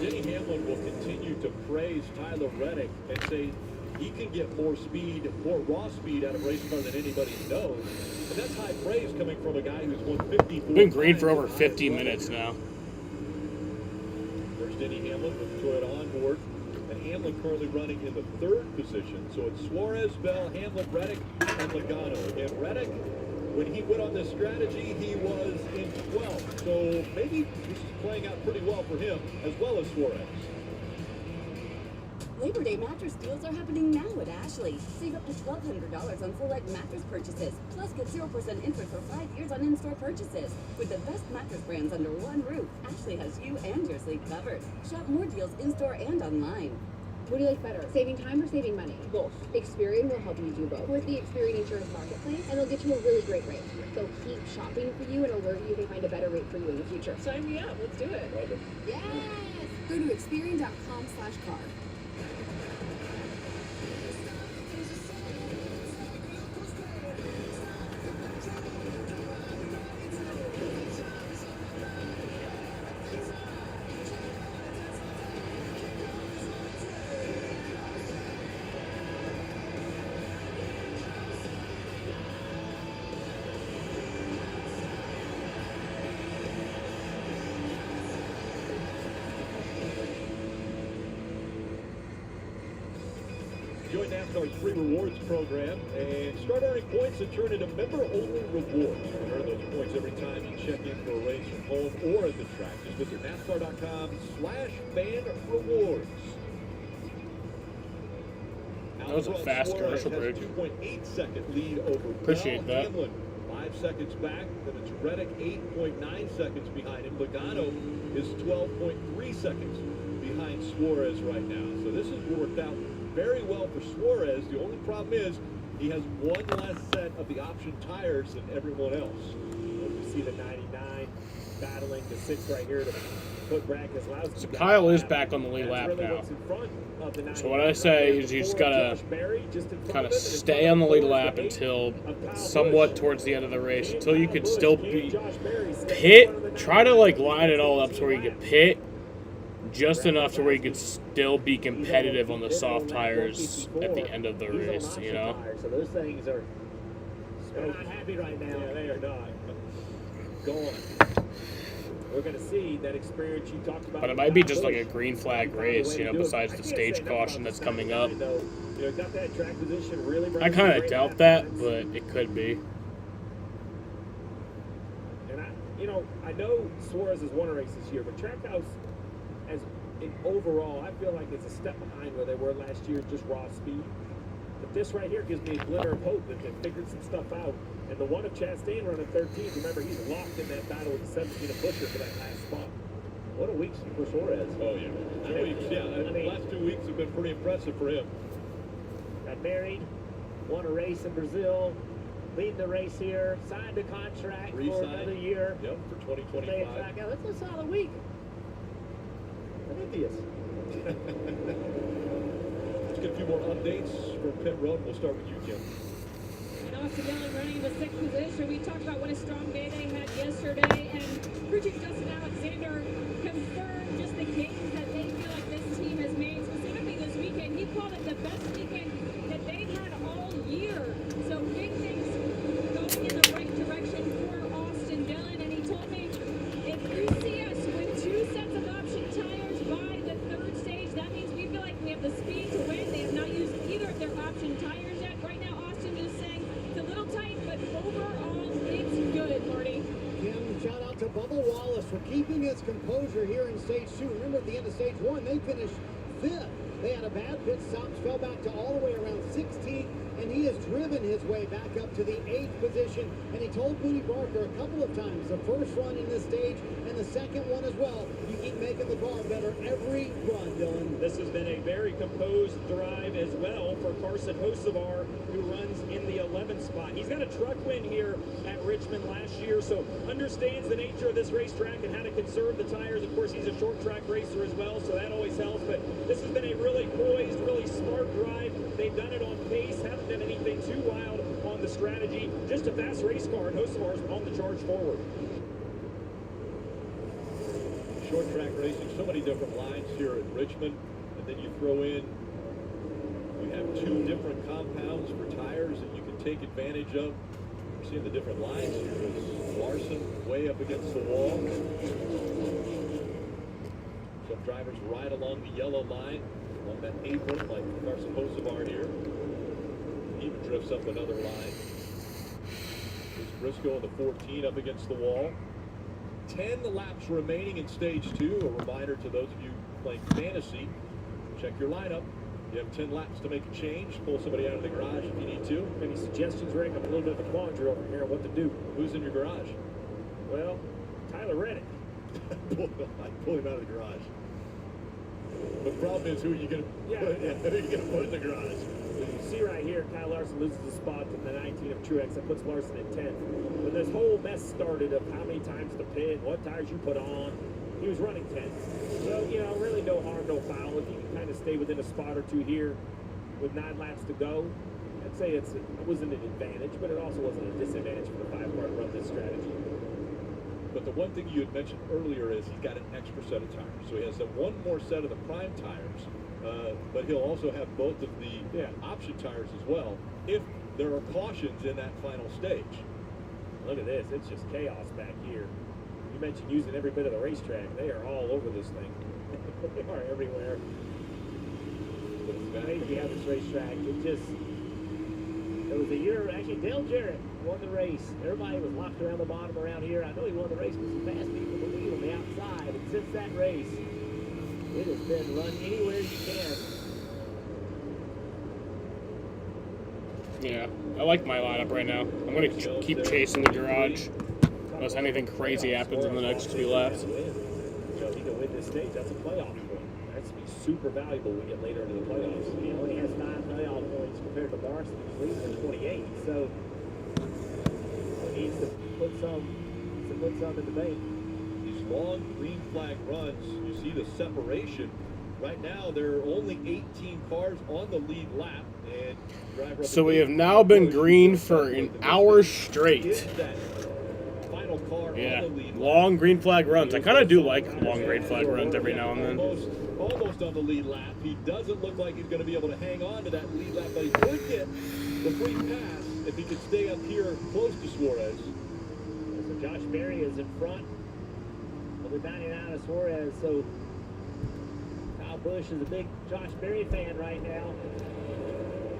Denny Hamlin will continue to praise Tyler Reddick and say he can get more speed, more raw speed out of race car than anybody knows. And that's high praise coming from a guy who's won 54. Been green for over 50 minutes now. There's Denny Hamlin with Toyota on board. And Hamlin currently running in the 3rd position. So it's Suarez, Bell, Hamlin, Reddick, and Logano. Again, Reddick, when he went on this strategy, he was in 12th. So maybe this is playing out pretty well for him, as well as Suarez. Labor Day mattress deals are happening now at Ashley. Save up to $1,200 on select mattress purchases. Plus, get 0% interest for 5 years on in-store purchases. With the best mattress brands under one roof, Ashley has you and your sleep covered. Shop more deals in-store and online. What do you like better, saving time or saving money? Both. Experian will help you do both with the Experian Insurance Marketplace, and they'll get you a really great rate. They'll keep shopping for you and alert you if they find a better rate for you in the future. Sign me up. Let's do it. Yes! Go to Experian.com/car. Join NASCAR's free rewards program and start earning points and turn into member-only rewards. You can earn those points every time you check in for a race from home or at the track. Just visit NASCAR.com/fan-rewards. That was a fast commercial break. 2.8-second lead over Appreciate Bell. that. Hamlin 5 seconds back. Then it's Reddick 8.9 seconds behind him. Logano is 12.3 seconds behind Suarez right now. So this has worked out very well for Suarez. The only problem is he has one less set of the option tires than everyone else. You see the 99 battling the 6 right here to put Brad Keselowski. So Kyle is back on the lead lap now. So what I say is you just gotta kind of stay on the lead lap until somewhat towards the end of the race, until you could still be pit. Try to like line it all up so where you can pit just enough to where you could still be competitive on the soft tires at the end of the race, you know? So those things are not happy right now. Yeah, they are not. Gone. we're going to see that experience you talked about. But it might be just like a green flag race, you know, besides the stage caution that's coming up. You know, got that track position really. I kind of doubt that, but it could be. And I know Suarez has won a race this year, but Trackhouse, as overall, I feel like it's a step behind where they were last year, just raw speed. But this right here gives me a glimmer of hope that they figured some stuff out. And the one of Chastain running 13th, remember, he's locked in that battle with the 17 of Busher for that last spot. What a week for Suarez. Oh, yeah. 2 weeks, yeah. The last 2 weeks have been pretty impressive for him. Got married, won a race in Brazil, leading the race here, signed a contract for another year. Yep, for 2025. That's a solid week. I'm envious. Let's get a few more updates from pit road. We'll start with you, Jim. And Austin Dillon running in the 6th position. We talked about what a strong day they had yesterday, and crew chief Justin Alexander confirmed just the gains that they feel like this team has made, specifically this weekend. He called it the best weekend that they've had all year. So big things going in the right direction for Austin Dillon, and he told me if you see us with 2 sets of option tires by the 3rd stage, that means we feel like we have the speed to win. They have not used either of their option tires yet. Right now, Austin is saying it's a little tight, but overall, it's good, Marty. Kim, shout out to Bubba Wallace for keeping his composure here in stage 2. Remember, at the end of stage 1, they finished 5th. They had a bad pit stop, fell back to all the way around 16th, and he has driven his way back up to the 8th position. And he told Booty Barker a couple of times, the first run in this stage and the second one as well, you keep making the car better every run, Dylan. This has been a very composed drive as well for Carson Hocevar, who runs in the 11th spot. He's got a truck win here at Richmond last year, so understands the nature of this racetrack and how to conserve the tires. Of course, he's a short track racer as well, so that always helps. But this has been a really poised, really smart drive. They've done it on pace, haven't done anything too wild on the strategy. Just a fast race car, and Hocevar's on the charge forward. Short track racing, so many different lines here at Richmond, and then you throw in, we have 2 different compounds for tires that you can take advantage of. We're seeing the different lines here. There's Larson way up against the wall. Some drivers ride along the yellow line, along that apron, like Carson Hocevar here. He even drifts up another line. There's Briscoe in the 14 up against the wall. 10 laps remaining in stage 2. A reminder to those of you playing fantasy, check your lineup. You have 10 laps to make a change. Pull somebody out of the garage if you need to. Any suggestions, Rick? I'm a little bit of a quandary over here on what to do. Who's in your garage? Well, Tyler Reddick. Pull him out of the garage. But the problem is, who are you going to who are you going to put in the garage? You see right here, Kyle Larson loses the spot to the 19 of Truex. That puts Larson in 10th. But this whole mess started of how many times to pit, what tires you put on. He was running 10th. So, really no harm, no foul. If you can kind of stay within a spot or 2 here with 9 laps to go, I'd say it wasn't an advantage, but it also wasn't a disadvantage for the 5-car to run this strategy. But the one thing you had mentioned earlier is he's got an extra set of tires. So he has one more set of the prime tires, but he'll also have both of the option tires as well if there are cautions in that final stage. Look at this. It's just chaos back here. You mentioned using every bit of the racetrack. They are all over this thing. They are everywhere. Crazy how this racetrack, there was a year, actually Dale Jarrett won the race. Everybody was locked around the bottom around here. I know he won the race because some fast people believe on the outside. And since that race, it has been run anywhere you can. Yeah, I like my lineup right now. I'm going to keep chasing the garage unless anything crazy happens in the next 2 laps. So if he can win this stage, that's a playoff point. That's going to be super valuable when we get later into the playoffs. He only has 9 playoff points compared to Larson, who's leading in 28. So he needs to put some in the bank. These long green flag runs, you see the separation. Right now, there are only 18 cars on the lead lap. And so we have now been green for an hour straight. Yeah, long green flag runs. I kind of do like long green flag runs every now and then. Almost on the lead lap. He doesn't look like he's going to be able to hang on to that lead lap, but he could get the free pass if he could stay up here close to Suarez. So Josh Berry is in front Well, the 99 of Suarez, so Kyle Busch is a big Josh Berry fan right now.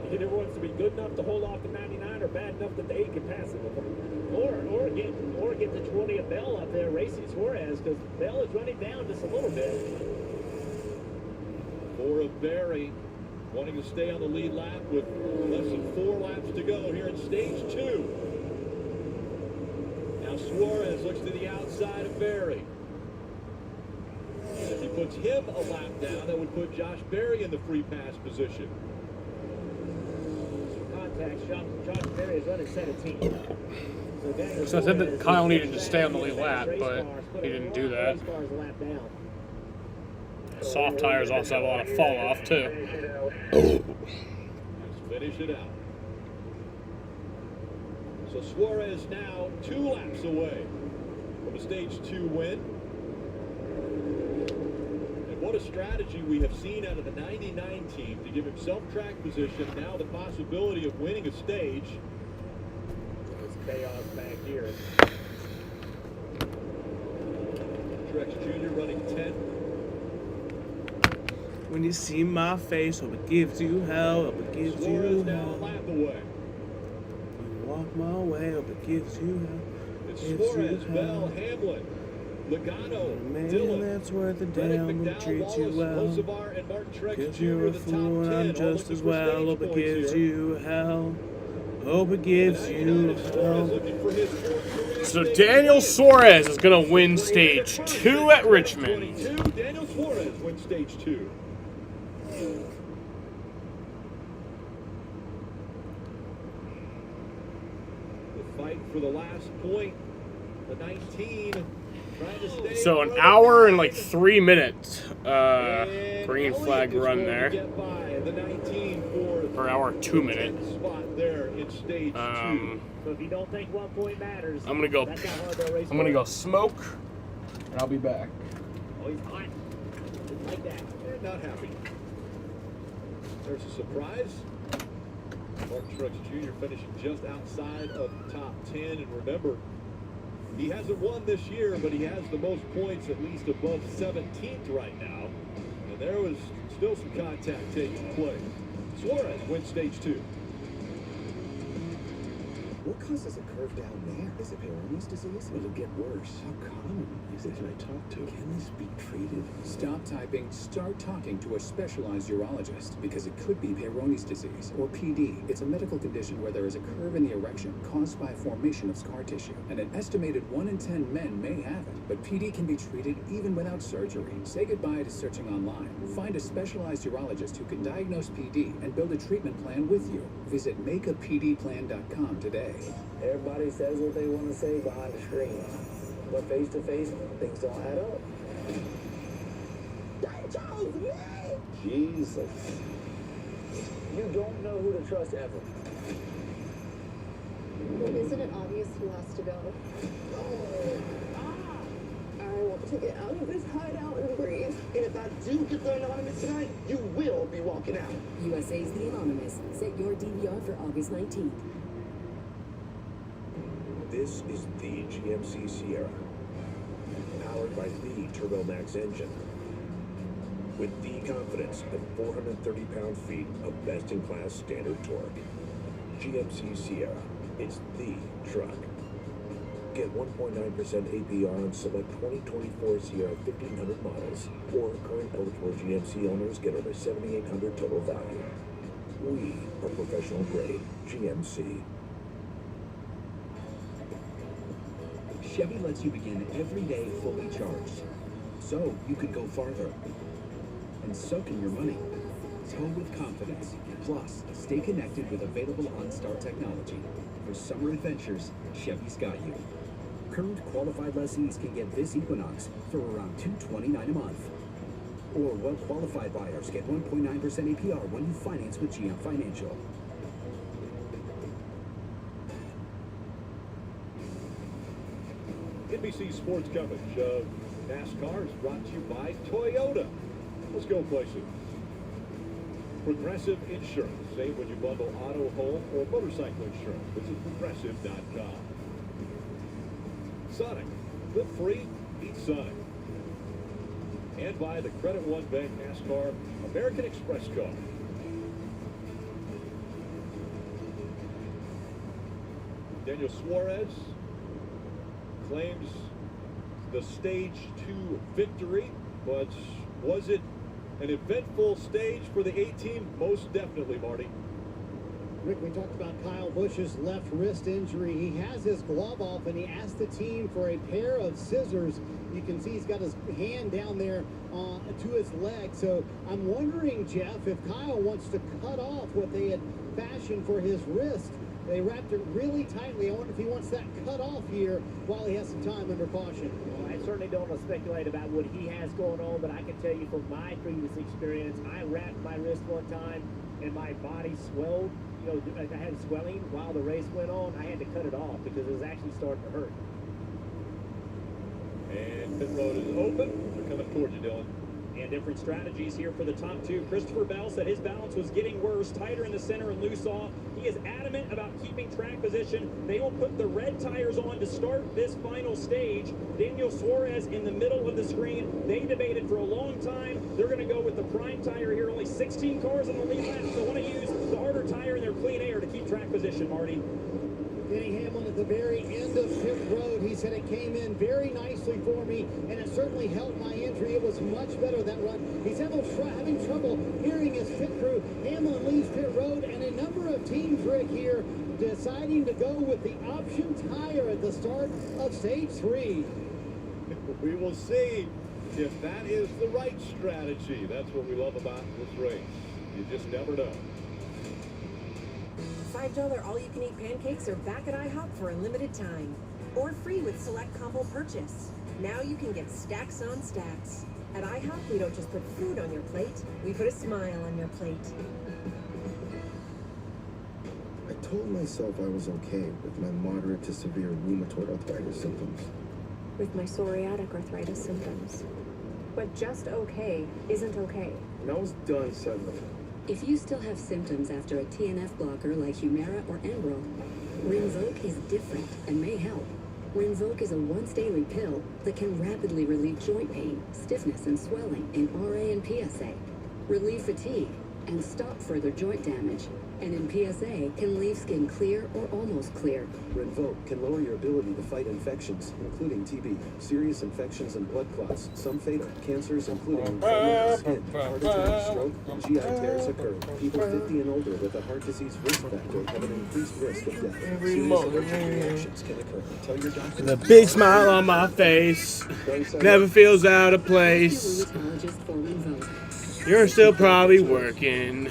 He either wants to be good enough to hold off the 99 or bad enough that the 8 can pass it. Or get the 20 of Bell up there racing Suarez, because Bell is running down just a little bit. 4 of Berry wanting to stay on the lead lap with less than 4 laps to go here in stage 2. Now Suarez looks to the outside of Berry. And if he puts him a lap down, that would put Josh Berry in the free pass position. Josh Berry is running 17. So I said that Kyle needed to stay on the lead lap, but he didn't do that. Soft tires also have a lot of fall off too. Let's finish it out. So Suarez now 2 laps away from a stage 2 win. And what a strategy we have seen out of the 99 team to give himself track position, now the possibility of winning a stage. It's chaos back here. Truex Jr. running 10. When you see my face, hope it gives you hell, hope it gives Suarez you now hell. a lap away. You walk my way, hope it gives you hell. It's gives Suarez, you Bell, hell. Hamlin, Logano, Man, Dillon, that's worth a Reddick, damn, hope it McDowell, treats you Wallace, well. Hocevar, and Martin Truex Cause Jr. you're a the top fool 10, and I'm all just looking as for well, stage hope it points gives here. you hell. Hope it gives you hell. Looking for his 4th career So stage Daniel win. Suarez is going to win stage 2 at Richmond. 22, Daniel Suarez wins stage 2. The fight for the last point. The 19 trying to stay. So an hour and like 3 minutes green flag run there. The 19 for Or hour and 2 minutes. spot there in stage 2. So if you don't think 1 point matters, I'm gonna go. that's how hard they'll race I'm gonna for. go smoke, and I'll be back. Oh, he's hot. Just like that. And not happy. There's a surprise. Martin Truex Jr. finishing just outside of the top 10. And remember, he hasn't won this year, but he has the most points, at least above 17th right now. And there was still some contact taking place. Suarez wins stage 2. What causes a curve down there? Is it Peyronie's disease? It'll get worse. How common is it? Who I talk to? Can this be treated? Stop typing, start talking to a specialized urologist, because it could be Peyronie's disease, or PD. It's a medical condition where there is a curve in the erection caused by formation of scar tissue, and an estimated 1 in 10 men may have it. But PD can be treated even without surgery. Say goodbye to searching online. Find a specialized urologist who can diagnose PD and build a treatment plan with you. Visit makeapdplan.com today. Everybody says what they want to say behind the screen, but face to face, things don't add up. They chose me! Jesus. You don't know who to trust ever. Well, isn't it obvious who has to go? I want to get out of this hideout and breathe. And if I do get the Anonymous tonight, you will be walking out. USA's The Anonymous. Set your DVR for August 19th. This is the GMC Sierra, powered by the TurboMax engine, with the confidence of 430 pound-feet of best-in-class standard torque. GMC Sierra, it's the truck. Get 1.9% APR on select 2024 Sierra 1500 models, or current eligible GMC owners get over $7,800 total value. We are professional grade GMC. Chevy lets you begin every day fully charged, so you can go farther. And so can your money. Tow with confidence. Plus, stay connected with available OnStar technology. For summer adventures, Chevy's got you. Current qualified lessees can get this Equinox for around $229 a month. Or well-qualified buyers get 1.9% APR when you finance with GM Financial. NBC Sports coverage of NASCAR is brought to you by Toyota. Let's go places. Progressive Insurance. Save when you bundle auto, home, or motorcycle insurance. Visit progressive.com. Sonic. Live free. Eat Sonic. and by the Credit One Bank NASCAR American Express car. Daniel Suarez claims the Stage 2 victory, but was it an eventful stage for the A-Team? Most definitely, Marty. Rick, we talked about Kyle Busch's left wrist injury. He has his glove off, and he asked the team for a pair of scissors. You can see he's got his hand down there to his leg. So I'm wondering, Jeff, if Kyle wants to cut off what they had fashioned for his wrist. They wrapped it really tightly. I wonder if he wants that cut off here while he has some time under caution. Well, I certainly don't want to speculate about what he has going on, but I can tell you from my previous experience, I wrapped my wrist one time and my body swelled. You know, I had swelling while the race went on. I had to cut it off because it was actually starting to hurt. And pit road is open. They're coming towards you, Dylan. And different strategies here for the top two. Christopher Bell said his balance was getting worse, tighter in the center and loose off. He is adamant about keeping track position. They will put the red tires on to start this final stage. Daniel Suarez in the middle of the screen. They debated for a long time. They're going to go with the prime tire here. Only 16 cars on the lead lap, so want to use the harder tire in their clean air to keep track position, Marty. Denny Hamlin at the very end of pit road. He said it came in very nicely for me, and it certainly helped my injury. It was much better that run. He's having trouble hearing his pit crew. Hamlin leaves pit road, and a number of teams, Rick, here deciding to go with the option tire at the start of stage 3. We will see if that is the right strategy. That's what we love about this race. You just never know. $5 all-you-can-eat pancakes are back at IHOP for a limited time. Or free with select combo purchase. Now you can get stacks on stacks. At IHOP, we don't just put food on your plate, we put a smile on your plate. I told myself I was okay with my moderate to severe rheumatoid arthritis symptoms. With my psoriatic arthritis symptoms. But just okay isn't okay. And I was done settling. If you still have symptoms after a TNF blocker like Humira or Enbrel, Rinvoq is different and may help. Rinvoq is a once-daily pill that can rapidly relieve joint pain, stiffness, and swelling in RA and PSA, relieve fatigue, and stop further joint damage. And in PSA, can leave skin clear or almost clear. Rinvoq can lower your ability to fight infections, including TB, serious infections and blood clots, some fatal, cancers including lymphoma, skin, heart attack, stroke, and GI tears occur. People 50 and older with a heart disease risk factor have an increased risk of death. Serious allergic reactions can occur. Tell your doctor. The big smile on my face never feels out of place. You're still probably working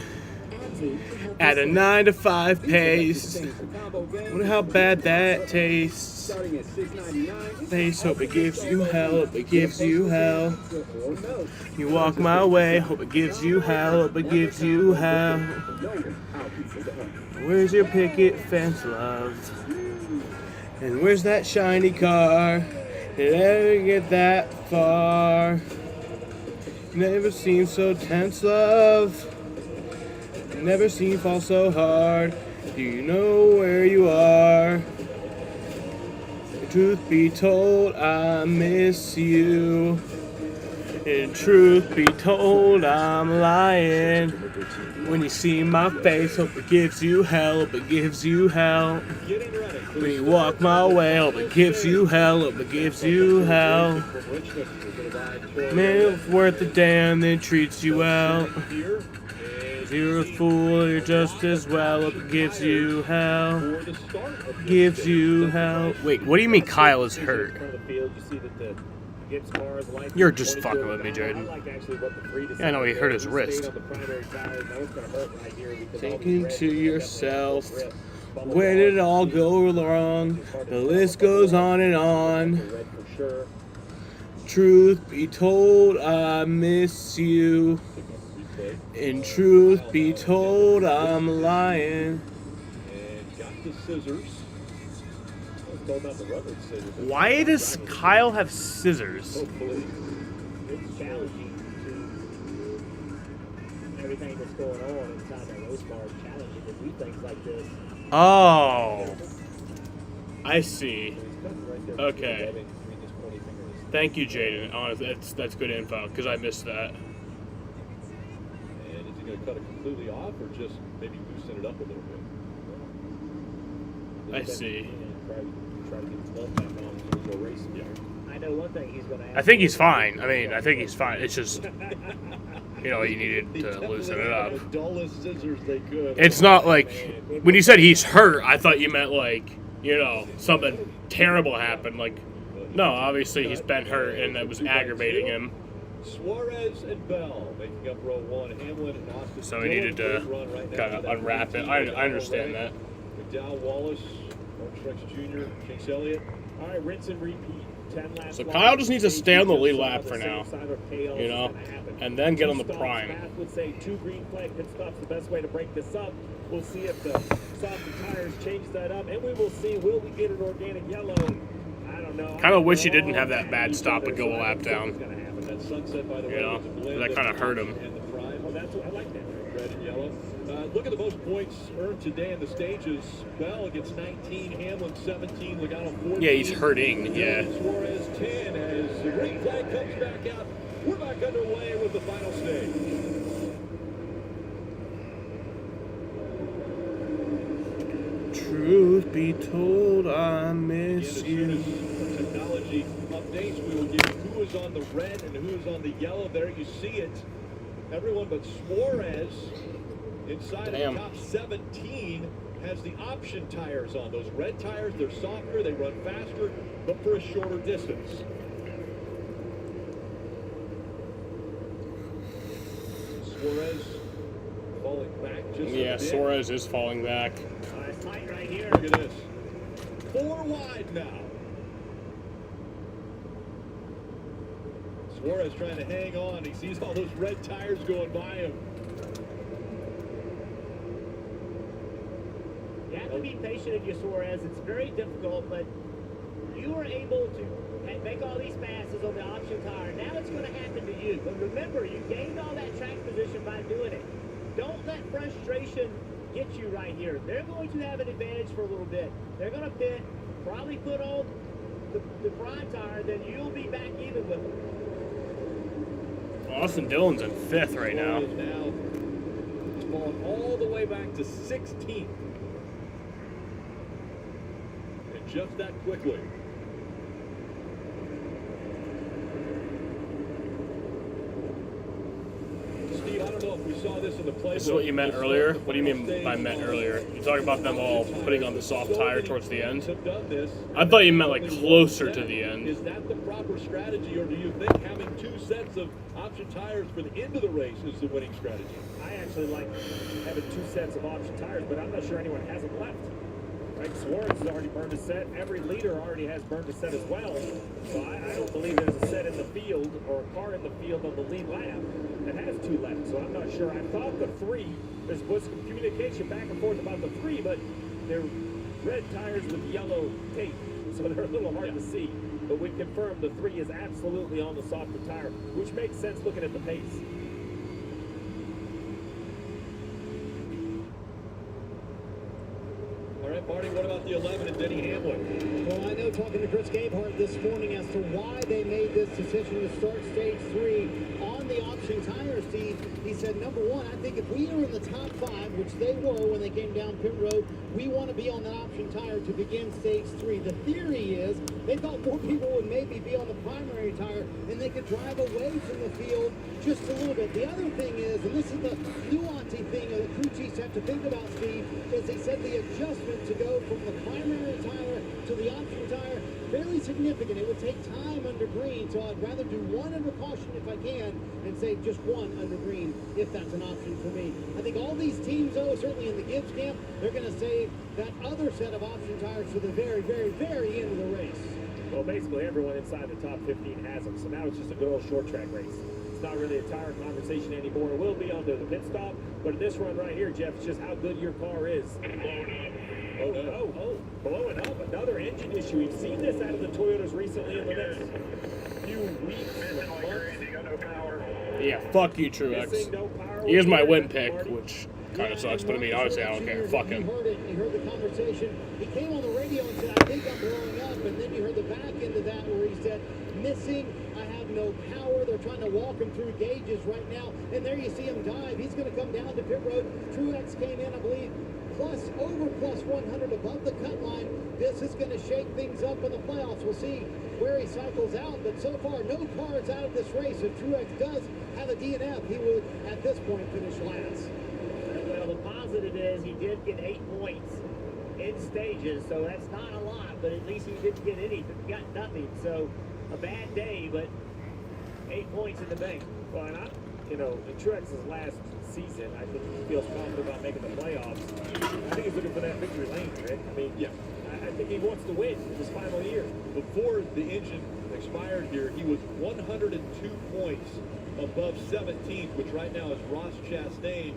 at a 9-to-5 pace. Wonder how bad that tastes. Face, hope it gives you hell, hope it gives you hell. You walk my way, hope it gives you hell, hope it gives you hell. Where's your picket fence, love? And where's that shiny car? Did it ever get that far? Never seemed so tense, love. Never seen you fall so hard. Do you know where you are? Truth be told, I miss you. And truth be told, I'm lying. When you see my face, hope it gives you hell, hope it gives you hell. When you walk my way, hope it gives you hell, hope it gives you hell. Man, it's worth the damn that treats you well. You're a fool, you're just as well. It gives you hell. Gives you hell. Wait, what do you mean Kyle is hurt? You're just fucking with me, Jaden. Yeah, I know he hurt his wrist. Thinking to yourself, where did it all go wrong? The list goes on and on. Truth be told, I miss you. And truth be told, I'm lying. Why does Kyle have scissors? It's challenging to everything that's going on inside that race car. It's challenging to do things like this. Oh, I see. Okay. Thank you, Jaden. Honestly, that's good info because I missed that. And is he going to cut it completely off or just maybe loosen it up a little bit? I see. Try to get his belt back on so he'll go racing there. I know one thing he's going to ask. I think he's fine. I mean, I think he's fine. It's just, you know, he needed to loosen it up. The dullest scissors they could. It's not like, when you said he's hurt, I thought you meant like, you know, something terrible happened. Like, no, obviously he's been hurt and that was aggravating him. Suarez and Bell making up row 1. Hamlin and Austin. So he needed to kind of unwrap it. I understand that. McDowell, Wallace, Mark Truex Jr., Chase Elliott. All right, rinse and repeat. 10 laps. So Kyle just needs to stay on the lead lap for now, you know, and then get on the prime. Matt would say 2 green flag pit stops the best way to break this up. We'll see if the softer tires change that up, and we will see, will we get an organic yellow? I don't know. Kind of wish he didn't have that bad stop and go a lap down. That sunset, by the way, You know, that kind of hurt him. Oh, that's what I like that. Red and yellow. Look at the most points earned today in the stages. Bell gets 19, Hamlin 17, Logano 14. Yeah, he's hurting, yeah. Suarez 10 as the green flag comes back out. We're back underway with the final stage. Truth be told, I miss you. Technology updates. We will give you who is on the red and who is on the yellow. There you see it. Everyone but Suarez inside of the top 17 has the option tires on. Those red tires, they're softer, they run faster, but for a shorter distance. Suarez falling back just a bit. Suarez is falling back. It's tight right here. Look at this. 4 wide now. Suarez trying to hang on. He sees all those red tires going by him. You have to be patient if you're Suarez. It's very difficult, but you were able to make all these passes on the option tire. Now it's going to happen to you. But remember, you gained all that track position by doing it. Don't let frustration get you right here. They're going to have an advantage for a little bit. They're going to pit, probably put on the prime tire, then you'll be back even with them. Austin Dillon's in 5th right now. He's fallen all the way back to 16th. And just that quickly. Steve, I don't know if we saw this in the play. This is what you meant earlier? What do you mean by meant earlier? You talking about them all putting on the soft tire towards the end? I thought you meant like closer to the end. Is that the proper strategy, or do you think having 2 sets of option tires for the end of the race is the winning strategy? I actually like having 2 sets of option tires, but I'm not sure anyone has them left. Right, Suarez has already burned a set. Every leader already has burned a set as well. So I don't believe there's a set in the field or a car in the field on the lead lap that has 2 left. So I'm not sure. I thought the 3, there was some communication back and forth about the 3, but they're red tires with yellow tape, so they're a little hard to see. But we confirmed the 3 is absolutely on the softer tire, which makes sense looking at the pace. All right, Marty, what about the 11 and Denny Hamlin? Well, I know talking to Chris Gabehart this morning as to why they made this decision to start stage 3 on the option tires, Steve. He said, number one, I think if we are in the top 5, which they were when they came down pit road, we want to be on that option tire to begin stage 3. The theory is they thought more people would maybe be on the primary tire and they could drive away from the field just a little bit. The other thing is, and this is the nuancey thing that the crew chiefs have to think about, Steve, is he said the adjustment to go from the primary tire to the option tire, fairly significant. It would take time under green, so I'd rather do 1 under caution if I can and save just 1 under green if that's an option for me. I think all these teams, though, certainly in the Gibbs camp, they're going to save that other set of option tires for the very, very, very end of the race. Well, basically everyone inside the top 15 has them, so now it's just a good old short track race. It's not really a tire conversation anymore. It will be on the pit stop, but in this run right here, Jeff, it's just how good your car is. Blowing up. Another engine issue. We've seen this out of the Toyotas recently in the next few weeks or months. Yeah, fuck you, Truex. Here's my win pick, which kind of sucks, but I mean, honestly, I don't care. Fuck him. You heard it. You heard the conversation. He came on the radio and said, I think I'm blowing up, and then you heard the back end of that where he said, missing. I have no power. They're trying to walk him through gauges right now. And there you see him dive. He's going to come down to pit road. Truex came in, I believe, over plus 100 above the cut line. This is going to shake things up in the playoffs. We'll see where he cycles out. But so far, no cars out of this race. If Truex does have a DNF, he would, at this point, finish last. Well, the positive is he did get 8 points in stages, so that's not a lot, but at least he didn't get anything, got nothing. So a bad day, but 8 points in the bank. Well, and in Truex's last season, I think he feels confident about making the playoffs. I think he's looking for that victory lane, right? I mean, yeah. I think he wants to win in his final year. Before the engine expired here, he was 102 points above 17th, which right now is Ross Chastain,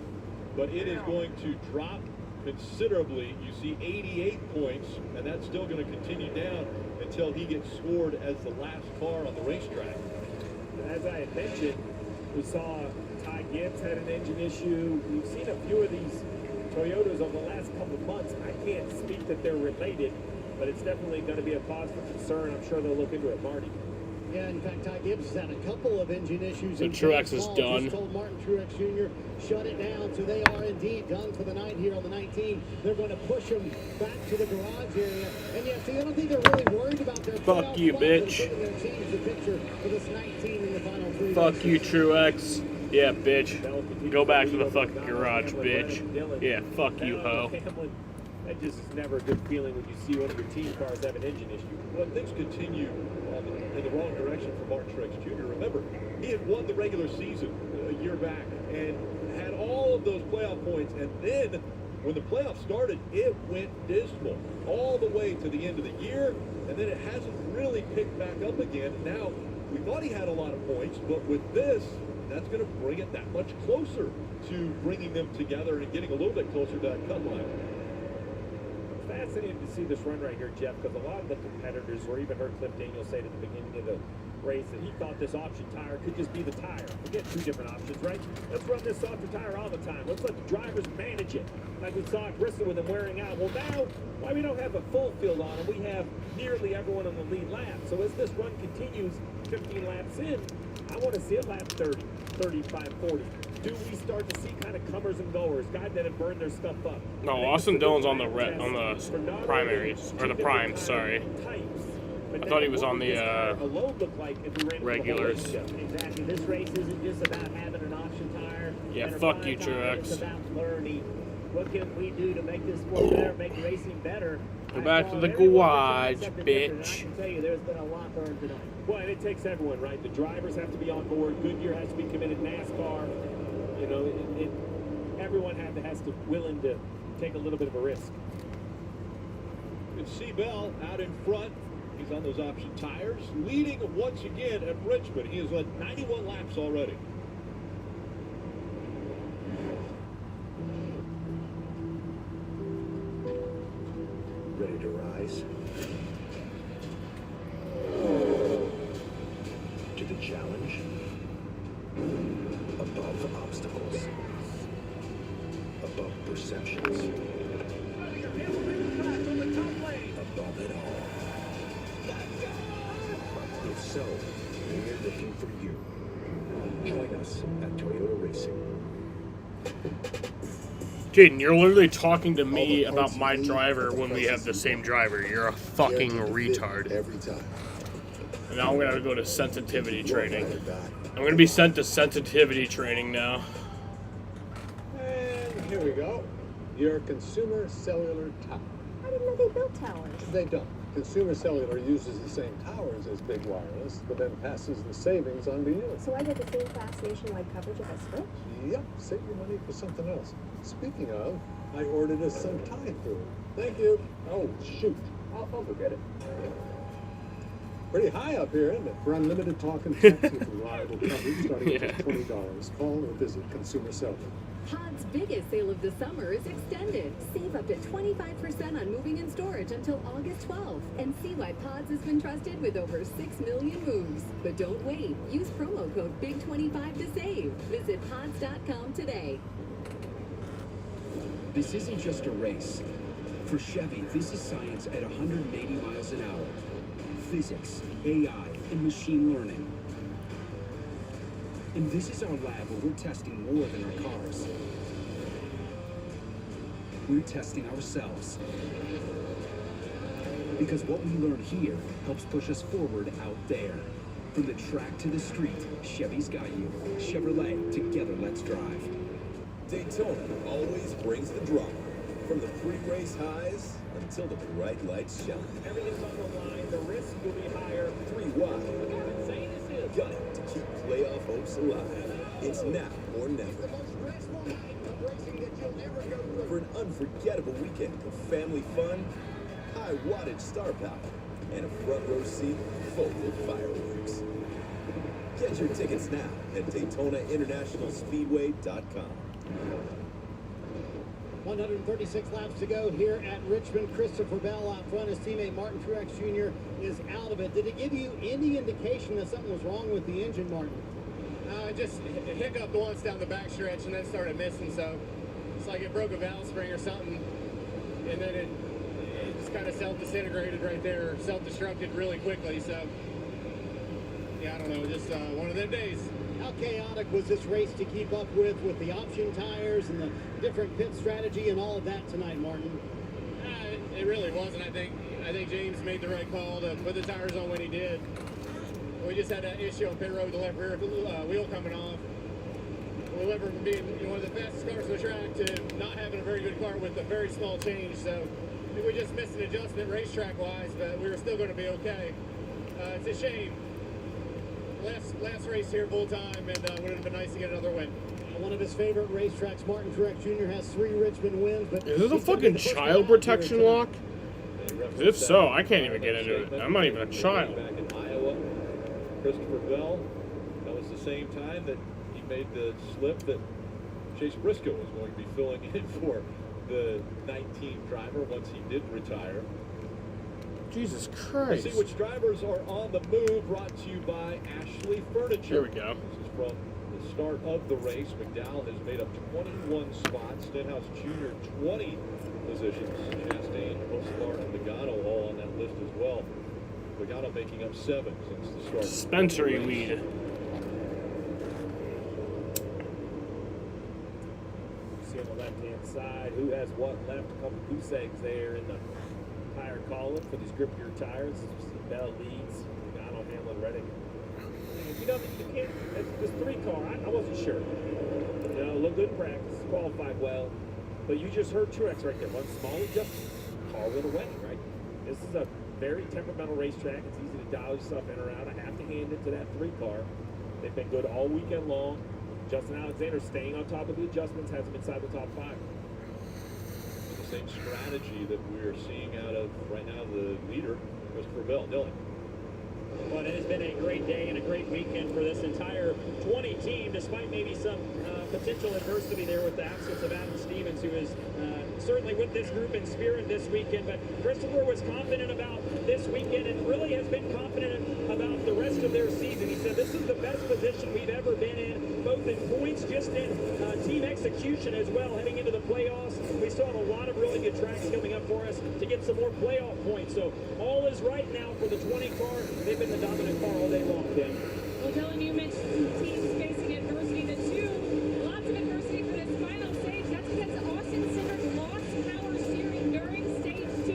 but it is going to drop considerably. You see 88 points, and that's still going to continue down until he gets scored as the last car on the racetrack. As I had mentioned, we saw Ty Gibbs had an engine issue. We've seen a few of these Toyotas over the last couple of months. I can't speak that they're related, but it's definitely going to be a cause for concern. I'm sure they'll look into it. Marty. Yeah, in fact, Ty Gibbs has had a couple of engine issues. So Truex is done. Just told Martin Truex Jr. shut it down. So they are indeed done for the night here on the 19. They're going to push him back to the garage area. And yeah, see, I don't think they're really worried about their Fuck you, bitch. They're change the picture for this 19 in the final 3 Fuck races. you, Truex. Yeah, bitch. Go back to the fucking garage, bitch. Yeah, fuck you, ho. That just is never a good feeling when you see one of your team cars have an engine issue. Well, things continue in the wrong direction for Martin Truex Jr. Remember, he had won the regular season a year back and had all of those playoff points, and then when the playoffs started, it went dismal all the way to the end of the year, and then it hasn't really picked back up again. Now, we thought he had a lot of points, but with this, that's going to bring it that much closer to bringing them together and getting a little bit closer to that cut line. Fascinating to see this run right here, Jeff, because a lot of the competitors, or even heard Cliff Daniels say at the beginning of the race that he thought this option tire could just be the tire. We get 2 different options, right? Let's run this softer tire all the time. Let's let the drivers manage it, like we saw at Bristol with them wearing out. Well, now, why we don't have a full field on them, we have nearly everyone on the lead lap. So as this run continues 15 laps in, I want to see a lap 30, 35, 40. Do we start to see kind of comers and goers, guys that have burned their stuff up? No, Austin Dillon's on the primaries, or the primes, sorry. I thought he was on the regulars. Exactly. This race isn't just about having an option tire. Yeah, fuck you, Truex. It's about learning. What can we do to make this sport better, make racing better? Go back to the garage, bitch. I can tell you, there's been a lot burned tonight. Well, and it takes everyone, right? The drivers have to be on board. Goodyear has to be committed. NASCAR, you know, everyone has to willing to take a little bit of a risk. It's Seabell out in front. He's on those option tires, leading once again at Richmond. He has led 91 laps already. Ready to rise? To the challenge? Above obstacles. Above perceptions. Above it all. If so, we're looking for you. Join us at Toyota Racing. Jaden, you're literally talking to me about my driver when we have the same driver. You're a fucking retard. Every time. And now I'm gonna go to sensitivity training. I'm gonna be sent to sensitivity training now. And here we go. Your Consumer Cellular Tower. I didn't know they built towers. They don't. Consumer Cellular uses the same towers as Big Wireless, but then passes the savings on to you. So I get the same fast nationwide coverage if I switch? Yep, save your money for something else. Speaking of, I ordered us some Thai food. Thank you. Oh, shoot. I'll go get it. Pretty high up here, isn't it? For unlimited talk and text with reliable coverage starting at just $20. Call or visit Consumer Cellular. Pod's biggest sale of the summer is extended. Save up to 25% on moving and storage until August 12th. And see why Pods has been trusted with over 6 million moves. But don't wait. Use promo code BIG25 to save. Visit pods.com today. This isn't just a race. For Chevy, this is science at 180 miles an hour. Physics, AI, and machine learning. And this is our lab where we're testing more than our cars. We're testing ourselves. Because what we learn here helps push us forward out there. From the track to the street, Chevy's got you. Chevrolet, together let's drive. Daytona always brings the drama. From the pre-race highs until the bright lights shine. Everything's on the line. The risk will be higher. 3 wide. Look how insane this is. Got to keep playoff hopes alive. It's now or never. For an unforgettable weekend of family fun, high wattage star power, and a front row seat full of fireworks. Get your tickets now at DaytonaInternationalSpeedway.com. 136 laps to go here at Richmond. Christopher Bell out front. His teammate Martin Truex Jr. is out of it. Did it give you any indication that something was wrong with the engine, Martin? Just hiccuped once down the back stretch and then started missing, so it's like it broke a valve spring or something, and then it just kind of self-disintegrated right there, self-destructed really quickly, so yeah, I don't know, just one of them days. How chaotic was this race to keep up with the option tires and the different pit strategy and all of that tonight, Martin? It really wasn't. I think James made the right call to put the tires on when he did. We just had that issue on pit road with the left rear wheel coming off. We went from being one of the fastest cars on the track to not having a very good car with a very small change. So we just missed an adjustment racetrack-wise, but we were still going to be okay. It's a shame. Last race here full time, and would have been nice to get another win. One of his favorite racetracks, Martin Truex Jr. has 3 Richmond wins. But is this a fucking child protection lock? If so, I can't even get into it. I'm not even a child. Back in Iowa, Christopher Bell, that was the same time that he made the slip that Chase Briscoe was going to be filling in for the 19 driver once he did retire. Jesus Christ. We'll see which drivers are on the move, brought to you by Ashley Furniture. Here we go. This is from the start of the race. McDowell has made up 21 spots. Stenhouse Jr. 20 positions. Chastain, Postlar, and Logano all on that list as well. Logano making up 7 since the start. Spencer lead. See on the left-hand side who has what left. A couple goose eggs there in the tire column for these grippier tires. Bell leads. Logano, Hamlin, Reddick. You know, you can't. This 3-car. I wasn't sure. You know, looked good in practice, qualified well. But you just heard Truex right there. One small adjustment, car went away, right? This is a very temperamental racetrack. It's easy to dial yourself in or out. I have to hand it to that 3-car. They've been good all weekend long. Justin Alexander staying on top of the adjustments, has them inside the top 5. The same strategy that we're seeing out of right now the leader, Christopher Bell. Dylan. Well, it has been a great day and a great weekend for this entire 20 team, despite maybe some potential adversity there with the absence of Adam Stevens, who is certainly with this group in spirit this weekend. But Christopher was confident about this weekend and really has been confident about the rest of their season. He said this is the best position we've ever been in, both in points, just in team execution as well, heading into the playoffs. We still have a lot of really good tracks coming up for us to get some more playoff points. So all is right now for the 20 car. They've been the dominant car all day long, Tim. Well, Dylan, you mentioned teams facing adversity. The 2, lots of adversity for this final stage. That's because Austin Cindric lost power steering during stage 2.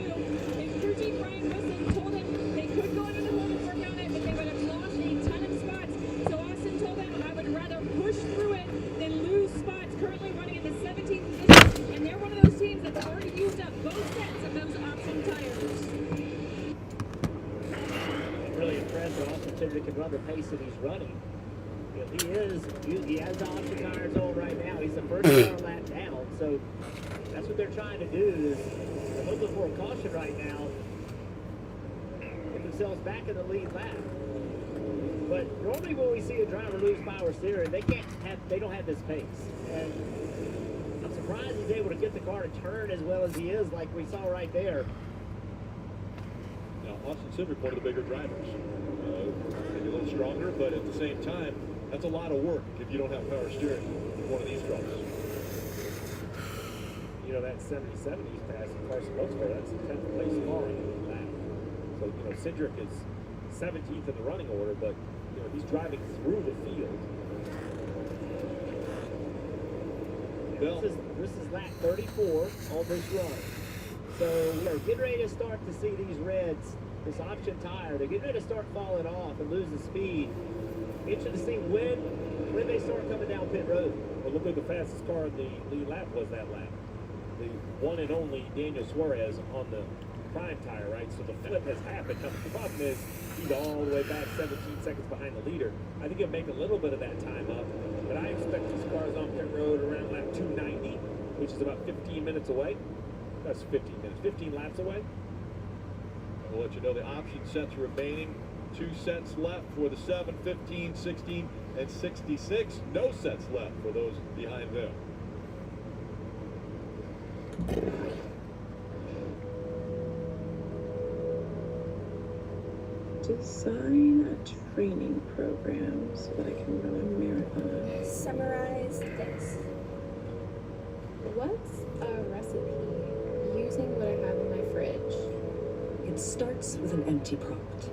His crew chief Brian Wilson told him they could go into the hood and work on it, but they would have lost a ton of spots. So Austin told them, I would rather push through it than lose spots. Currently running in the 17th position, and they're one of those teams that's already used up both sets of those option tires. Really impressed that Austin Cindric can run the pace that he's running. You know, he has the option tires on right now. He's the first car lap down, so that's what they're trying to do is a little bit more caution right now. Get themselves back in the lead lap. But normally when we see a driver lose power steering, they don't have this pace. And I'm surprised he's able to get the car to turn as well as he is, like we saw right there. Now, Austin Cindric, one of the bigger drivers. Maybe a little stronger, but at the same time, that's a lot of work if you don't have power steering in one of these cars. You know, that 77 he's passing Carson Boxcar, that's a 10th place car in the lap. So, you know, Cindric is 17th in the running order, but you know, he's driving through the field. This is lap 34 on this run. So we are getting ready to start to see these reds, this option tire, they're getting ready to start falling off and losing speed. Interesting to see when they start coming down pit road. Well, look at the fastest car in the lead lap was that lap. The one and only Daniel Suarez on the prime tire, right? So the flip has happened. Now, the problem is he's all the way back 17 seconds behind the leader. I think he'll make a little bit of that time up, but I expect this car's on pit road around lap 290, which is about 15 minutes away. That's 15 minutes, 15 laps away. I'll let you know the option sets remaining. 2 sets left for the 7, 15, 16, and 66. No sets left for those behind them. Design a training program so that I can run a marathon. Summarize this. What's a recipe using what I have in my fridge? It starts with an empty prompt.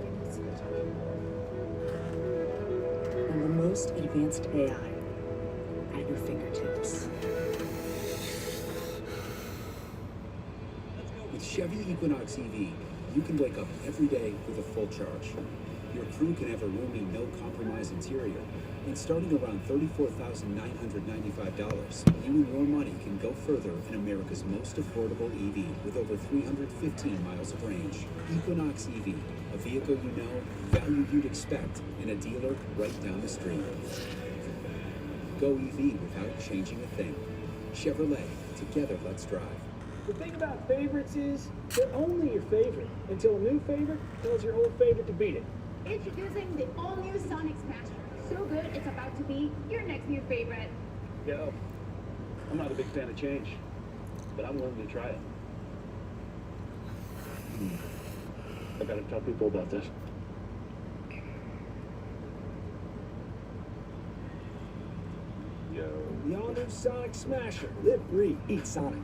And the most advanced AI at your fingertips. With Chevy Equinox EV, you can wake up every day with a full charge. Your crew can have a roomy, no-compromise interior. And starting around $34,995, you and your money can go further in America's most affordable EV with over 315 miles of range. Equinox EV, a vehicle you know, value you'd expect, and a dealer right down the street. Go EV without changing a thing. Chevrolet, together let's drive. The thing about favorites is they're only your favorite until a new favorite tells your old favorite to beat it. Introducing the all-new Sonic Smasher. So good, it's about to be your next new favorite. Yo, I'm not a big fan of change, but I'm willing to try it. I gotta tell people about this. Yo. The all-new Sonic Smasher. Live free, eat Sonic.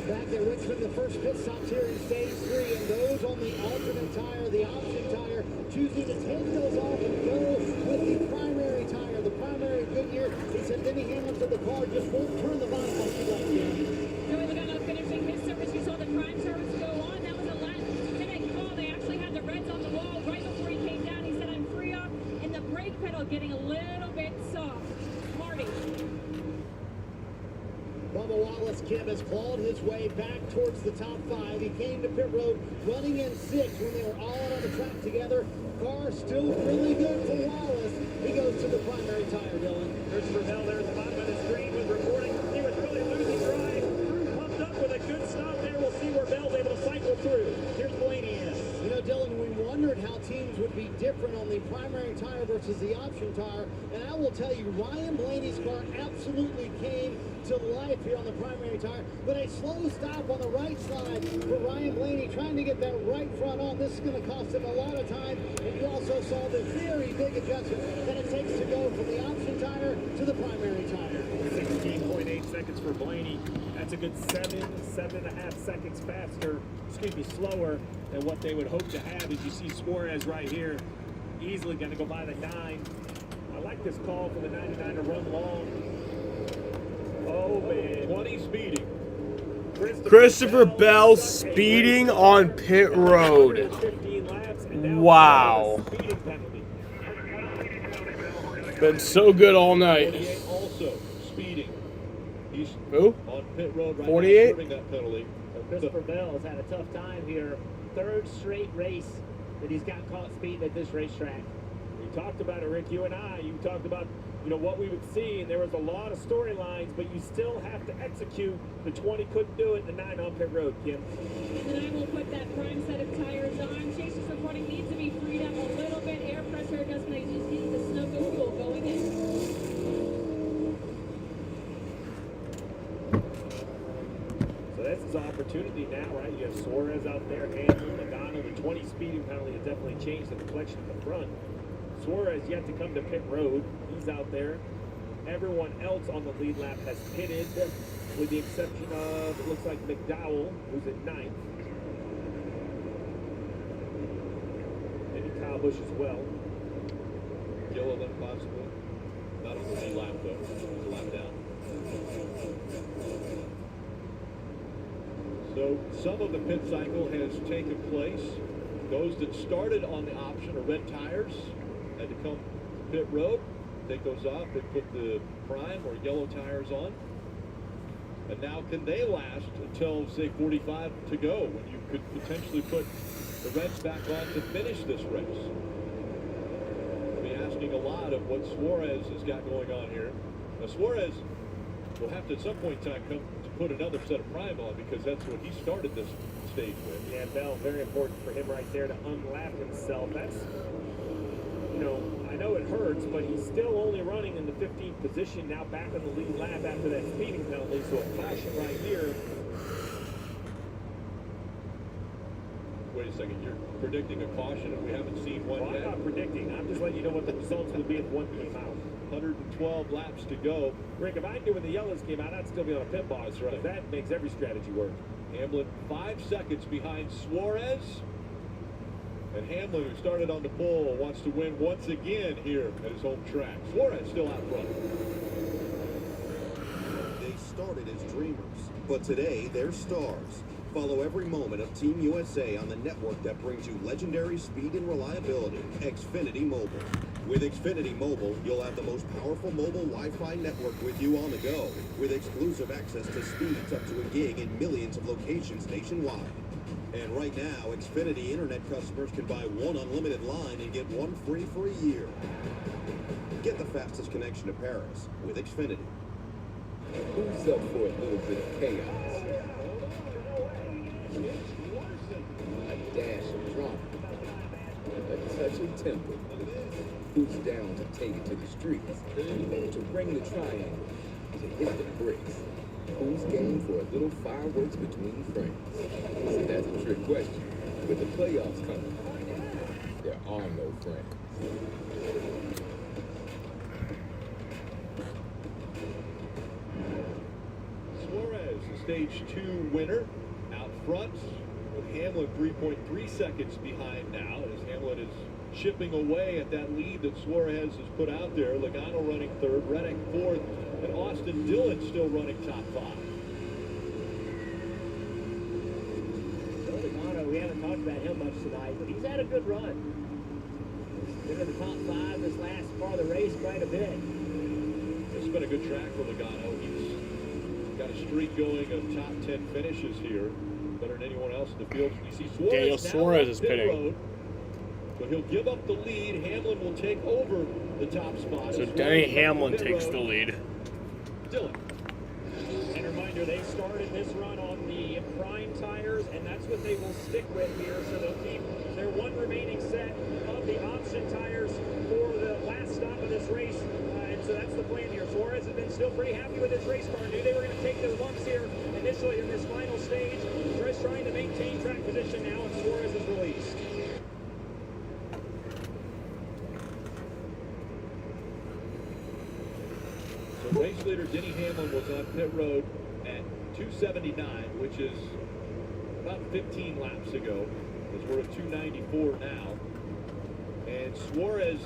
Back at Richmond, the first pit stops here in stage 3, and those on the alternate tire, the option tire, choosing to take those off and go with the primary tire. The primary Goodyear, he said Denny Hamilton, the car just won't turn the bottom like he likes it. Joey Logano finishing his service. You saw the prime service go on. That was a last minute call. They actually had the reds on the wall right before he came down. He said, I'm free up, and the brake pedal getting a little bit soft. Marty. Bubba Wallace Kim has clawed his way back towards the top 5. He came to pit road running in 6th when they were all out on the track together. Car still really good for Wallace. He goes to the primary tire, Dylan. Christopher Bell there at the bottom of the screen was reporting he was really losing drive. Crew pumped up with a good stop there. We'll see where Bell's able to cycle through. Here's Blaney in. You know, Dylan, we wondered how teams would be different on the primary tire versus the option tire. And I will tell you, Ryan Blaney's car absolutely came to life here on the primary tire, but a slow stop on the right side for Ryan Blaney trying to get that right front on. This is going to cost him a lot of time, and you also saw the very big adjustment that it takes to go from the option tire to the primary tire. 16.8 seconds for Blaney. That's a good 7.5 seconds faster, slower than what they would hope to have. As you see Suarez right here, easily going to go by the 9. I like this call for the 99 to run long. Oh man, 20 speeding. Christopher Bell speeding on pit road. Wow. Been so good all night. 48 also speeding. He's Who? on pit road right 48? now serving that penalty. So Christopher Bell has had a tough time here. 3rd straight race that he's got caught speeding at this racetrack. We talked about it, Rick, you and I. You talked about, you know, what we would see, and there was a lot of storylines, but you still have to execute. The 20 couldn't do it, the 9 on pit road, Kim. And then I will put that prime set of tires on. Chase is reporting needs to be freed up a little bit. Air pressure adjustment. You see the snow go fuel going in. So that's his opportunity now, right? You have Suarez out there, Hamilton, Logano. The 20 speeding penalty has definitely changed the complexion of the front. Suarez yet to come to pit road. He's out there. Everyone else on the lead lap has pitted, with the exception of, it looks like McDowell, who's at 9th. Kyle Busch as well. Gilliland possibly. Not on the lead lap though. He's a lap down. So some of the pit cycle has taken place. Those that started on the option of red tires had to come to pit road, take those off, they put the prime or yellow tires on. And now can they last until, say, 45 to go, when you could potentially put the reds back on to finish this race? We'll be asking a lot of what Suarez has got going on here. Now, Suarez will have to, at some point in time, come to put another set of prime on, because that's what he started this stage with. Yeah, Bell, very important for him right there to unlap himself. That's, you know, I know it hurts, but he's still only running in the 15th position, now back on the lead lap after that speeding penalty, so a caution right here. Wait a second, you're predicting a caution and we haven't seen one yet? I'm not predicting, I'm just letting you know what the results would be if one came out. 112 laps to go. Rick, if I knew when the yellows came out, I'd still be on a pit box. Right. That makes every strategy work. Hamlin 5 seconds behind Suarez. And Hamlin, who started on the pole, wants to win once again here at his home track. Suarez still out front. They started as dreamers, but today they're stars. Follow every moment of Team USA on the network that brings you legendary speed and reliability, Xfinity Mobile. With Xfinity Mobile, you'll have the most powerful mobile Wi-Fi network with you on the go, with exclusive access to speeds up to a gig in millions of locations nationwide. And right now, Xfinity Internet customers can buy one unlimited line and get one free for a year. Get the fastest connection to Paris with Xfinity. Who's up for a little bit of chaos? A dash of drama. A touch of temper. Who's down to take it to the streets? To bring the triangle. To hit the bricks. Who's game for a little fireworks between friends? See, that's a trick question. With the playoffs coming, there are no friends. Suarez, the stage 2 winner, out front, with Hamlin 3.3 seconds behind now, as Hamlin is chipping away at that lead that Suarez has put out there. Logano running third, Reddick fourth, and Austin Dillon still running top 5. Logano, we haven't talked about him much tonight, but he's had a good run. Been in the top 5 this last part of the race quite a bit. It's been a good track for Logano. He's got a streak going of top 10 finishes here, better than anyone else in the field. We see Suarez Daniel Suarez is pitting. Road, but he'll give up the lead. Hamlin will take over the top spot. So Denny Hamlin takes the lead. Dillon. And a reminder, they started this run on the prime tires, and that's what they will stick with here. So they'll keep their one remaining set of the option tires for the last stop of this race. And so that's the plan here. Suarez has been still pretty happy with his race car. Knew they were going to take their lumps here initially in this final stage. Just trying to maintain track position now, and Suarez is released. So race leader Denny Hamlin was on pit road at 279, which is about 15 laps ago, as we're at 294 now. And Suarez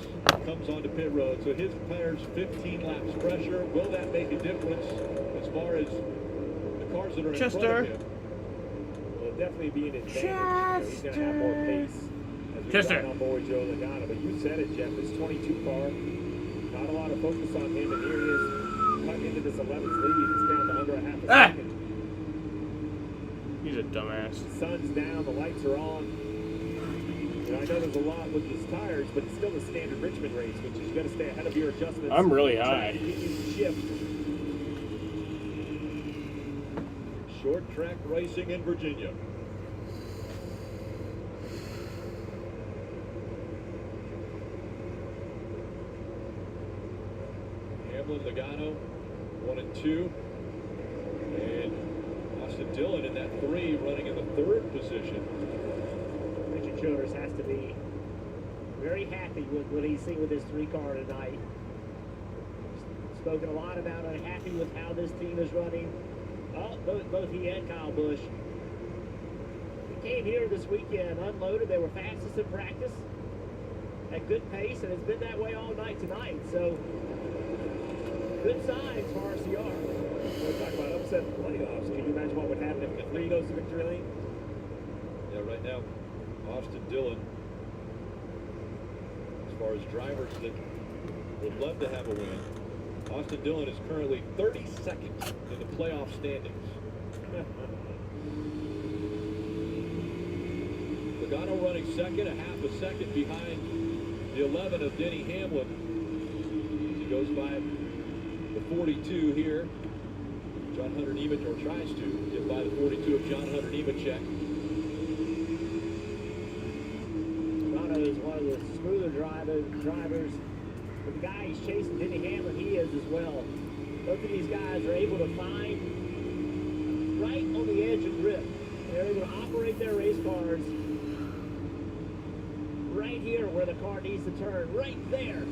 comes onto pit road, so his tires 15 laps fresher. Will that make a difference as far as the cars that are in front of him? Well, it'll definitely be an advantage. You know, he's going to have more pace as we ride on board Joe Logano. But you said it, Jeff. This 22 car, not a lot of focus on him, and here he is cutting into this 11th lead. It's down to under a half a second. He's a dumbass. The sun's down, the lights are on. And I know there's a lot with these tires, but it's still a standard Richmond race, which is going to stay ahead of your adjustments. I'm really high. To get you to shift. Short track racing in Virginia. Hamlin, Logano, 1 and 2. And Austin Dillon in that 3, running in the 3rd position. Richard Childress has to be very happy with what he's seen with this 3-car tonight. Spoken a lot about unhappy with how this team is running. Oh, both he and Kyle Busch. He came here this weekend, unloaded. They were fastest in practice. at good pace, and it's been that way all night tonight. So, good signs for RCR. We're talking about upset playoffs. Can you imagine what would happen if the 3 goes to victory lane? Yeah, right now, Austin Dillon, as far as drivers that would love to have a win, Austin Dillon is currently 32nd in the playoff standings. Logano running second, a half a second behind the 11 of Denny Hamlin. He goes by the 42 here. John Hunter Nemeth, or tries to get by the 42 of John Hunter Nemeth. Logano is one of the smoother drivers. But the guy he's chasing, Denny Hamlin, he is as well. Both of these guys are able to find right on the edge of grip. They're able to operate their race cars right here where the car needs to turn, right there.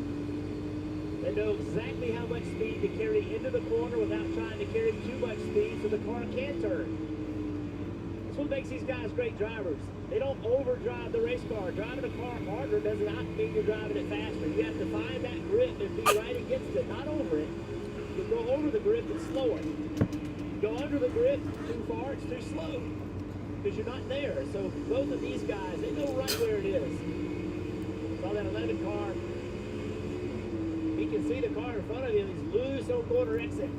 They know exactly how much speed to carry into the corner without trying to carry too much speed so the car can turn. That's what makes these guys great drivers. They don't overdrive the race car. Driving a car harder does not mean you're driving it faster. You have to find that grip and be right against it, not over it. You go over the grip, it's slower. You go under the grip too far, it's too slow. Because you're not there. So both of these guys, they know right where it is. Saw that 11 car. He can see the car in front of him. He's loose on corner exit.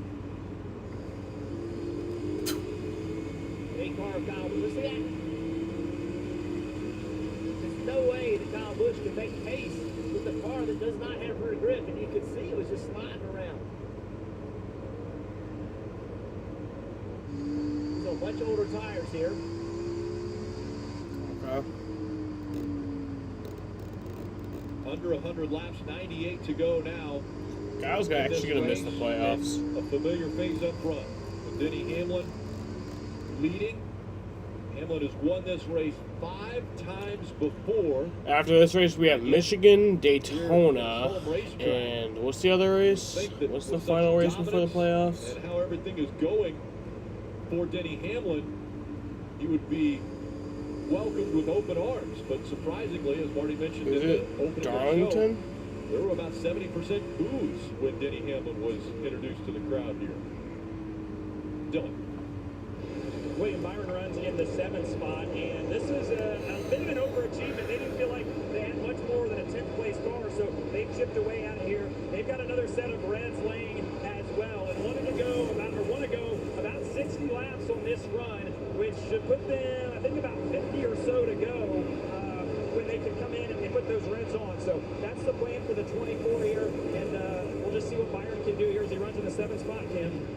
8 car of Kyle Busch. See that? There's no way that Kyle Busch can make pace with a car that does not have rear grip. And you could see it was just sliding around. So much older tires here. Okay. Under 100 laps, 98 to go now. Kyle's actually going to miss the playoffs. A familiar face up front with Denny Hamlin leading. Hamlin has won this race 5 times before. After this race, we have Michigan, Daytona, and what's the other race? What's the final race before the playoffs? And how everything is going for Denny Hamlin, he would be welcomed with open arms, but surprisingly, as Marty mentioned in the opening Darlington? show, there were about 70% boos when Denny Hamlin was introduced to the crowd here. Dylan. William Byron runs in the 7th spot, and this is a bit of an overachievement. They didn't feel like they had much more than a 10th place car, so they chipped away out of here. They've got another set of Reds laying as well, and want to go about 60 laps on this run, which should put them, I think, about 50 or so to go when they can come in and they put those Reds on. So that's the plan for the 24 here, and we'll just see what Byron can do here as he runs in the 7th spot, Kim.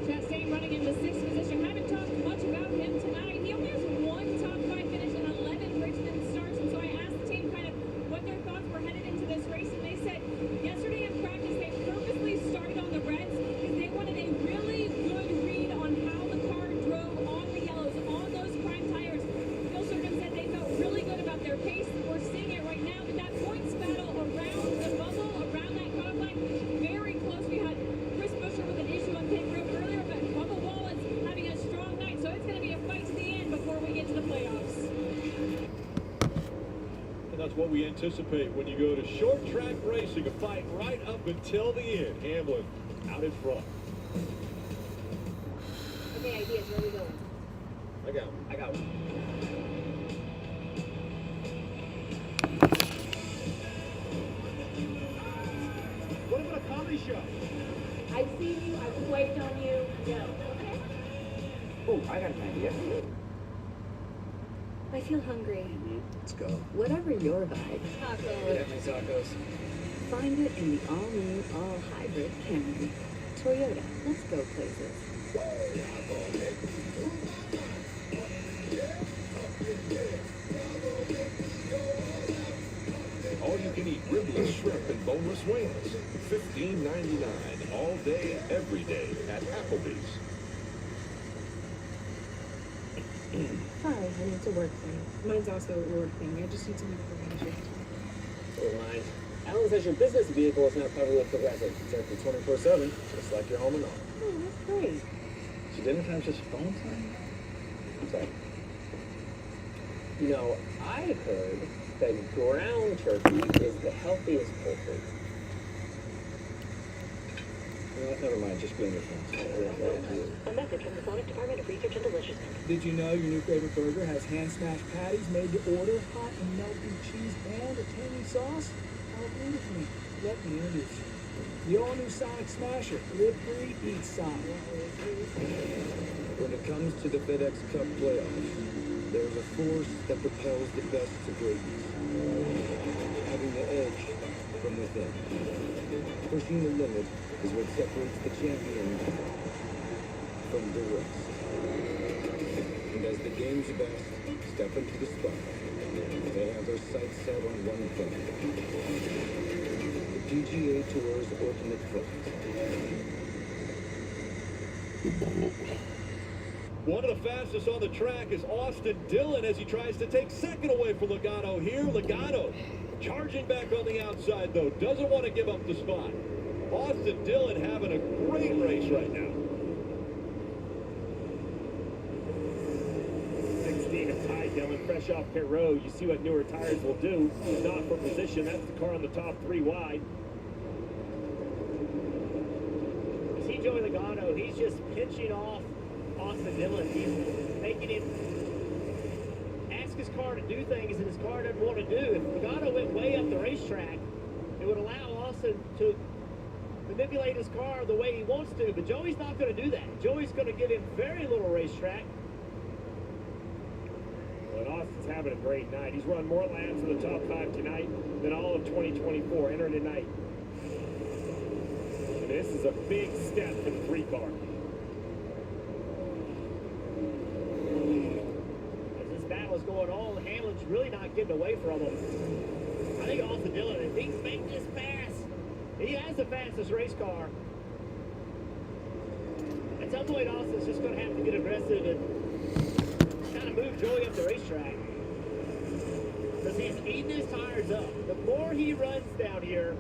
Chastain running in the 6th position. Haven't talked much about him tonight. He only has 1 top 5 finish and 11 Richmond starts. And so I asked the team kind of what their thoughts were headed into this race. And they said yesterday in practice they purposely started on the Reds because they wanted a really good read on how the car drove on the yellows, on those prime tires. Phil Sheridan said they felt really good about their pace. We're seeing it right now. But that points battle around the bubble, around that cutoff line, very close. We had Chris Buescher with an issue on pit road earlier, but Bubba Wallace having a strong night, so it's going to be a fight to the end before we get to the playoffs. And that's what we anticipate when you go to short track racing, a fight right up until the end. Hamlin out in front. Okay, ideas, where are we going? I got one. What about a comedy show? I've seen you, I've waited on you. No. Oh, I got an idea. I feel hungry. Let's go. Whatever your vibe. Definitely tacos. Find it in the all-new, all-hybrid Camry. Toyota. Let's go places. All you can eat ribless shrimp and boneless wings. $15.99 all day, every day at Applebee's. Sorry, honey, it's a work thing. Mine's also a work thing. I just need some information. So mine. Alan says your business vehicle is now covered with Progressive. Check for 24/7, just like your home and all. Oh, that's great. So dinner time's just phone time? I'm sorry. You know, I heard that ground turkey is the healthiest poultry. Never mind, just be on your phone. A message from the Sonic Department of Research and Deliciousness. Did you know your new favorite burger has hand-smashed patties made to order, hot and melty cheese, and a tangy sauce? How beautifully. Let me introduce you. The all-new Sonic Smasher. Live free, eat Sonic. When it comes to the FedEx Cup playoffs, there's a force that propels the best to greatness. Having the edge from within. Pushing the limit is what separates the champion from the rest. And as the game's best step into the spotlight, they have their sights set on one thing. The PGA Tour's ultimate fight. One of the fastest on the track is Austin Dillon as he tries to take second away from Logano here. Logano charging back on the outside, though. Doesn't want to give up the spot. Austin Dillon having a great race right now. 16 of Ty Dillon, fresh off pit road. You see what newer tires will do. Not for position. That's the car on the top 3 wide. You see Joey Logano, he's just pinching off Austin Dillon. He's making him ask his car to do things that his car doesn't want to do. If Logano went way up the racetrack, it would allow Austin to manipulate his car the way he wants to, but Joey's not going to do that. Joey's going to give him very little racetrack. Well, Austin's having a great night. He's run more laps in the top 5 tonight than all of 2024 entering tonight. And this is a big step for the 3 car. As this battle is going on, Hamlin's really not getting away from him. I think Austin Dillon, if he can make this pass, he has the fastest race car. At some point, Austin's just going to have to get aggressive and kind of move Joey up the racetrack. Because he's eating his tires up. The more he runs down here,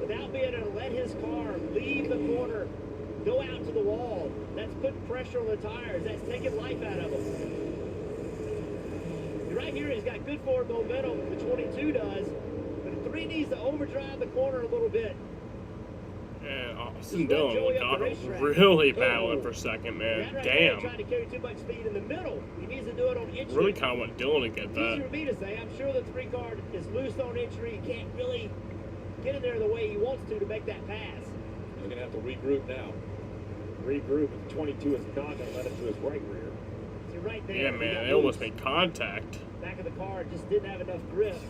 without being able to let his car leave the corner, go out to the wall, that's putting pressure on the tires. That's taking life out of him. Right here, he's got good forward momentum. The 22 does. But the 3 needs to overdrive the corner a little bit. Yeah, Austin Dillon got really battling for second, man. Right Damn. Trying to carry too much speed in the middle. He needs to do it on entry. Really kind of want Dillon to get It's easier that. for me to say. I'm sure the 3 car is loose on entry. He can't really get in there the way he wants to make that pass. They're going to have to regroup now. Regroup. The 22 is not going to let him to his right rear. See, right there. Yeah, man, they almost made contact. Back of the car just didn't have enough grip.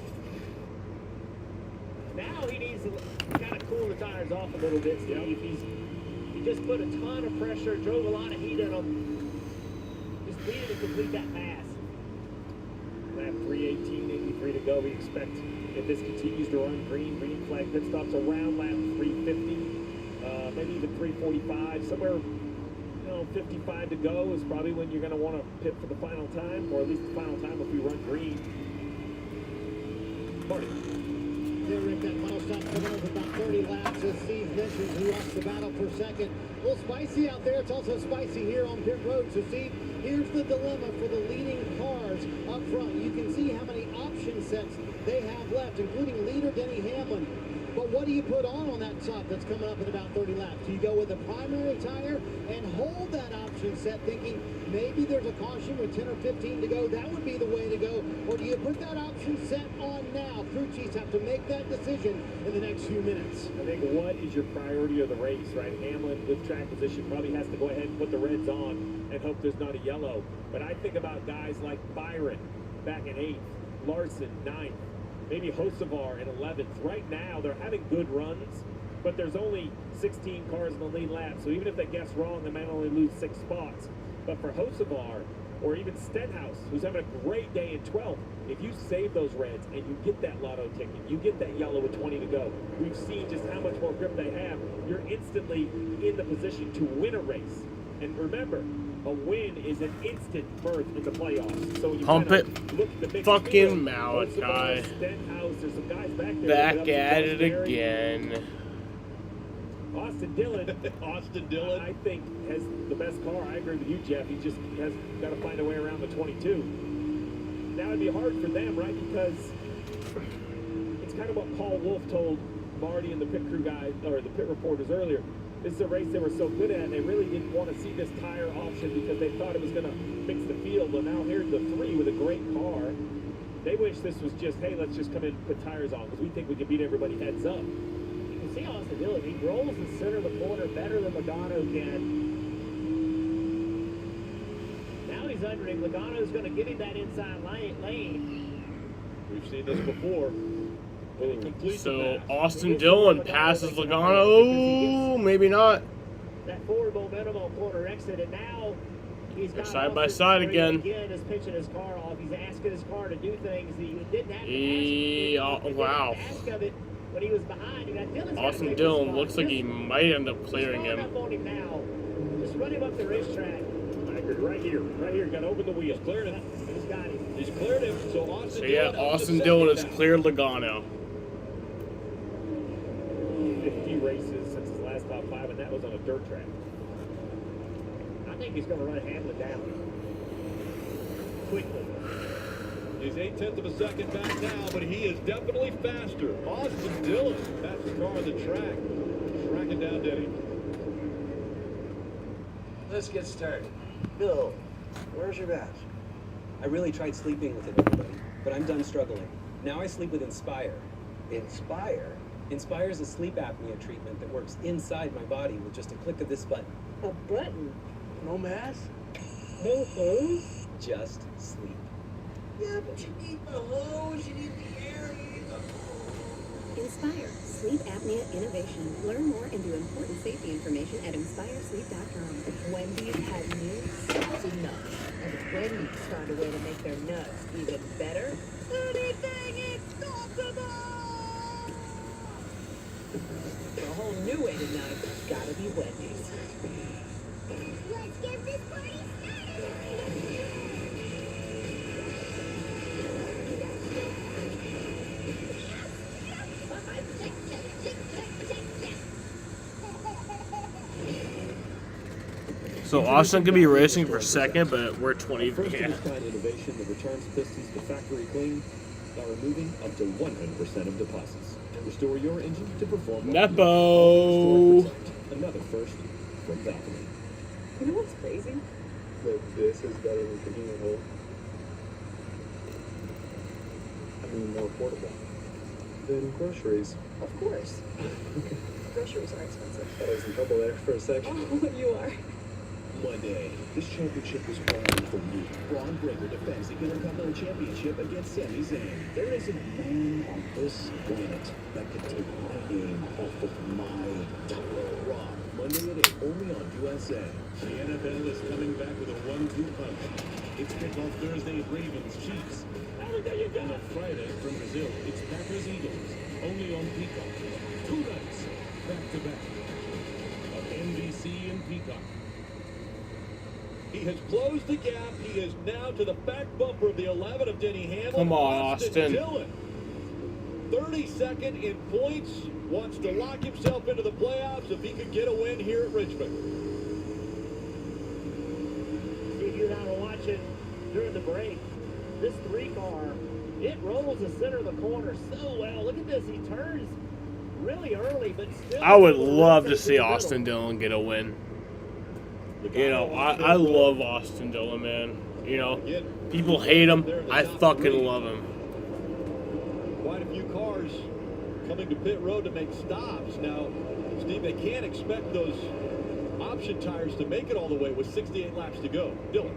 Now he needs to kind of cool the tires off a little bit, Steve. He just put a ton of pressure, drove a lot of heat in them. Just needed to complete that pass. Lap 3:18.83 to go. We expect, if this continues to run green flag pit stops around lap 350, maybe even 345, somewhere, 55 to go is probably when you're going to want to pit for the final time, or at least the final time if we run green. Marty. There, Rick, that final stop coming up about 30 laps, as Steve mentioned, who lost the battle for second. A little spicy out there. It's also spicy here on pit road. So, Steve, here's the dilemma for the leading cars up front. You can see how many option sets they have left, including leader Denny Hamlin. But what do you put on that top that's coming up in about 30 laps? Do you go with the primary tire and hold that option set, thinking maybe there's a caution with 10 or 15 to go? That would be the way to go. Or do you put that option set on now? Crew chiefs have to make that decision in the next few minutes. I think what is your priority of the race, right? Hamlin with track position probably has to go ahead and put the reds on and hope there's not a yellow. But I think about guys like Byron back in 8th, Larson 9th, maybe Hocevar in 11th. Right now, they're having good runs, but there's only 16 cars in the lead lap. So even if they guess wrong, they might only lose 6 spots. But for Hocevar, or even Stenhouse, who's having a great day in 12th, if you save those reds and you get that lotto ticket, you get that yellow with 20 to go, we've seen just how much more grip they have. You're instantly in the position to win a race. And remember, a win is an instant berth in the playoffs. So when you Pump it. Look at the big Fucking field, Malachi. Stenhouse, there's some guys back there. Back at it again. Austin Dillon, I think, has the best car. I agree with you, Jeff. He just has got to find a way around the 22. Now it'd be hard for them, right? Because It's kind of what Paul Wolf told Marty and the pit crew guys, or the pit reporters earlier. This is a race they were so good at, and they really didn't want to see this tire option because they thought it was going to fix the field. But now here's the 3 with a great car. They wish this was just, hey, let's just come in and put tires on because we think we can beat everybody heads up. You can see Austin Dillon. He rolls the center of the corner better than Logano can. Now he's under him. Logano's going to give him that inside lane. We've seen this before. So Austin Dillon passes Logano. Maybe not. That forward momentum on corner exit, and now he's got side by side again. Is pitching his car off. He's asking his car to do things he didn't have to ask. Wow. Ask of it when he was behind. Austin Dillon looks like he might end up clearing him. On him now. Just run him up the racetrack. Right here, got to open the wheel. Cleared him. He's got him. He's cleared him. So Austin Dillon has cleared Logano. 50 races since his last top 5, and that was on a dirt track. I think he's going to run Hamlin down quickly. He's 0.8 of a second back now, but he is definitely faster. Austin Dillon, fastest car on the track, tracking down Denny. Let's get started. Bill, where's your badge? I really tried sleeping with it, everybody, but I'm done struggling. Now I sleep with Inspire. Inspire? Inspire is a sleep apnea treatment that works inside my body with just a click of this button. A button? No mask? No hose? Just sleep. Yeah, but you need the hose, you need the air, you need the... Inspire, sleep apnea innovation. Learn more and view important safety information at inspiresleep.com. Wendy's had new saucy nuts. And if Wendy's found a way to make their nuts even better, anything is possible! A whole new way to nut, gotta be Wendy's. Let's get this party So Austin could be racing for second, but we're 20. First Yeah. of its kind innovation that returns pistons to factory clean by removing up to 100% of deposits. Restore your engine to perform. Nepo. Another first from Valkyrie. You know what's crazy? That this is better than convenient hole. I mean, more affordable than groceries. Of course. Groceries are expensive. Thought I was in trouble there for a second. Oh, you are. Monday, this championship was born for me. Braun Breaker defends the Intercontinental Championship against Sami Zayn. There isn't a man on this planet that can take my name off of my title. Raw, Monday at 8, only on USA. The NFL is coming back with a 1-2 punch. It's kickoff Thursday at Ravens Chiefs. And on Friday from Brazil, it's Packers Eagles, only on Peacock. 2 nights, back to back, on NBC and Peacock. He has closed the gap. He is now to the back bumper of the 11 of Denny Hamlin. Come on, Austin. Dillon, 32nd in points. Wants to lock himself into the playoffs if he could get a win here at Richmond. If you're not watching during the break, this 3 car, it rolls the center of the corner so well. Look at this. He turns really early, but still. I would love to see Austin Dillon get a win. You know, I love Austin Dillon, man. You know, people hate him. I fucking love him. Quite a few cars coming to pit road to make stops. Now, Steve, they can't expect those option tires to make it all the way with 68 laps to go. Dillon.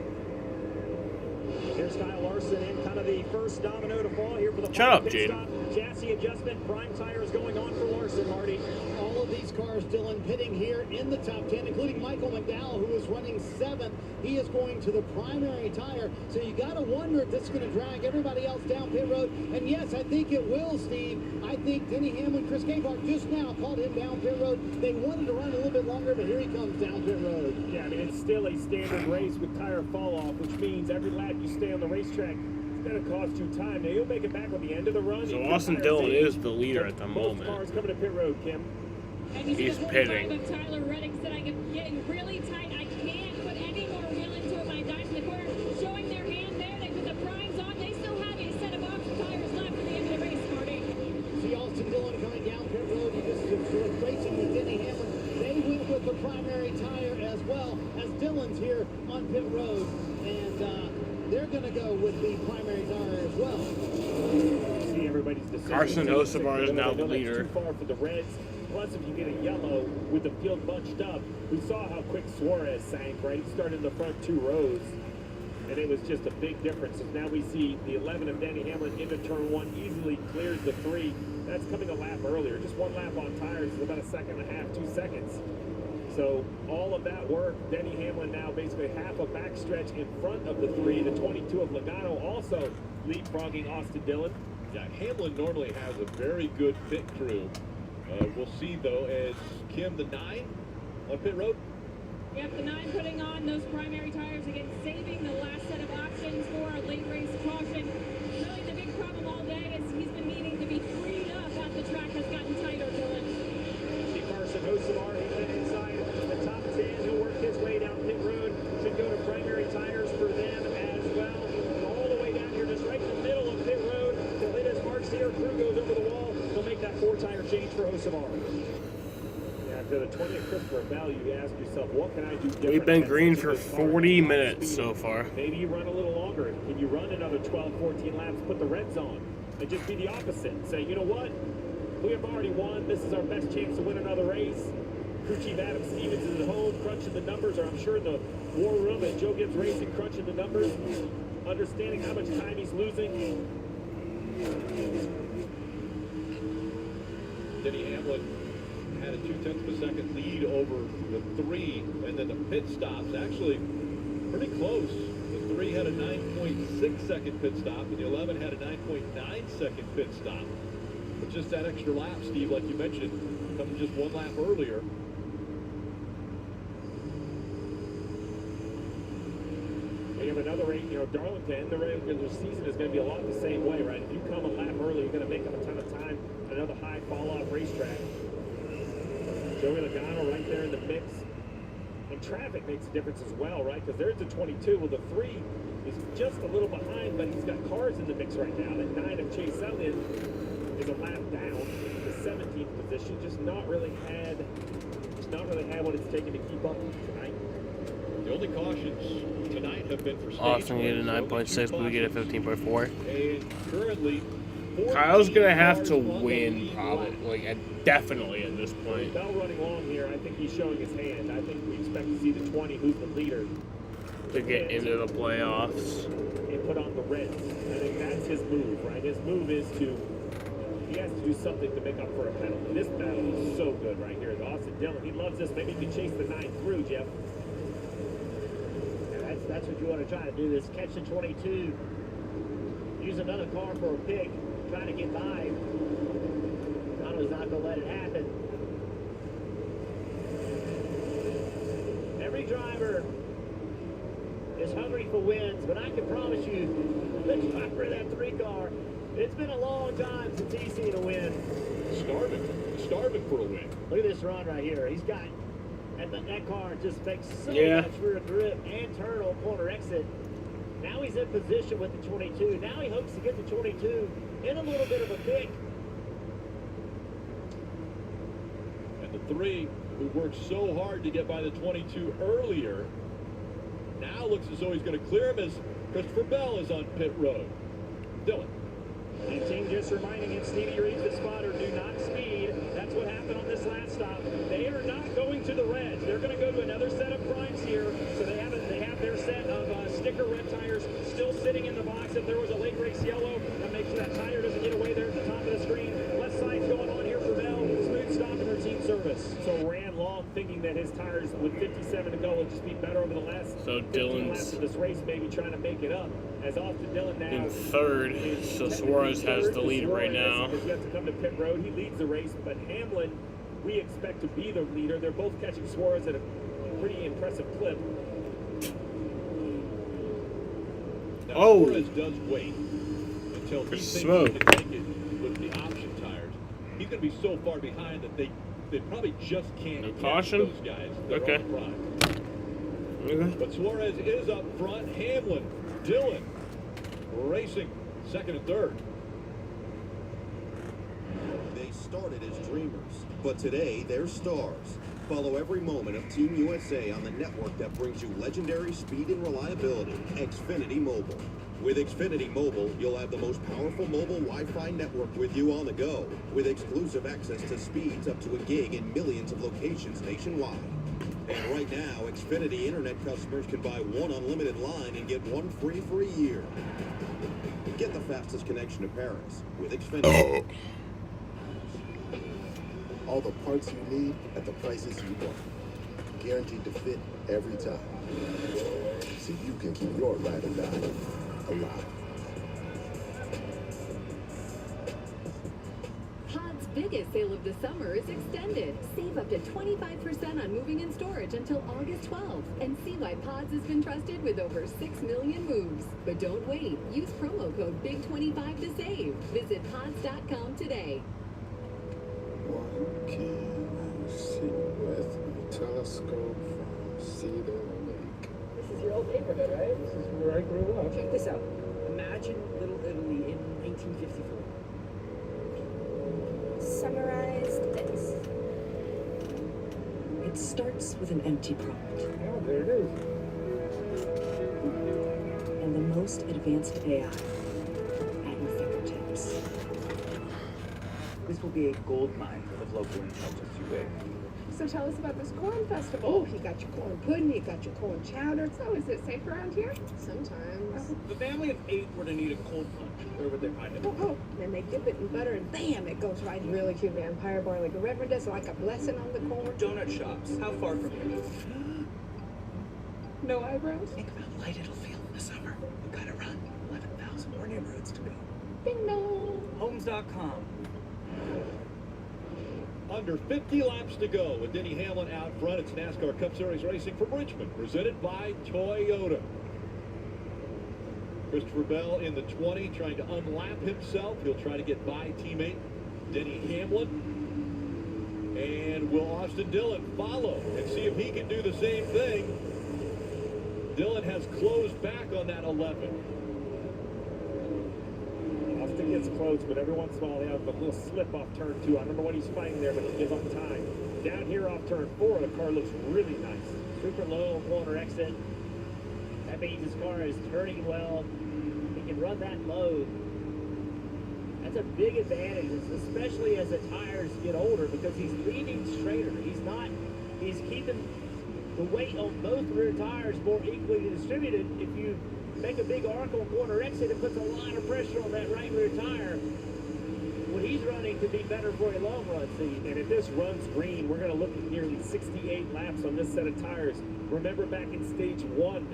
Here's Kyle Larson in kind of the first domino to fall here for the Shut up, pit Jaden. stop. Chassis adjustment, prime tires going on for Larson, Marty. All of these cars, Dylan, pitting here in the top 10, including Michael McDowell, who is running 7th. He is going to the primary tire. So you got to wonder if this is going to drag everybody else down pit road. And yes, I think it will, Steve. I think Denny Hamlin, Chris Gabehart just now called him down pit road. They wanted to run a little bit longer, but here he comes down pit road. Yeah, I mean, it's still a standard race with tire fall off, which means every lap you stay on the racetrack, it's going to cost you time. Now, you'll make it back at the end of the run. So Austin Dillon is the leader at the Both moment. cars coming to pit road, Kim. And you see He's the whole pitting. drive of Tyler Reddick said, I'm getting really tight. I can't put any more wheel into it. My dive in the corner, showing their hand there. They put the primes on. They still have a set of option tires left at the end of the race car. Austin Dillon coming down pit road. He just sort of racing with Denny Hamlin. They went with the primary tire as well as Dillon's here on pit road. And they're going to go with the primary tire as well. See everybody's decision. Carson Hocevar is now the leader. Too far for the Reds. Plus, if you get a yellow with the field bunched up, we saw how quick Suarez sank, right? He started in the front 2 rows, and it was just a big difference. And now we see the 11 of Denny Hamlin into turn 1, easily clears the 3. That's coming a lap earlier. Just 1 lap on tires is about a second and a half, 2 seconds. So all of that work, Denny Hamlin now basically half a backstretch in front of the 3. The 22 of Logano also leapfrogging Austin Dillon. Yeah, Hamlin normally has a very good pit crew. We'll see, though, as Kim, the 9 on pit road. Yep, the 9 putting on those primary tires again, saving the last set of options for a late race caution. Really the big problem all day is he's been needing to be freed up as the track has gotten tighter, Dylan. See Carson Hocevar, he's been inside the top 10. He'll work his way down pit road. Should go to primary tires for them as well. All the way down here, just right in the middle of pit road. He'll hit his marks here. Crew goes over the wall. He'll make that 4-tire change for Hocevar. After the 20 of Christopher Bell, you ask yourself, what can I do different? We've been green for 40 minutes so far. Maybe you run a little longer. Can you run another 12, 14 laps, put the Reds on, and just be the opposite? Say, you know what? We have already won. This is our best chance to win another race. Crew Chief Adam Stevens is at home crunching the numbers, or I'm sure in the war room at Joe Gibbs Racing crunching the numbers, understanding how much time he's losing. Denny Hamlin had a 0.2 of a second lead over the 3, and then the pit stops actually pretty close. The 3 had a 9.6 second pit stop, and the 11 had a 9.9 second pit stop. But just that extra lap, Steve, like you mentioned, coming just 1 lap earlier. We have another race, Darlington, the regular season is going to be a lot the same way, right? If you come a lap early, you're going to make up a ton of time. Another high fall-off racetrack. Joey Logano right there in the mix. And traffic makes a difference as well, right? Because there's the 22. Well, the 3 is just a little behind, but he's got cars in the mix right now. That 9 of Chase Elliott is a lap down, the 17th position. Just not really had what it's taken to keep up tonight. The only cautions tonight have been for stage Austin get a 9.6, but we get a 15.4. And currently, Kyle's gonna have to win, probably, definitely at this point. Bell running long here. I think he's showing his hand. I think we expect to see the 20, who's the leader, to get into the playoffs and put on the Reds. I think that's his move, right? His move is he has to do something to make up for a penalty. This battle is so good right here. Austin Dillon, he loves this. Maybe he can chase the 9 through, Jeff. And that's what you want to try to do, is catch the 22, use another car for a pick, try to get by. Donald's not going to let it happen. Every driver is hungry for wins, but I can promise you, the driver of that 3 car, it's been a long time since he's seen a win. Starving for a win. Look at this run right here. He's got, and that car just makes so much rear grip and turn on corner exit. Now he's in position with the 22. Now he hopes to get the 22 in a little bit of a pick. And the 3, who worked so hard to get by the 22 earlier, now looks as though he's going to clear him as Christopher Bell is on pit road. Dylan. And team just reminding him, Stevie Reeves, the spotter, do not speed. That's what happened on this last stop. They are not going to the Reds. They're going to go to another set of primes here. So they have their set of sticker red tires still sitting in the box. If there was a late race yellow, that makes sure that tire doesn't get away there at the top of the screen. Left side's going on here for Bell. Smooth stop in routine service. So ran long, thinking that his tires with 57 to go would just be better over the last 15 laps of this race, maybe trying to make it up. As Austin Dillon now in third, so Suarez has the lead right now. He's yet to come to pit road. He leads the race, but Hamlin, we expect to be the leader. They're both catching Suarez at a pretty impressive clip. Now, Suarez does wait until he thinks he can make it with the option tires. He's going to be so far behind that they probably just can't catch those guys. They're on prime. But Suarez is up front. Hamlin, Dillon racing second and third. They started as dreamers, but today they're stars. Follow every moment of Team USA on the network that brings you legendary speed and reliability, Xfinity Mobile. With Xfinity Mobile, you'll have the most powerful mobile Wi-Fi network with you on the go, with exclusive access to speeds up to 1 gig in millions of locations nationwide. And right now, Xfinity Internet customers can buy 1 unlimited line and get 1 free for a year. Get the fastest connection to Paris with Xfinity. All the parts you need at the prices you want. Guaranteed to fit every time. So you can keep your ride or die alive. Pod's biggest sale of the summer is extended. Save up to 25% on moving and storage until August 12th. And see why Pods has been trusted with over 6 million moves. But don't wait. Use promo code BIG25 to save. Visit pods.com today. One can see with a telescope from Cedar Lake. This is your old neighborhood, right? This is where I grew up. Check this out. Imagine Little Italy in 1954. Summarize this. It starts with an empty prompt. Oh, there it is. And the most advanced AI at your fingertips. This will be a gold mine of local intelligence, you wait. So tell us about this corn festival. Oh, you got your corn pudding, you got your corn chowder. So is it safe around here? Sometimes. If a family of 8 were to need a cold punch, where would they find it? Oh, and they dip it in butter and bam, it goes right in. Really cute vampire bar like a reverend does, like a blessing on the corn. Donut shops, how far from here? No eyebrows? Think of how light it'll feel in the summer. You gotta run 11,000 more neighborhoods to go. Ding dong. Homes.com. Under 50 laps to go with Denny Hamlin out front. It's NASCAR Cup Series racing from Richmond, presented by Toyota. Christopher Bell in the 20, trying to unlap himself. He'll try to get by teammate Denny Hamlin. And will Austin Dillon follow and see if he can do the same thing? Dillon has closed back on that 11. Austin gets close, but every once in a while they have a little slip off turn 2. I don't know what he's fighting there, but he'll give up time. Down here off turn 4, the car looks really nice. Super low corner exit. That means his car is turning well. He can run that low. That's a big advantage, especially as the tires get older, because he's leaning straighter. He's keeping the weight on both rear tires more equally distributed. If you make a big arc on corner exit, it puts a lot of pressure on that right rear tire. What he's running could be better for a long run season. And if this runs green, we're going to look at nearly 68 laps on this set of tires. Remember back in stage 1,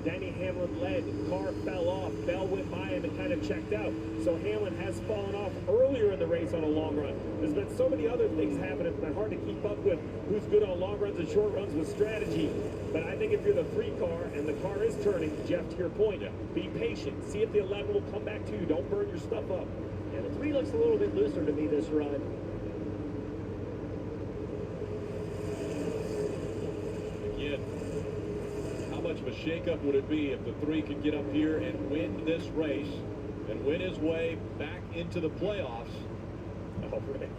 Denny Hamlin led, car fell off, Bell went by him and kind of checked out. So Hamlin has fallen off earlier in the race on a long run. There's been so many other things happening, it's been hard to keep up with who's good on long runs and short runs with strategy. But I think if you're the 3 car and the car is turning, Jeff, to your point, be patient. See if the 11 will come back to you. Don't burn your stuff up. Yeah, the 3 looks a little bit looser to me this run. Again, how much of a shakeup would it be if the 3 could get up here and win this race and win his way back into the playoffs? Oh, Rick.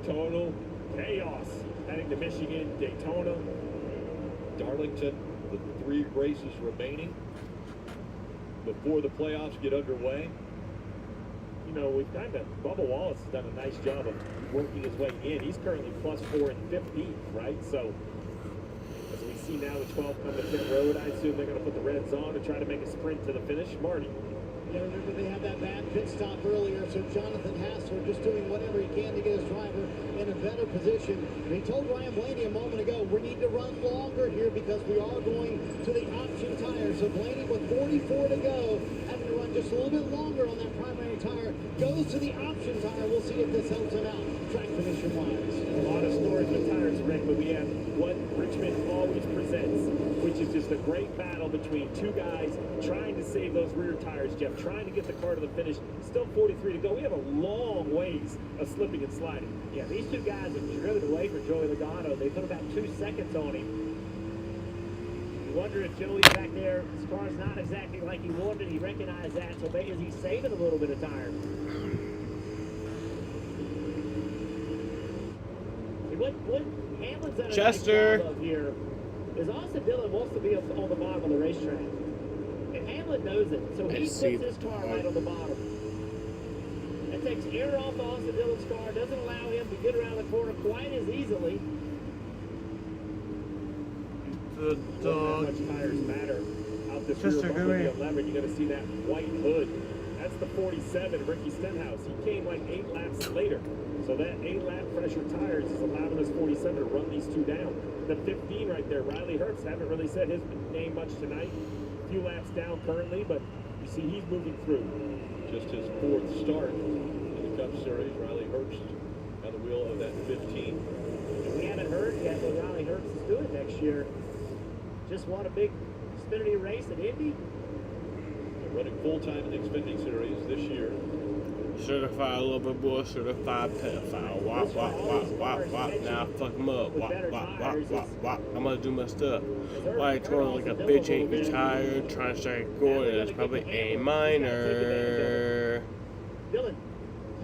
Total chaos. Heading to Michigan, Daytona, Darlington, the 3 races remaining before the playoffs get underway. You know, we've kind of, Bubba Wallace has done a nice job of working his way in. He's currently +4 in 15th, right? So, as we see now the 12 come to pit road, I assume they're going to put the reds on and try to make a sprint to the finish. Marty. Yeah, remember they had that bad pit stop earlier, so Jonathan Hassler just doing whatever he can to get his driver in a better position. And he told Ryan Blaney a moment ago, we need to run longer here because we are going to the option tire. So Blaney with 44 to go, having to run just a little bit longer on that primary tire, goes to the option tire. We'll see if this helps him out track position-wise. A lot of stories with tires, Rick, but we have what Richmond always presents, which is just a great battle between 2 guys trying to save those rear tires, Jeff, trying to get the car to the finish. Still 43 to go. We have a long ways of slipping and sliding. Yeah, these 2 guys have driven away for Joey Logano. They put about 2 seconds on him. You wonder if Joey's back there, his car's not exactly like he wanted. He recognized that, so maybe is he saving a little bit of tire? what Hamlin's done a Chester. nice job of here is Austin Dillon wants to be on the bottom of the racetrack. And Hamlin knows it, so he puts his car right on the bottom. That takes air off Austin Dillon's car, doesn't allow him to get around the corner quite as easily. The dog. How much tires matter out this Chester, rear come bumper, here. the 11. You're going to see that white hood. That's the 47, Ricky Stenhouse. He came like 8 laps later. So that 8-lap pressure tires is allowing this 47 to run these two down. The 15 right there, Riley Herbst, haven't really said his name much tonight. A few laps down currently, but you see he's moving through. Just his 4th start in the Cup Series. Riley Herbst at the wheel of that 15. And we haven't heard yet what Riley Herbst is doing next year. Just won a big Xfinity race at Indy. They're running full-time in the Xfinity Series this year. Certified lover boy, certified pedophile. Wop, wop, wop, wop, wop. Now fuck him up. Wop, wop, wop, wop, wop. I'm gonna do my stuff. Why twirling like a bitch ain't retired, trying to strike a chord, and it's probably A minor. Dylan.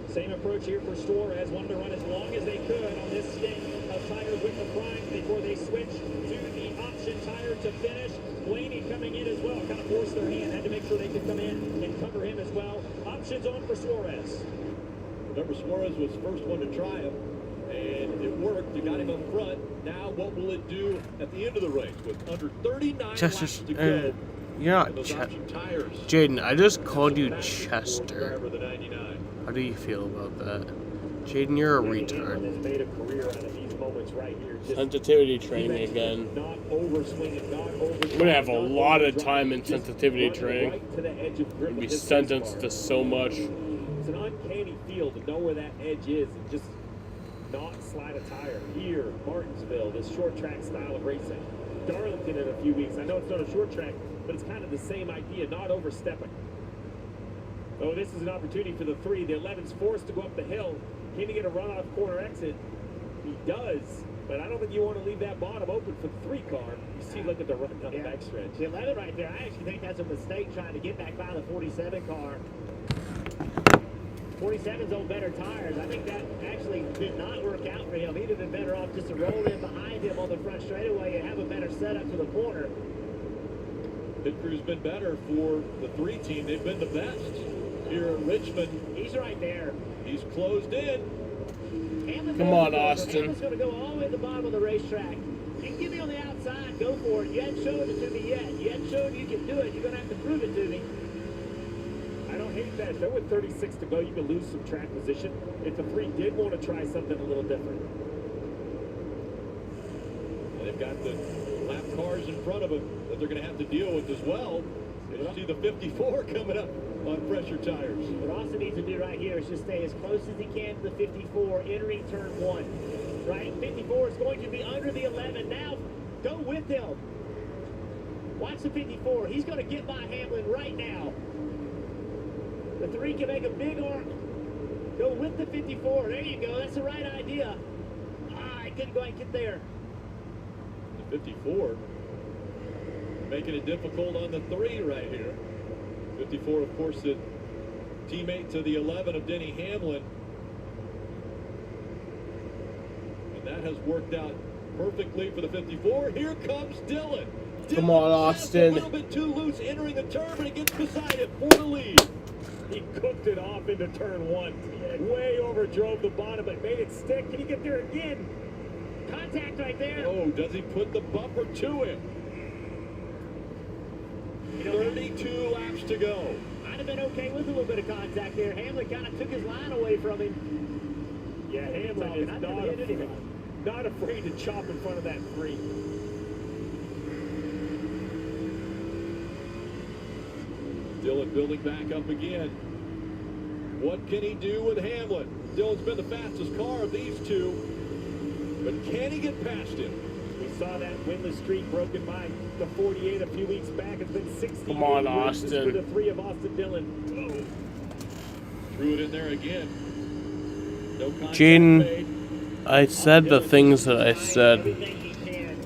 Same approach here for Suarez. Wanted to run as long as they could on this stint of tires with the prime before they switch to the option tire to finish. Blaney coming in as well, kind of forced their hand, had to make sure they could come in and cover him as well. Options on for Suarez. Remember, Suarez was the first one to try him, and it worked. You got him up front. Now what will it do at the end of the race with under 39 laps to go? You're not those option tires. Jaden, I just called you Chester. Driver, the 99. How do you feel about that? Jaden, you're a retard. Has made a career out of these moments right here. Just Sensitivity training again. not overswinging, not over. I'm gonna have a lot of time in sensitivity training. Right to the edge of grip I'm gonna be of this sentenced race to car. so much. It's an uncanny feel to know where that edge is and just not slide a tire. Here, Martinsville, this short track style of racing. Darlington in a few weeks. I know it's not a short track, but it's kind of the same idea, not overstepping. Oh, this is an opportunity for the 3. The 11's forced to go up the hill. Can he get a run-off corner exit? He does, but I don't think you want to leave that bottom open for the 3 car. You see, look at the run down the backstretch. The 11 right there, I actually think that's a mistake trying to get back by the 47 car. 47's on better tires. I think that actually did not work out for him. He'd have been better off just to roll in behind him on the front straightaway and have a better setup to the corner. Pit crew's been better for the 3 team. They've been the best here at Richmond. He's right there. He's closed in. Come on, Austin. Hamlin's going to go all the way to the bottom of the racetrack. You can get me on the outside, go for it. You haven't shown it to me yet. You haven't shown you can do it. You're going to have to prove it to me. I don't hate that. Though with 36 to go, you can lose some track position. If the 3 did want to try something a little different. And they've got the lap cars in front of them that they're going to have to deal with as well. You see the 54 coming up on pressure tires. What Austin needs to do right here is just stay as close as he can to the 54 entering turn 1. Right? 54 is going to be under the 11. Now, go with him. Watch the 54. He's going to get by Hamlin right now. The 3 can make a big arc. Go with the 54. There you go. That's the right idea. I couldn't go and get there. The 54 making it difficult on the 3 right here. 54, of course, the teammate to the 11 of Denny Hamlin. And that has worked out perfectly for the 54. Here comes Dylan. Come on, Austin. A little bit too loose entering the turn, but he gets beside it for the lead. He cooked it off into turn 1. Way overdrove the bottom, but made it stick. Can he get there again? Contact right there. Oh, does he put the bumper to him? 32 laps to go. I'd have been okay with a little bit of contact there. Hamlin kind of took his line away from him. Yeah, Hamlin is not afraid to chop in front of that 3. Dylan building back up again. What can he do with Hamlin? Dylan's been the fastest car of these 2, but can he get past him? We saw that winless streak broken by the 48 a few weeks back. It's been 60 Come on, races Austin. for the 3 of Austin Dillon. Threw it in there again. No contact Jaden, made. I said the things that I said. Everything he can.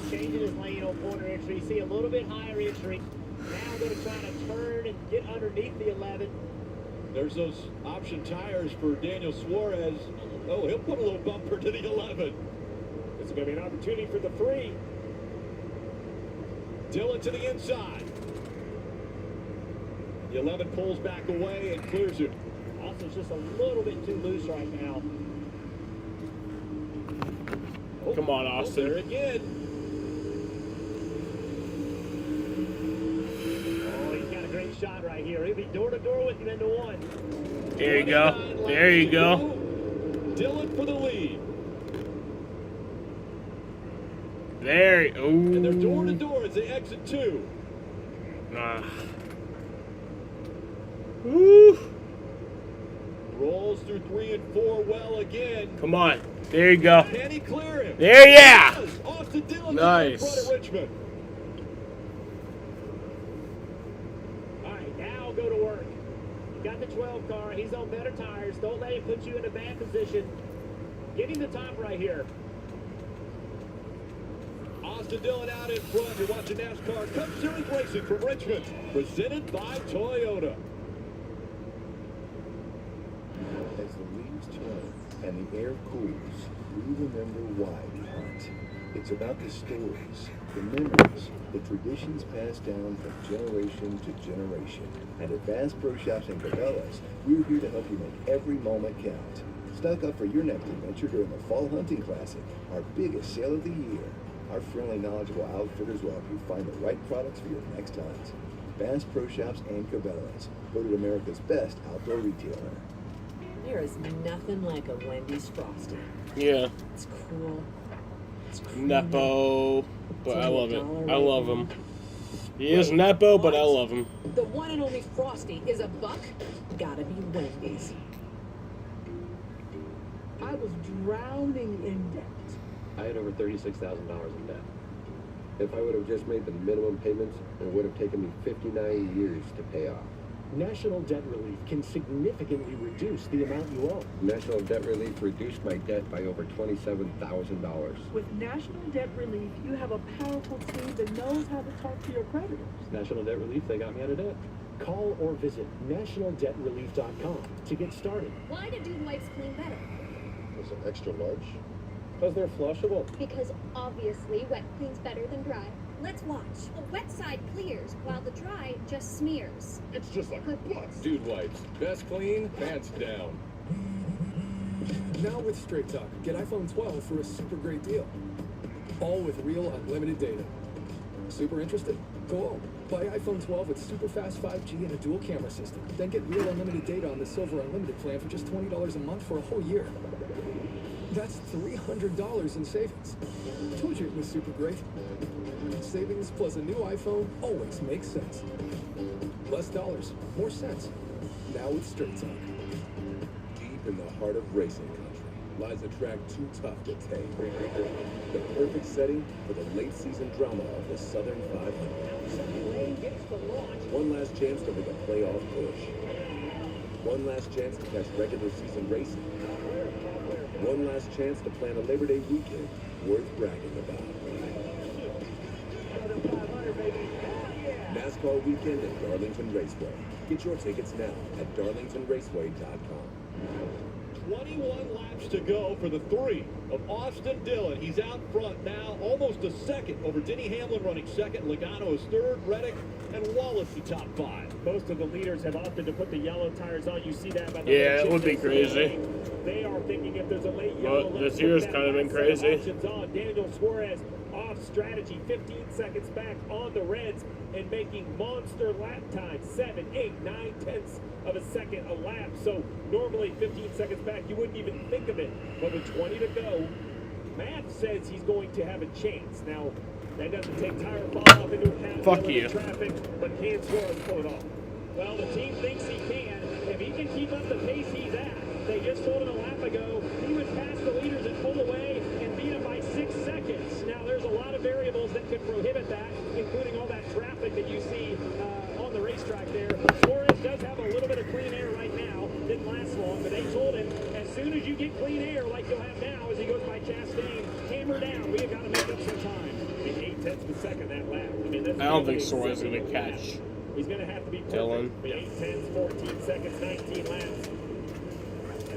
Changing his lane on corner entry. See a little bit higher entry. Now going to try to turn and get underneath the 11. There's those option tires for Daniel Suarez. Oh, he'll put a little bumper to the 11. It's going to be an opportunity for the 3. Dillon to the inside. The 11 pulls back away and clears it. Austin's just a little bit too loose right now. Oh, Come on, Austin. There again. Oh, he's got a great shot right here. He'll be door-to-door with him into 1. There you go. There you go. Dillon for the lead. There. Ooh. And they're door-to-door as they exit 2. Woo. Rolls through 3 and 4 well again. Come on. There you go. Can he clear him? There, yeah. Austin Dillon Nice. in front of Richmond. All right, now go to work. You got the 12 car. He's on better tires. Don't let him put you in a bad position. Get him the top right here. Austin Dillon out in front. You're watching NASCAR Cup Series racing from Richmond, presented by Toyota. As the leaves turn and the air cools, we remember why we hunt. It's about the stories, the memories, the traditions passed down from generation to generation. And at Bass Pro Shops and Cabela's, we're here to help you make every moment count. Stock up for your next adventure during the Fall Hunting Classic, our biggest sale of the year. Our friendly, knowledgeable outfitters will help you find the right products for your next hunt. Bass Pro Shops and Cabela's, voted America's best outdoor retailer. There is nothing like a Wendy's Frosty. Yeah. It's cool. It's cool. Nepo, but I love it. I love him. He is Nepo, but I love him. The one and only Frosty is a buck. Gotta be Wendy's. I was drowning in debt. I had over $36,000 in debt. If I would have just made the minimum payments, it would have taken me 59 years to pay off. National Debt Relief can significantly reduce the amount you owe. National Debt Relief reduced my debt by over $27,000. With National Debt Relief, you have a powerful team that knows how to talk to your creditors. National Debt Relief, they got me out of debt. Call or visit nationaldebtrelief.com to get started. Why do dude wipes clean better? Is it extra large? Because they're flushable. Because obviously wet cleans better than dry. Let's watch. The wet side clears, while the dry just smears. It's just like her butts. Dude wipes. Best clean, pants down. Now with Straight Talk, get iPhone 12 for a super great deal. All with real unlimited data. Super interested? Go on. Buy iPhone 12 with super fast 5G and a dual camera system. Then get real unlimited data on the Silver Unlimited plan for just $20 a month for a whole year. That's $300 in savings. Told you it was super great. Savings plus a new iPhone always makes sense. Less dollars, more sense. Now with Straight Talk. Deep in the heart of racing country lies a track too tough to tame. The perfect setting for the late season drama of the Southern 500. One last chance to make a playoff push. One last chance to catch regular season racing. One last chance to plan a Labor Day weekend worth bragging about. NASCAR weekend at Darlington Raceway. Get your tickets now at darlingtonraceway.com. 21 laps to go for the 3 of Austin Dillon. He's out front now, almost a second over Denny Hamlin running second. Logano is third, Reddick and Wallace the top 5. Most of the leaders have opted to put the yellow tires on. You see that by the Yeah, it would be crazy. They are thinking if there's a late yellow, But this year's kind of been crazy. On. Daniel Suarez off strategy, 15 seconds back on the Reds and making monster lap time, 7, 8, 9 tenths of a second a lap. So normally 15 seconds back, you wouldn't even think of it. But with 20 to go, Matt says he's going to have a chance. Now, that doesn't take tire fall off into account. Fuck you. Traffic, but can Suarez pull it off? Well, the team thinks he can. If he can keep up the pace he's at, they just told him a lap ago, he would pass the leaders and pull away and beat him by 6 seconds. Now, there's a lot of variables that could prohibit that, including all that traffic that you see on the racetrack there. Suarez does have a little bit of clean air right now. Didn't last long, but they told him, as soon as you get clean air like you'll have now as he goes by Chastain, hammer down. We have got to make up some time. 8 tenths of a second that lap. I mean, I don't think Suarez is going to catch He's going to have to be Dillon. 8 tenths, 14 seconds, 19 laps.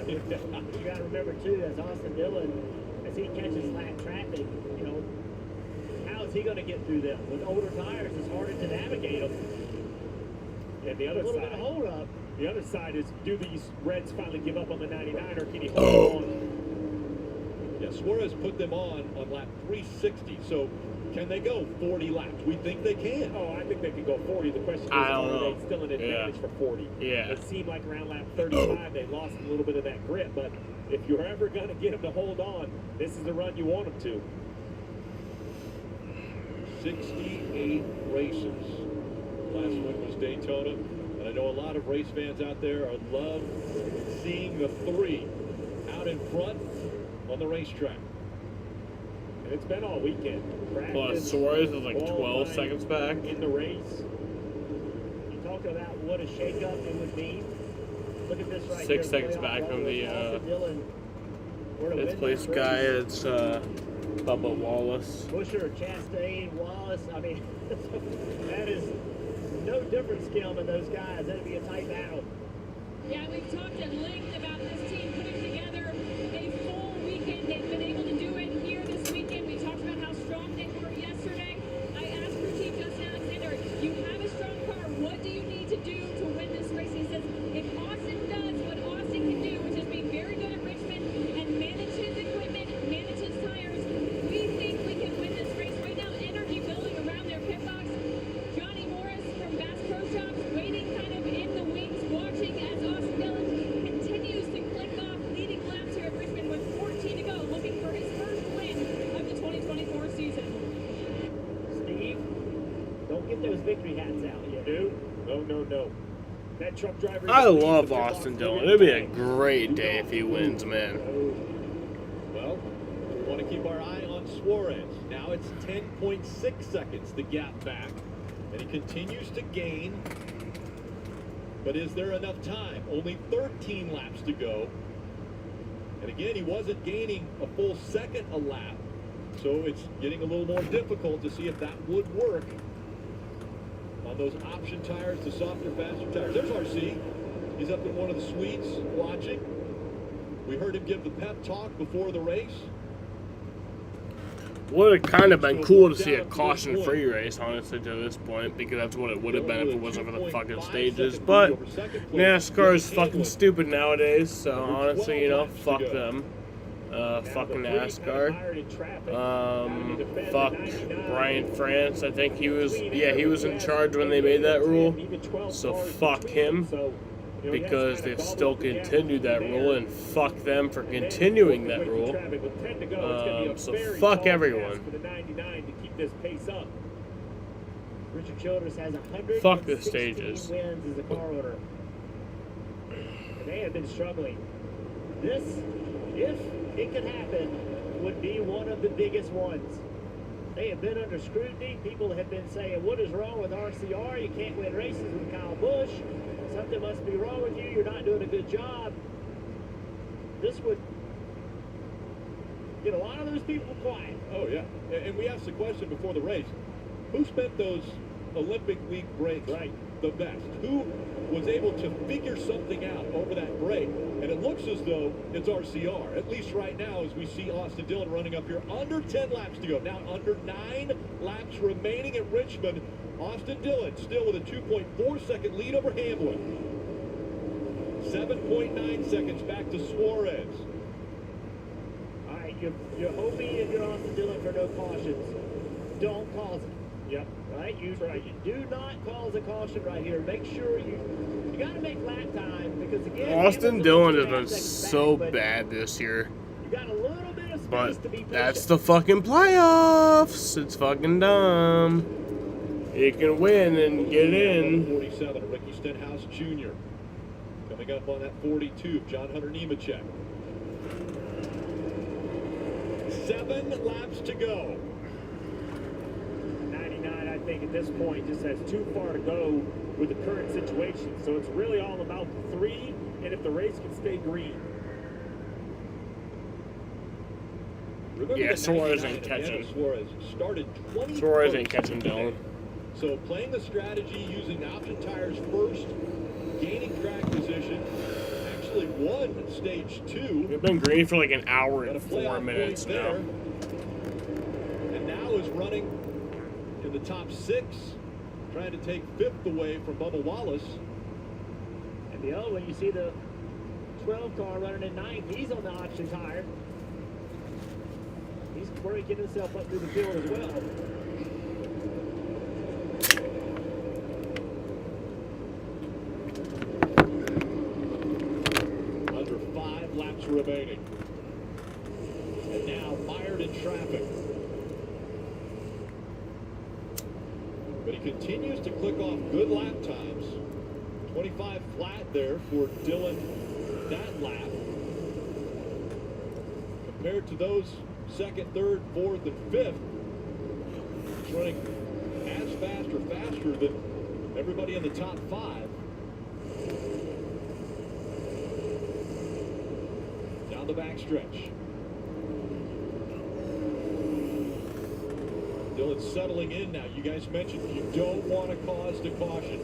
You got to remember too, as Austin Dillon, as he catches flat traffic, you know, how is he going to get through them? With older tires, it's harder to navigate them. And the other a little side, bit of hold up. The other side is, do these Reds finally give up on the 99, or can he hold on? Yeah, Suarez put them on lap 360, so can they go 40 laps? We think they can. Oh, I think they could go 40. The question is, I don't are know. they still an advantage for 40? Yeah. It seemed like around lap 35 they lost a little bit of that grip, but if you're ever going to get them to hold on, this is the run you want them to. 68 races. Last one was Daytona, and I know a lot of race fans out there love seeing the three out in front on the racetrack. And it's been all weekend. Plus, Suarez is like 12 seconds back in the race. You talk about what a shakeup it would mean. Look at this right 6 here. seconds back from the 5th place guy. It's Bubba Wallace. Busher, Chastain, Wallace. I mean, that is no different skill than those guys. That'd be a tight battle. Yeah, we've talked at length about this team putting together a full weekend. They've been able to do it here this weekend. We talked about how strong they were yesterday. I asked crew chief Justin Alexander, you have a strong car. What do you need to do to win this race? He says, if Austin does what Austin can do, which is be very good at Richmond and manage his equipment, manage his tires, we think we can win this race. Right now, energy building around their pit box. Johnny Morris from Bass Pro Shops waiting kind of in the wings, watching as Austin Dillon continues to click off leading laps here at Richmond with 14 to go, looking for his first win of the 2024 season. Steve, don't get those victory hats out yet. Dude, no. That truck driver. I love Austin Dillon. It'd be a great day if he wins, man. Well, we want to keep our eye on Suarez. Now it's 10.6 seconds, the gap back, and he continues to gain. But is there enough time? Only 13 laps to go. And again, he wasn't gaining a full second a lap, so it's getting a little more difficult to see if that would work on those option tires, the softer, faster tires. There's RC. He's up in one of the suites watching. We heard him give the pep talk before the race. Would have kind of been cool to see a caution-free race, honestly, to this point, because that's what it would have been if it wasn't for the fucking stages. But NASCAR is fucking stupid nowadays, so honestly, you know, fuck them. Fucking NASCAR. Fuck Brian France. I think he was in charge when they made that rule. So fuck him, because they've still continued that rule, and fuck them for continuing that rule. So fuck everyone. Richard Childress has 100. Fuck the stages. Wins as a car owner. And they have been struggling. This, if it could happen, would be one of the biggest ones. They have been under scrutiny. People have been saying, what is wrong with RCR? You can't win races with Kyle Busch. Something must be wrong with you. You're not doing a good job. This would get a lot of those people quiet. Oh, yeah. And we asked the question before the race. Who spent those Olympic week breaks the best? Who was able to figure something out over that break? And it looks as though it's RCR, at least right now, as we see Austin Dillon running up here. Under 10 laps to go. Now under 9 laps remaining at Richmond. Austin Dillon still with a 2.4 second lead over Hamlin. 7.9 seconds back to Suarez. All right, you're hoping if you're Austin Dillon for no cautions. Don't cause it. Yep. Right? You do not cause a caution right here. Make sure you got to make lap time, because again, Austin Dillon has been so bad this year. You got a little bit of space But to be patient. that's the fucking playoffs. It's fucking dumb. You can win and get in. 47, Ricky Stenhouse Jr. Coming up on that 42, John Hunter Nemechek. 7 laps to go. 99, I think, at this point, just has too far to go with the current situation. So it's really all about the 3, and if the race can stay green. Yeah, Suarez ain't catching. Suarez started 20. Suarez ain't catching Dillon. So playing the strategy using option tires first, gaining track position, actually won stage 2. We've been green for like an hour Got a and 4 playoff minutes point now. there. And now is running in the top 6, trying to take 5th away from Bubba Wallace. And the other one, you see the 12 car running in 9th. He's on the option tire. He's breaking himself up through the field as well. Under 5 laps remaining. And now mired in traffic. But he continues to click off good lap times. 25 flat there for Dylan that lap. Compared to those 2nd, 3rd, 4th, and 5th, he's running as fast or faster than everybody in the top 5. Down the backstretch. Dylan's settling in now. You guys mentioned you don't want to cause the caution.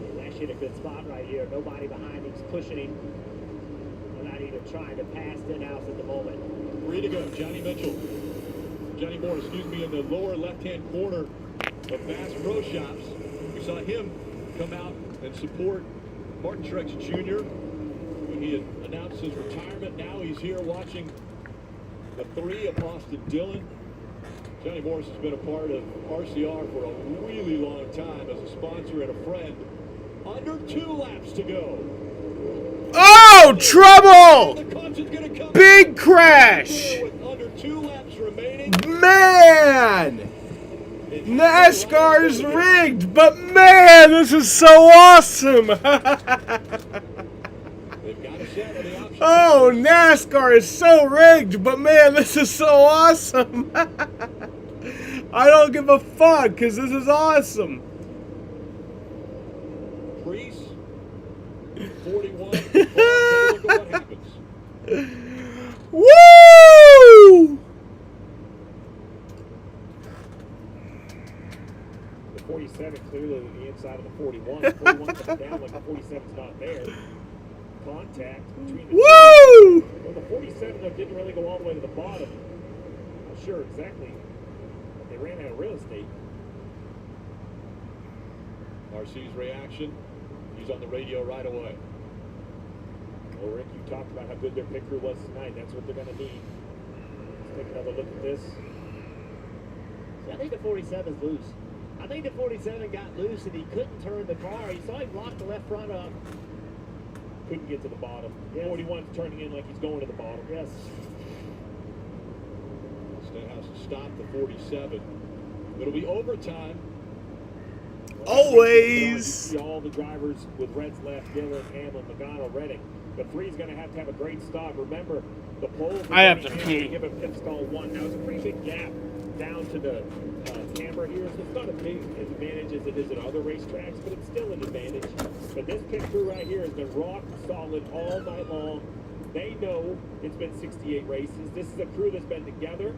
He's actually in a good spot right here. Nobody behind him's pushing him. They're not even trying to pass Stenhouse at the moment. 3 to go. Johnny Moore, in the lower left-hand corner of Bass Pro Shops. We saw him come out and support Martin Truex Jr. when he had announced his retirement. Now he's here watching the 3 of Austin Dillon. Johnny Morris has been a part of RCR for a really long time as a sponsor and a friend. Under 2 laps to go. Oh, trouble! Big crash! Under 2 laps remaining. Man! NASCAR is rigged, but man, this is so awesome! Oh, NASCAR is so rigged, but man, this is so awesome! I don't give a fuck, because this is awesome! Priest, 41. Look at what happens. Woo! The 47 clearly the inside of the 41. The 41 comes down like the 47's not there. Contact between the Woo! two. Well, the 47 though didn't really go all the way to the bottom. Not sure exactly. They ran out of real estate. RC's reaction. He's on the radio right away. Well, Rick, you talked about how good their pit crew was tonight. That's what they're going to need. Let's take another look at this. See, I think the 47's loose. I think the 47 got loose and he couldn't turn the car. You saw him lock the left front up. Couldn't get to the bottom. Yes. 41's turning in like he's going to the bottom. Yes. Stenhouse stopped the 47. It'll be overtime. Always. You see all the drivers with reds left, Dillon, Hamlin, Logano, Reddick. But 3's going to have a great stop. Remember, the pole. I have to pee. Give a pit stall 1. Now it's a pretty big gap down to the camera here. So it's not a big advantage as it is at other racetracks, but it's still an advantage. But this pit crew right here has been rock solid all night long. They know it's been 68 races. This is a crew that's been together.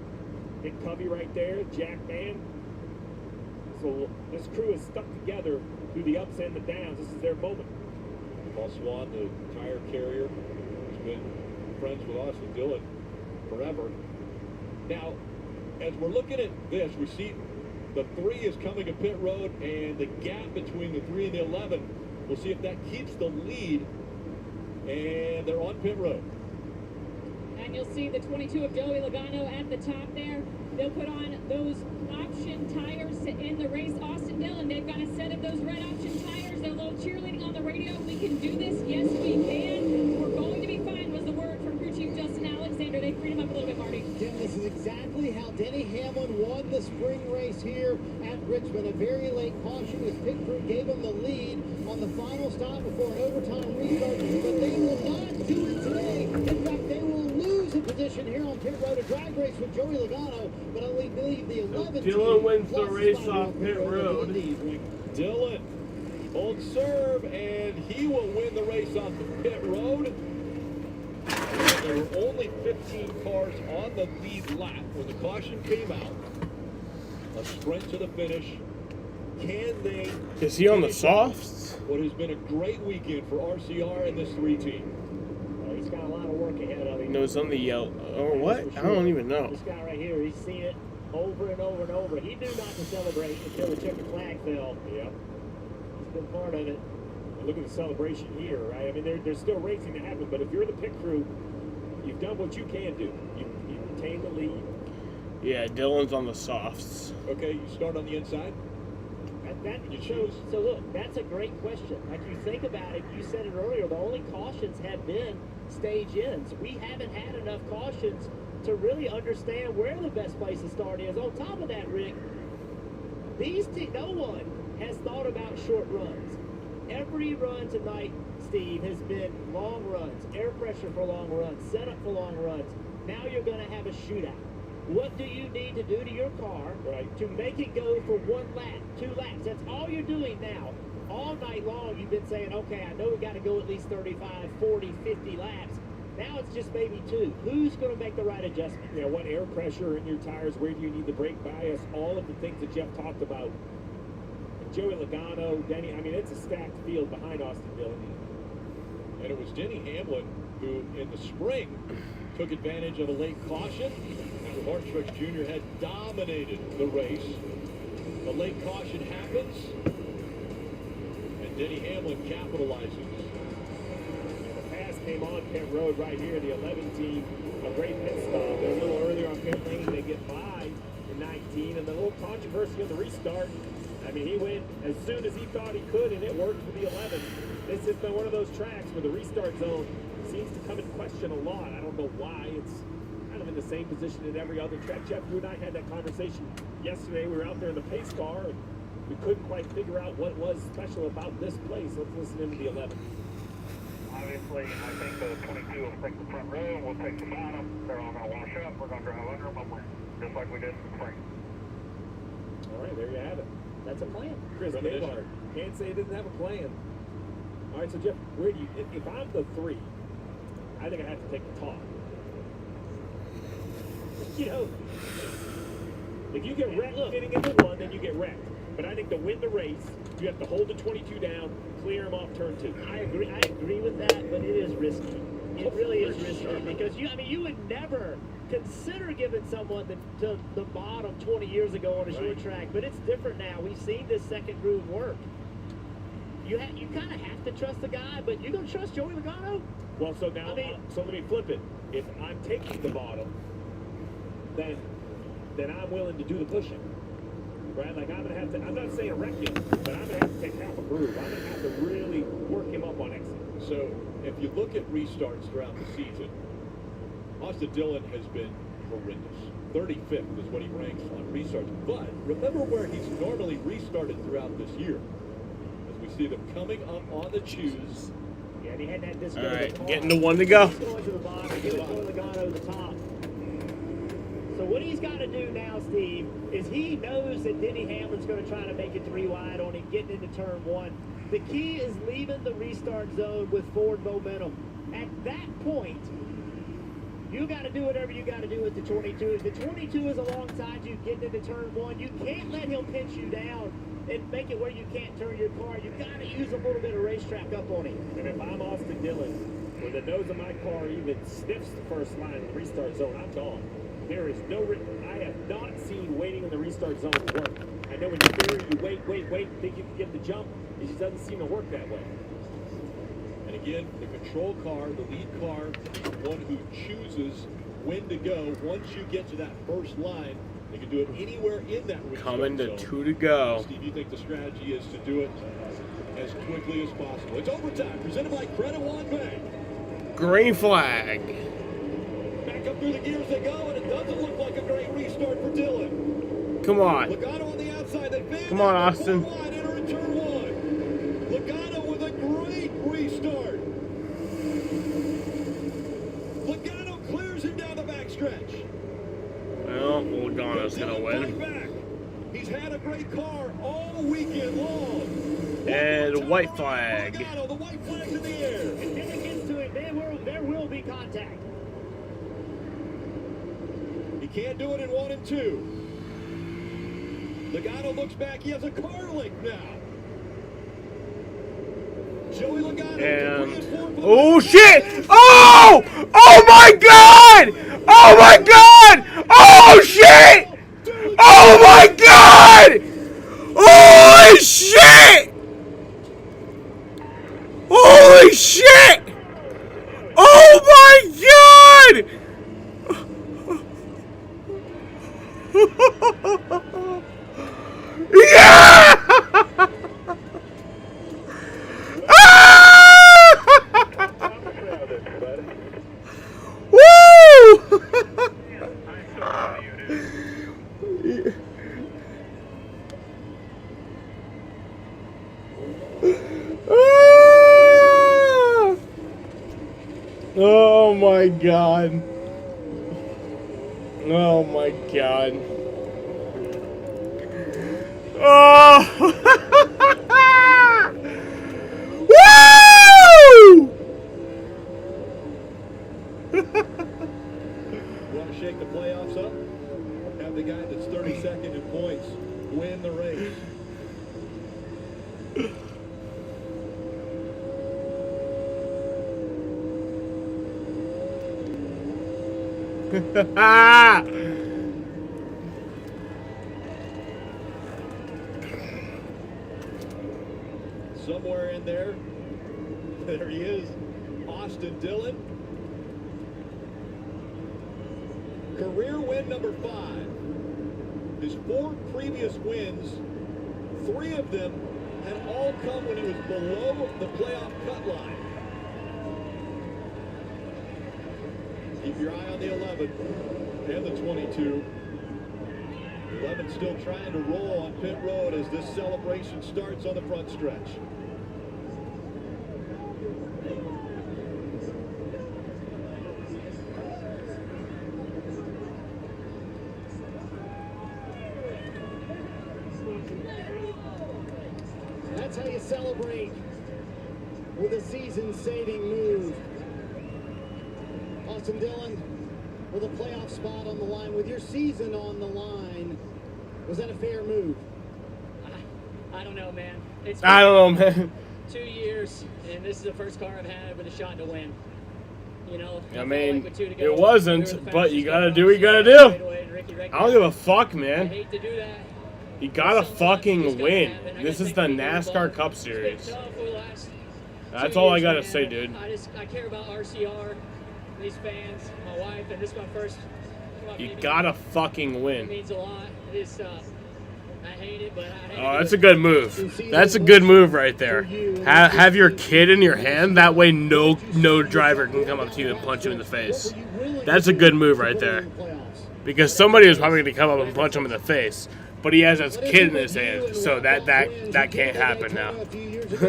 Big Covey right there, Jack Mann. So this crew is stuck together through the ups and the downs. This is their moment. Paul Swan, the tire carrier, has been friends with Austin Dillon forever. Now, as we're looking at this, we see the 3 is coming to pit road, and the gap between the 3 and the 11, we'll see if that keeps the lead, and they're on pit road. And you'll see the 22 of Joey Logano at the top there. They'll put on those option tires to end the race. Austin Dillon, they've got a set of those red option tires. They're a little cheerleading on the radio. We can do this. Yes, we can. We're going to be fine was the word from crew chief Justin Alexander. They freed him up a little bit, Marty. Tim, this is exactly how Denny Hamlin won the spring race here at Richmond. A very late caution. His pit crew gave him the lead on the final stop before an overtime restart. But they will not do it today. In fact, they will lose a position here on pit road. A drag race with Joey Logano, but I believe the 11th Dylan wins the race off pit road. Dylan on serve, and he will win the race off the pit road. There were only 15 cars on the lead lap when the caution came out. A sprint to the finish. Can they? Is he on the softs? What has been a great weekend for RCR and this 3 team. He's got a lot of work ahead of him. No, it's on the yellow. Or what? I don't even know. This guy right here, he's seen it over and over and over. He knew not to celebrate until the checkered flag fell. Yeah. He's been part of it. And look at the celebration here, right? I mean, there's still racing to happen, but if you're the pit crew, you've done what you can do. You retain the lead. Yeah, Dylan's on the softs. Okay, you start on the inside. So look, that's a great question. Like you think about it, you said it earlier, the only cautions have been stage ends. We haven't had enough cautions to really understand where the best place to start is. On top of that, Rick, no one has thought about short runs. Every run tonight, Steve, has been long runs, air pressure for long runs, setup for long runs. Now you're going to have a shootout. What do you need to do to your car to make it go for 1 lap, 2 laps? That's all you're doing now. All night long, you've been saying, okay, I know we got to go at least 35, 40, 50 laps. Now it's just maybe 2. Who's going to make the right adjustment? You know, what air pressure in your tires, where do you need the brake bias, all of the things that Jeff talked about. Joey Logano, Denny, I mean, it's a stacked field behind Austin Dillon. And it was Denny Hamlin who, in the spring, took advantage of a late caution. After Hartrex Jr. had dominated the race. The late caution happens, and Denny Hamlin capitalizes. The pass came on pit road right here. The 11 team, a great pit stop. They're a little earlier on pit lane. They get by in 19, and the little controversy on the restart. I mean, he went as soon as he thought he could, and it worked for the 11. This has been one of those tracks where the restart zone seems to come into question a lot. I don't know why. It's kind of in the same position in every other track. Jeff, you and I had that conversation yesterday. We were out there in the pace car, and we couldn't quite figure out what was special about this place. Let's listen into the 11. Obviously, I think the 22 will take the front row, and we'll take the bottom. They're all going to wash up. We're going to drive under them, just like we did in the spring. All right, there you have it. That's a plan. Chris Gaylord can't say he didn't have a plan. All right, so Jeff, where do you? If I'm the 3, I think I have to take the top. You know, if you get wrecked getting into 1, then you get wrecked. But I think to win the race, you have to hold the 22 down, clear him off turn 2. I agree with that, but it is risky. It really is risky because you would never consider giving someone the bottom 20 years ago on a short track, but it's different now. We've seen this second groove work. You kind of have to trust the guy, but you gonna trust Joey Logano? Well, so now, so let me flip it. If I'm taking the bottom, then I'm willing to do the pushing, right? Like I'm gonna have to. I'm not saying wreck him, but I'm gonna have to take half a groove. I'm gonna have to really work him up on exit. So if you look at restarts throughout the season, Austin Dillon has been horrendous. 35th is what he ranks on restarts. But remember where he's normally restarted throughout this year. As we see them coming up on the choose. Yeah, and he had that disco. All right, getting to 1 to go. He's going to the bottom, giving Logano the top. So what he's got to do now, Steve, is he knows that Denny Hamlin's going to try to make it 3 wide on him, getting into turn 1. The key is leaving the restart zone with forward momentum. At that point, you got to do whatever you got to do with the 22. If the 22 is alongside you getting into turn 1, you can't let him pinch you down and make it where you can't turn your car. You got to use a little bit of racetrack up on him. And if I'm Austin Dillon, when the nose of my car even sniffs the first line of the restart zone, I'm gone. There is no I have not seen waiting in the restart zone work. I know when you wait, think you can get the jump. It just doesn't seem to work that way. And again, the control car, the lead car, the one who chooses when to go. Once you get to that first line, they can do it anywhere in that restart Coming to zone. 2 to go. Steve, you think the strategy is to do it as quickly as possible? It's overtime, presented by Credit One Bank. Green flag. Back up through the gears they go, and it doesn't look like a great restart for Dillon. Come on. Logano on the outside. They fan Come on, out, Austin. wide, enter in turn 1. Logano with a great restart. Logano clears him down the backstretch. Well, Logano's going to win. Back. He's had a great car all weekend long. And white flag. Logano, the white flag's in the air. If Dillon gets to it, there will be contact. He can't do it in 1 and 2. Logano looks back. He has a car link now. Joey Logano. And oh shit! Oh! Oh my god! Oh my god! Oh shit! Oh my god! Holy shit! Holy shit! Oh my god! Yeah! Woo! Oh my god. Oh my god. Oh! Woo! Want to shake the playoffs up? Have the guy that's 32nd in points win the race. Somewhere in there he is, Austin Dillon. Career win number 5. His 4 previous wins, 3 of them had all come when he was below the playoff cut line. Keep your eye on the 11 and the 22. 11 still trying to roll on pit road as this celebration starts on the front stretch. That's how you celebrate with a season-saving move. Austin Dillon with a playoff spot on the line, with your season on the line. Was that a fair move? I don't know, man. It's I don't know, man. 2 years, and this is the first car I've had with a shot to win. You know, I mean, it wasn't, but you gotta do what you gotta do. I don't give a fuck, man. I hate to do that. You gotta fucking win. This is the NASCAR Cup Series. That's all I gotta say, dude. I care about RCR, these fans, my wife, and this is my first. You gotta fucking It win. means a lot. It's, I hate it, but I hate Oh, it. that's a good move. That's a good move right there. Have your kid in your hand. That way, no driver can come up to you and punch you in the face. That's a good move right there. Because somebody is probably going to come up and punch him in the face, but he has his kid in his hand, so that can't happen now.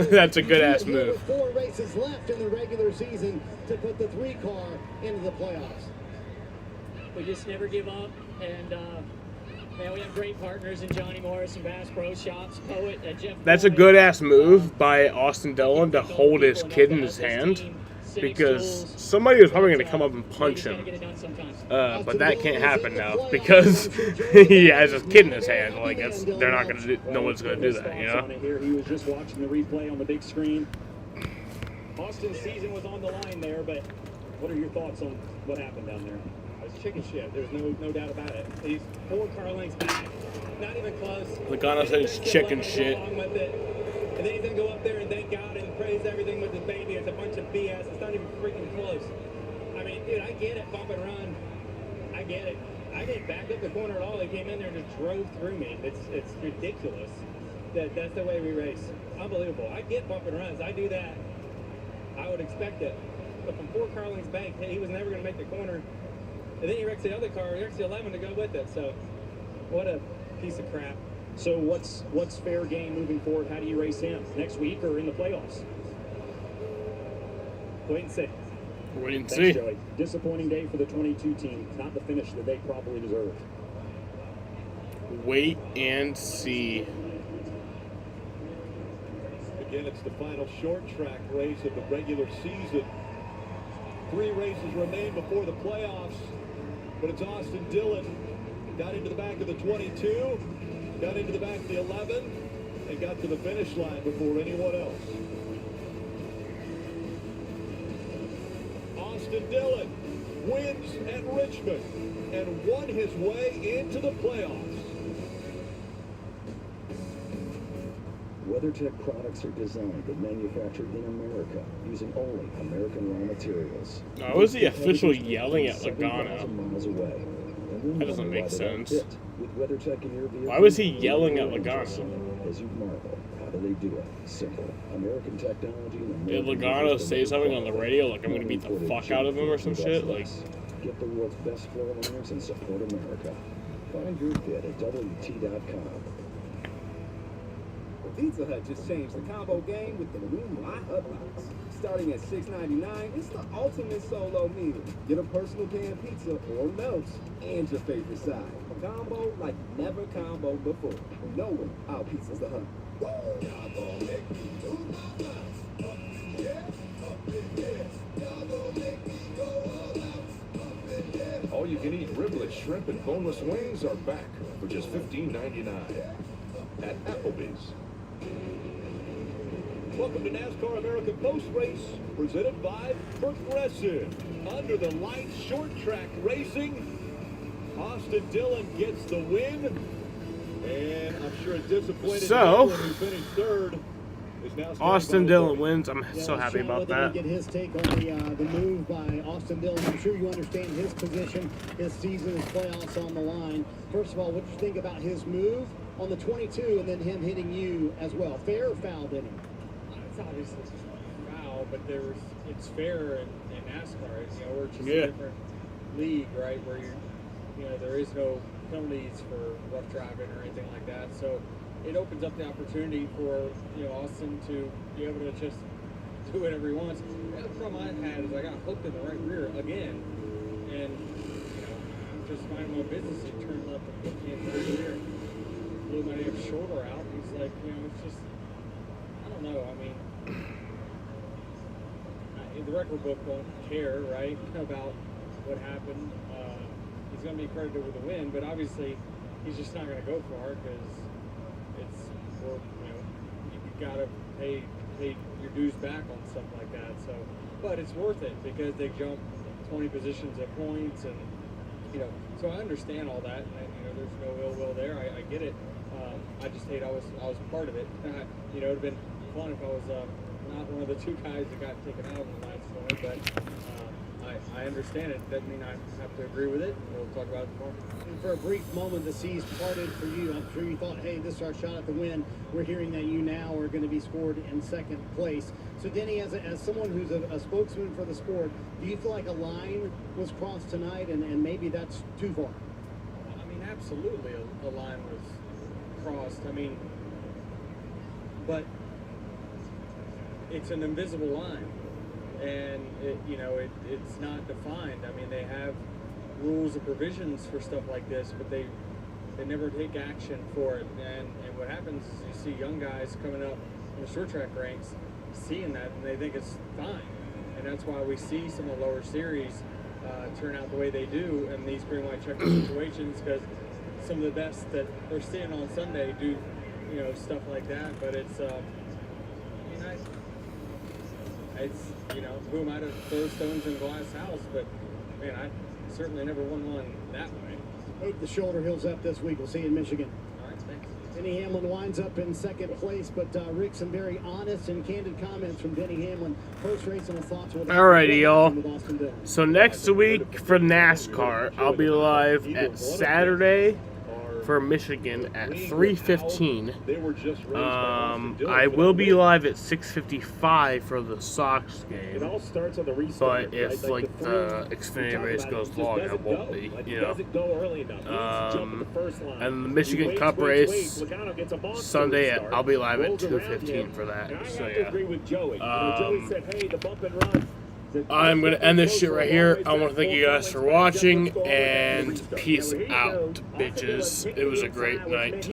That's a good ass move. 4 races left in the regular season to put the 3 car into the playoffs. We just never give up, and man, we have great partners in Johnny Morris and Bass Pro Shops, Poet, Jeff. That's a good ass move by Austin Dillon to hold his kid in his hand, because somebody was probably going to come up and punch him. But that can't happen now because he has his kid in his hand. Like they're not going to do. No one's going to do that, you know. Here he was just watching the replay on the big screen. Austin's season was on the line there, but what are your thoughts on what happened down there? It was chicken shit. There's no doubt about it. He's 4 car lengths back, not even close. Logano said it's chicken shit. And then he's gonna go up there and thank God and praise everything with his baby. It's a bunch of BS. It's not even freaking close. I mean, dude, I get it, bump and run. I get it. I didn't back up the corner at all. He came in there and just drove through me. It's ridiculous. That's the way we race. Unbelievable. I get bump and runs. I do that. I would expect it. But from 4 car lengths back, he was never gonna make the corner. And then he wrecks the other car. He wrecks the 11 to go with it. So, what a piece of crap. So what's fair game moving forward? How do you race him? Next week or in the playoffs? Wait and see. Wait and Thanks, see. Joey. Disappointing day for the 22 team. Not the finish that they probably deserved. Wait and see. Again, it's the final short track race of the regular season. 3 races remain before the playoffs, but it's Austin Dillon got into the back of the 22, got into the back of the 11, and got to the finish line before anyone else. Austin Dillon wins at Richmond and won his way into the playoffs. WeatherTech products are designed and manufactured in America using only American raw materials. Now, was he officially yelling at 7,000 Logano? miles away. And That doesn't make sense. With WeatherTech in your vehicle, Why was he yelling at Logano? As you marvel, how do they do it? Simple. American technology and Did American Logano users say deliver something on the quality. radio like I'm gonna beat the fuck out of him or some shit? Like, Get the world's best floor liners and support America. Find your fit at WT.com. Pizza Hut just changed the combo game with the new My Hut Box. Starting at $6.99, it's the ultimate solo meal. Get a personal pan pizza or melts and your favorite side. A combo like never combo before. No one out pizzas the Hut. All you can eat riblet, shrimp, and boneless wings are back for just $15.99 at Applebee's. Welcome to NASCAR American Post Race, presented by Progressive. Under the lights, short track racing. Austin Dillon gets the win. And I'm sure a disappointed So, Dillon, who finished third, is now Austin Dillon wins. I'm so happy Sean, about let me that. get his take on the move by Austin Dillon. I'm sure you understand his position, his season, his playoffs on the line. First of all, what do you think about his move on the 22 and then him hitting you as well? Fair or foul, Denny? It's obviously foul, but it's fair in NASCAR. You know, we're just Yeah. a different league, right? Where there is no penalties for rough driving or anything like that. So it opens up the opportunity for Austin to be able to just do whatever he wants. The problem I had is I got hooked in the right rear again, and just minding my business, he turned left and hooked me in the right rear. Blew my damn shoulder out. He's like, it's just. I don't know. I mean, the record book won't care, right, about what happened. He's going to be credited with a win, but obviously he's just not going to go far because you've got to pay your dues back on stuff like that. So, but it's worth it because they jump 20 positions at points, and so I understand all that. And, there's no ill will there. I get it. I just hate I was part of it. It would have been fun if I was not one of the two guys that got taken out in the last one, but I understand it. Doesn't mean I have to agree with it. We'll talk about it tomorrow. And for a brief moment, the seas parted for you. I'm sure you thought, hey, this is our shot at the win. We're hearing that you now are going to be scored in second place. So, Denny, as someone who's a spokesman for the sport, do you feel like a line was crossed tonight and maybe that's too far? I mean, absolutely a line was crossed. I mean, but it's an invisible line, and it's not defined. I mean, they have rules and provisions for stuff like this, but they never take action for it. And what happens is you see young guys coming up in the short track ranks seeing that, and they think it's fine. And that's why we see some of the lower series turn out the way they do in these green white checker situations, because some of the best that we're seeing on Sunday do stuff like that. But it's who am I to throw stones in a glass house? But man, I certainly never won one that way. Hope the shoulder heals up this week. We'll see you in Michigan. All right, thanks. Denny Hamlin winds up in second place, but Rick, some very honest and candid comments from Denny Hamlin post-race and his thoughts with Alrighty, y'all. Austin Dillon. So next week for NASCAR, I'll be live at Saturday for Michigan at 3:15. I will be live at 6:55 for the Sox game. It all starts on the restart. But if right? like the Xfinity race goes long, I won't be. Doesn't go early enough. And the Michigan Cup race Sunday, I'll be live at 2:15 for that. So yeah. Joey said, hey, the bump and run. I'm going to end this shit right here. I want to thank you guys for watching, and peace out, bitches. It was a great night.